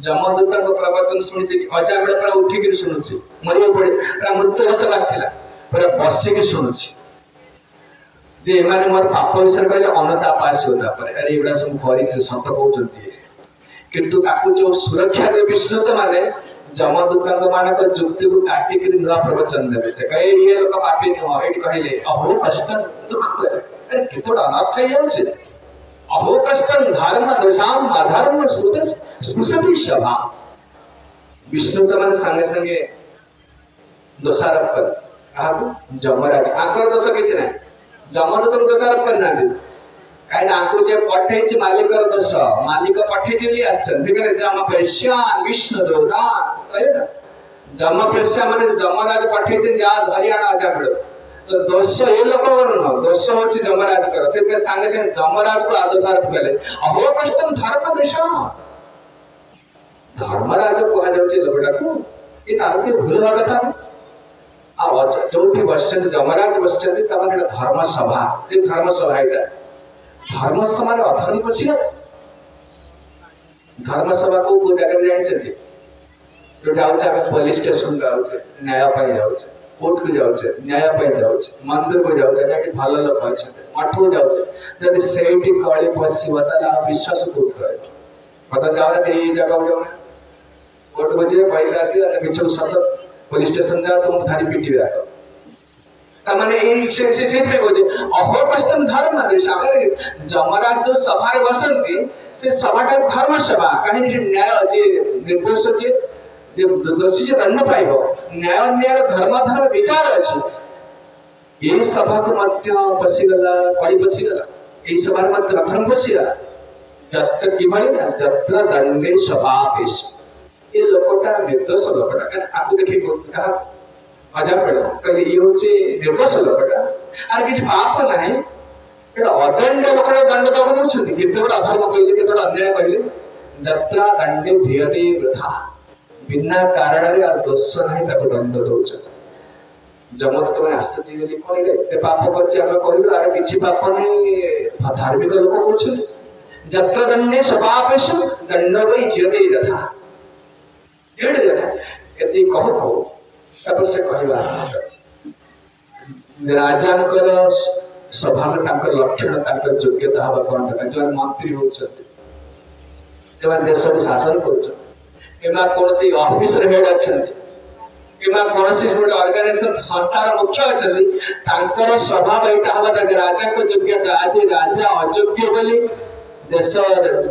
जमदूत को प्रवचन सुनिछि अजा बेले पर उठी के सुनुछि मरियो पड़े पर मृत्यु अवस्था आस्थिला पर बसी के सुनुछि जे माने मोर पाप विषय कहले अनताप आसी होता पर अरे एबडा सब करिछ सत कहउछन्ती किंतु ताकू जो सुरक्षा दे विश्रुत माने जमदूत मानक जुक्ति को काटी के नवा प्रवचन देबे से कहे ये लोक पापी न एट कहले अहो कष्ट दुख अरे कितोडा अनर्थ है जाउछे अहो कष्ट धर्म दशाम अधर्म स्पृशति सभा विष्णुत माने संगे संगे दोषारोप कर आको जमराज आकर दोष किछ नै जमदूत को दोषारोप करना दे काई आंकु जे पठेछि मालिक दोष मालिक पठेछि li आछन ठीक है जम प्रेष्यान विष्णु दोदान कहे ना जम प्रेष्या माने जमराज पठेछि जा हरियाणा आजा पड़ो तो दोष ए लोक न दोष होछि जमराज कर से पे संगे से जमराज को आदोषारोप कले अहो कष्टम धर्म दिशा धर्मराज को जाउछि लोकटा को ई तार के भूल कथा आ जोठी बसचंद जमराज बसचंद तमने धर्म सभा ए धर्म सभा है धर्म सभा अधर्म पसिया धर्म सभा को जगह जानिछथि जो जाउछ आ पुलिस स्टेशन जाउछ न्याय पाई जाउछ कोर्ट को जाउछ न्याय पाई जाउछ मंदिर को जाउछ जाके भलो लोक अछि मठ को जाउछ यदि सेठी कळी पसिबा तला विश्वास कोट करे पता जावे ते ई जगह जाऊ कोर्ट को जे पैसा दिया त पिछु सत पुलिस स्टेशन जा तुम थारी पिटी राखो तमाने ए से पे को जे अहो कष्टम धर्म दिशारे जमराज जो सभा रे बसंती से सभाटा धर्म सभा कहीं न्याय जे निर्दोष जे दोषी जे दंड पाइबो न्याय धर्म विचार अछि ए सभा को मध्य बसिगला पड़ी बसिगला ए सभा मध्य अधर्म बसिगला जत्र किभଳି ନା जत्र दंडे स्वभावेश ये लोकटा निर्दोष लोकटा कारण आपको देखि कहा मजा पड़ो कहले ये होचे निर्दोष लोकटा आर किछ पाप नाही एटा अदंड लोकटा दंड दबो नछुती केते बड अधर्म कइले केते बड अन्याय कइले जत्र दंडे धियते वृथा बिना कारण रे आर दोष नाही ताको दंड दउछ जमत तो आश्चर्य यदि कोन एते पाप करछि हम कहलु आर किछि पाप नै धार्मिक लोक करछि जत्र दंडे स्वभावेश दंड वै धियते वृथा एडे जटा यदि कहतो तब से कहबा राजांकर स्वभाव तांकर लक्षण तांकर योग्यता हवा कोन था जो मंत्री होछथि जो देश को शासन करछथि किमा कोनसी ऑफिस रे हेड अछथि किमा कोनसी गोटे ऑर्गेनाइजेशन संस्थार मुख्य अछथि तांकर स्वभाव एटा हवा ता राजा को योग्यता आज राजा अयोग्य बोली देश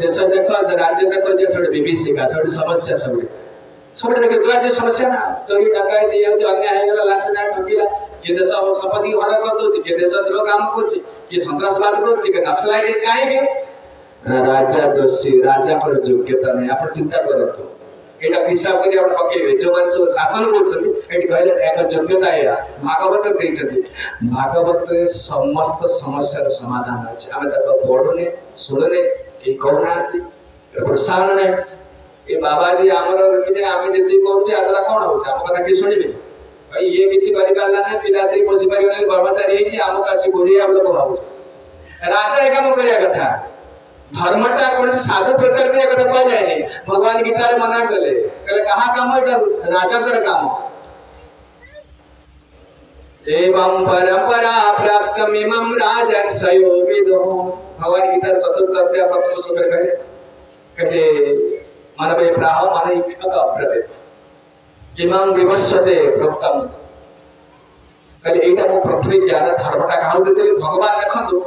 देश देखो राज्य देखो जे सब बीबीसी का सब समस्या सब देखो जो समस्या ना चोरी डकायत ये जो अन्याय है गला लाच ना ठकीला ये देश संपत्ति हड़ा कर दो ये देश द्रोह काम करछि ये संतरासवाद करछि के नक्सलाइट काहे के राजा दोषी राजा पर योग्यता नहीं आप चिंता करतो एटा हिसाब करी आप पकेबे जो मानस शासन करछथि एटी कहले एक योग्यता है भागवत देछथि भागवत रे समस्त समस्या समाधान अछि हम तक पढोने सुनने ए कहनाथि प्रोत्साहन नै ए बाबाजी हमर कि आमे जति कहउछि आदरा कोन होछ हम कथा कि सुनिबे भाई ये किछि करि पाला नै पिलात्री पोषि पारि नै कर्मचारी हेछि हम कासी बुझी हम लोग भाबु राजा ए काम करिया कथा धर्मटा कोन से साधु प्रचार करिया कथा कहल जाय नै भगवान गीता रे मना कले कहा काम एटा राजा कर काम एवं परंपरा प्राप्तम इमं राजर्षयो विदो भगवान गीता चतुर्थ अध्याय प्रथम श्लोक रे कहे मानवे प्राह माने इच्छा अप्रवेश इमं विवस्वते प्रोक्तम कले एटा मो पृथ्वी ज्ञान धर्मटा काहु देते भगवान देखंतु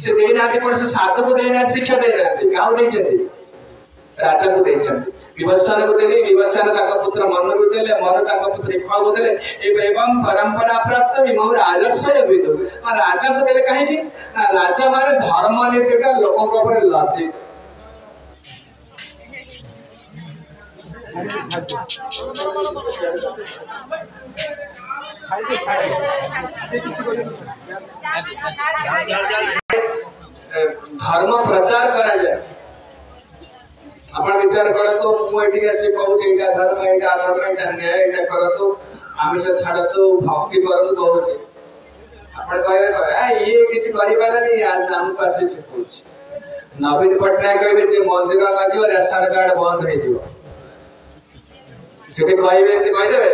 से देना कोन से साधु को देना शिक्षा देना काहु देछथि राजा को देछथि विवस्वान को देले विवस्वान ताका पुत्र मन को देले मन ताका पुत्र इक्ष्वा को देले एवं परंपरा प्राप्त इमं राजस्य विदु राजा को देले काहे कि राजा माने धर्म नीतिका लोगों को ऊपर लाते धर्म प्रचार करा जाए आपण विचार करा तो मु एठी से कहू जे एटा धर्म एटा अधर्म एटा न्याय एटा करा तो आमिष छाड़ तो भक्ति करन बहुत आपण कहबे ये किछ करि पाला नहीं आज हम पासे से पूछ नवीन पटनायक कहबे जे मंदिर लागियो रेशन कार्ड बंद हे जिवो सेठी कहबे एति कहि देबे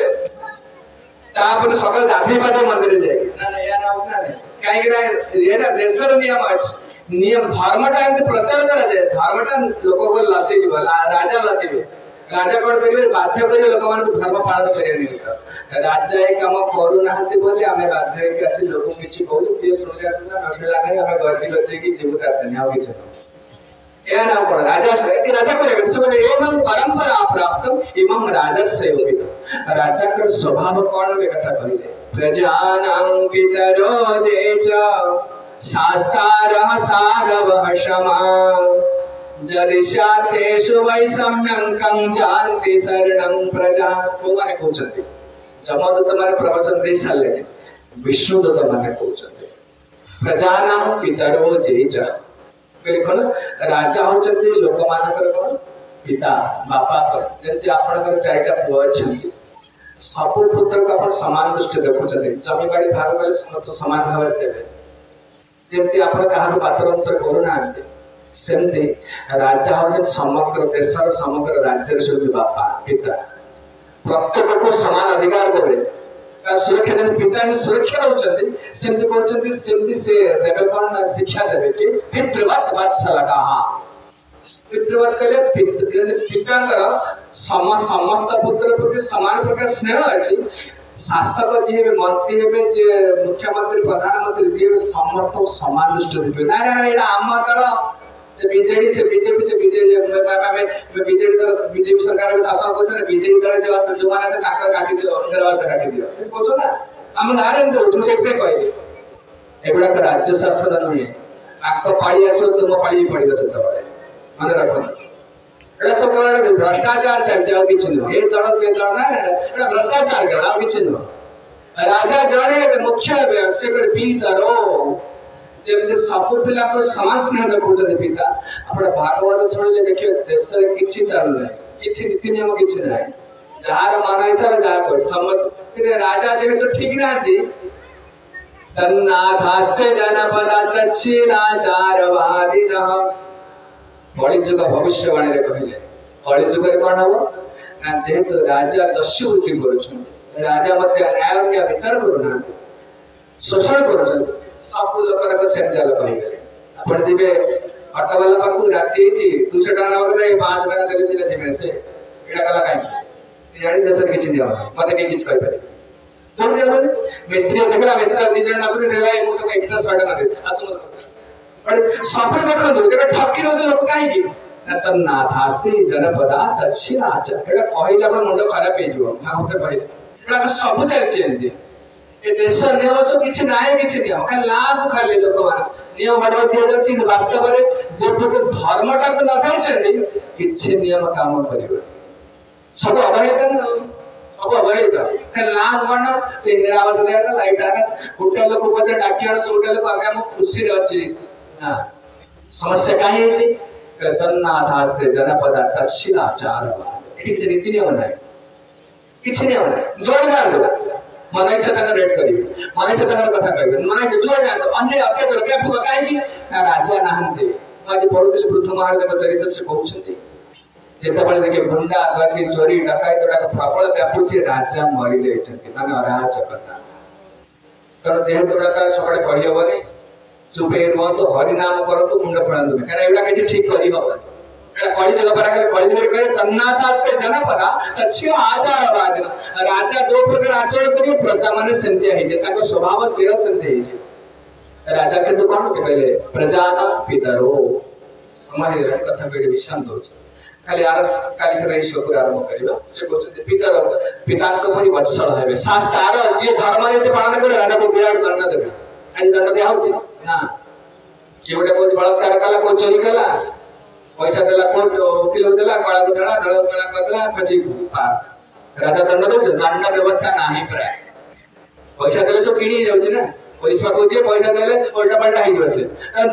तापर सकाळ गाधी पादे मंदिर जाय ना ना या ना उतना नहीं काहे कि ये ना देशर नियम अछि नियम धर्मटा एंत प्रचार करा जाय धर्मटा लोक को लाते जीव राजा लाते राजा कोन करिवे बाध्य करिवे लोक मान को धर्म पालन करिवे नहीं राजा ए काम करू नाहंती बोली हमें बाध्य के असि लोक किछि कहू जे सुनले ना नठे लागे हमें गर्जी गते की जीवता नहीं आउ किछ या ना कोन राजा से राजा को सो एवं परंपरा प्राप्तम इमं राजस्य योगित राजा कर स्वभाव कोन के कथा कहिले प्रजानां पितरो जेच शास्तारः सारवः क्षमा जदिशातेषु वैषम्यं कं जानति शरणं प्रजा को माने कहउछथि जमदूत माने प्रवचन दे साले विष्णुदूत माने कहउछथि प्रजानां पितरो जेच कहले कोन राजा होचथि लोक मानकर कोन पिता बापा पर जति आपनकर चारिटा पुआ छथि सब पुत्र को अपन समान दृष्टि देखुछथि जमी बाड़ी भाग वाले समस्त समान भाव देबे जेमति आपण काहु पात्र अंतर करू नांती सेमति राजा होचन समग्र देशर समग्र राज्य से बापा पिता प्रत्येक को समान अधिकार देबे सुरक्षा जन पिता ने सुरक्षा होचंती सेमति कहउचंती सेमति से देबे कोन शिक्षा देबे कि पितृवत वत्सलका पितृवत कले पितांकर समस्त पुत्र प्रति समान प्रकार स्नेह अछि शासक जी मंत्री हेबे जे मुख्यमंत्री प्रधानमंत्री जी समस्त समान दृष्टि देबे ना ना एटा आमकर से बीजेपी से बीजेपी में बीजेपी दल बीजेपी सरकार में शासन करछ ना बीजेपी दल जो माने से काकर काटी दियो अंदरवा से काटी दियो कोजो ना हम गारे में तो से पे कहले एबडा का राज्य शासन नहीं आक पाई आसो तुम पाई पड़ियो से तबले मन रखो एटा सब केवल भ्रष्टाचार चलছে ଆଉ କିଛି ନୁହଁ ଏ ଦଳ ସେ ଦଳ ନା ଏଟା ଭ୍ରଷ୍ଟାଚାର କେବଳ ଆଉ କିଛି ନୁହଁ राजा जड़े मुख्य से पीतरो जेमते सब पिला को समान स्नेह देखुछन पिता आपण भागवत सुनिले देखियो देश रे किछि चल नै किछि रीति नियम किछि नै जहार मन इच्छा जहा को समझ से राजा जे तो ठीक नाथि तन्नाथास्ते जनपदा दक्षिणाचारवादिनः कलिजुग भविष्यवाणी रे कहिले कलिजुग रे कोन हबो ना जेहेतु राजा दस्यु बुद्धि करूछन राजा मध्य न्याय विचार करूना शोषण कर सब लोक सेमतिया लोक हो आपण जीवे ऑटो वाला पाखु राति होची 200 टका नबरे 500 टका देले दिले जीवे से एडा कला काई जानी देश किछि दिया मते के किछ कहि पारे कोन दिया मिस्त्री देखला मिस्त्री दी जण नकरी देला एक तो एक्स्ट्रा 100 टका दे आ तुम पर सब देखो जेटा ठकी दो लोक काई की तन्नाथास्ते जनपदा दक्षिणाचार एडा कहिला अपन मुंड खराब हे जिवो भागवत कहिला सब चलते ए देश नियम सब किछि नाय किछि दिया खाली लागू खाली लोक मान नियम बडवा दिया जाछि वास्तव रे जे प्रति धर्मटा को न थाइछन्ती किछि नियम काम करिवे सब अवहेलित न सब अवहेलित खाली लाग बन से इंदिरा आवास दिया का लाइट आका गोटे लोक पजे डाकियान छोटे लोक आगे हम खुशी रे अछि हां समस्या काहे अछि तन्नाथास्ते जनपदा दक्षिणाचार एठी किछि रीति नियम नाय किछि नै होना जोड़ जान दो मनै से तक रेट करिवे मनै से तक कथा कहबे मनै से जोड़ जान दो अन्य अत्याचार के पूरा काहे की राजा नाहंते आज पढुतले पृथु महाराज के चरित्र से कहउछन्ती जेते बळे देखे गुंडा गति चोरी डकायत डका प्रबल व्यापुची राजा मरि जाइछन्ती माने अराजकता कारण जेहेतु डका सकाळे कहि होबनी चुपे रहतो हरि नाम करतो मुंड फळांदो कारण एडा किछि ठीक करि होबनी कलिजुग पर कलिजुग रे तन्नाथास्ते जनपदा दक्षिण आचारवादिन राजा जो प्रकार आचरण करियो प्रजा माने सेंते हे जे ताको स्वभाव से सेंते हे जे राजा के तो कोन के पहले प्रजाना पितरो समय रे कथा बेड विषांत हो खाली आर काली करे श्लोक आरंभ करिबा से कहते पितर पिता को परि वत्सल हेबे शास्त्रार जे धर्म नीति पालन करे राजा को विराट दंड देबे आज दंड दिया होछि ना केवडे को बलात्कार कला को चोरी कला पैसा देला कोर्ट वकील देला काळा धडा धडा करला फसी पार राजा दंड दो दंड व्यवस्था नाही प्राय पैसा देले सो किणी जाउची ना पैसा को जे पैसा देले उल्टा पलटा हे जसे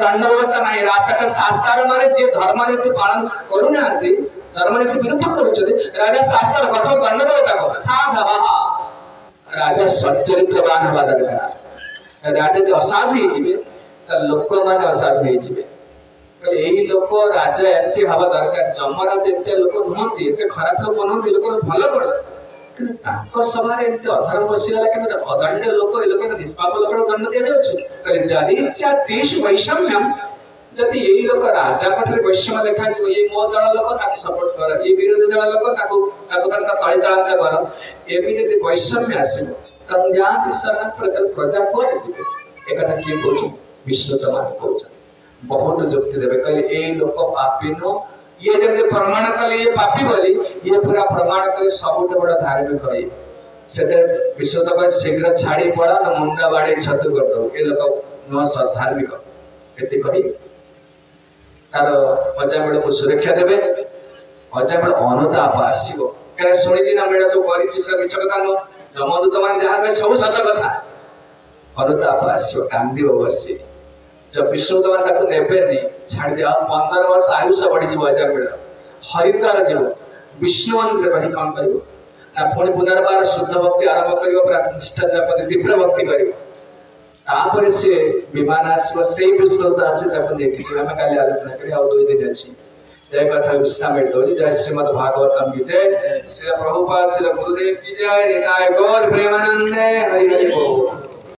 दंड व्यवस्था नाही रास्ता का शास्त्र माने जे धर्म नीति पालन करू नांती धर्म नीति विरुद्ध करूछे राजा शास्त्र कठोर दंड देबे ताको साधवा राजा सच्चरित्रवान हवा दरकार राजा जे असाधु हे जिवे त लोक माने असाधु हे जिवे एही लोक राजा एते हवा दरकार जमराज एते लोक नहंती एते खराब लोक नहंती लोक भलो कोन कि ताको सभारे एते अधर्म बसिला कि अदंड लोक ए लोक निष्पाप लोक दंड दिया जाउछि कले जदि चा देश वैषम्यम जदि एही लोक राजा कठरे वैषम्य देखा जे ए मो दल लोक ताको सपोर्ट कर ए विरोधी दल लोक ताको तळी तळांत कर ए भी जदि वैषम्य आसीबो कंजात सरन प्रजा को एकथा की कहू विष्णु तमान कहू बहुत जुक्ति देबे कले ए लोक पापी नो ये जब प्रमाण कले ये पापी बोली ये पूरा प्रमाण करे सबुठ बड़ धार्मिक है सेते विश्व तक शीघ्र छाड़ी पड़ा न मुंडा बाड़ी छतु कर दो ए लोक न धार्मिक एति कहि तार मजामड़ को सुरक्षा देबे मजामड़ अनुताप आसीबो करे सुनिछि ना मेडा सब करिछि से मिछ कथा न जमदूत मान जहा कहि सब सत कथा अनुताप आसीबो कांदी अवश्य जब विष्णु दमान ताको नेबेनी छाड़ दिया 15 वर्ष आयुष्य बढ़ी जीव हजार बेड़ हरिद्वार जीव विष्णु मंदिर रही काम करिवो ना पुणी पुनर्बार शुद्ध भक्ति आरंभ करिवो प्रतिष्ठा जपति तीव्र भक्ति करिवो तापर से विमान आसव से विष्णु दास ताको देखि हम काली आलोचना करी आ 2 दिन अछि जय कथा विश्राम दो जय श्रीमद् भागवतम की जय श्री प्रभुपाद श्री गुरुदेव की जय निताय गौर प्रेमानंद हरि हरि बोल।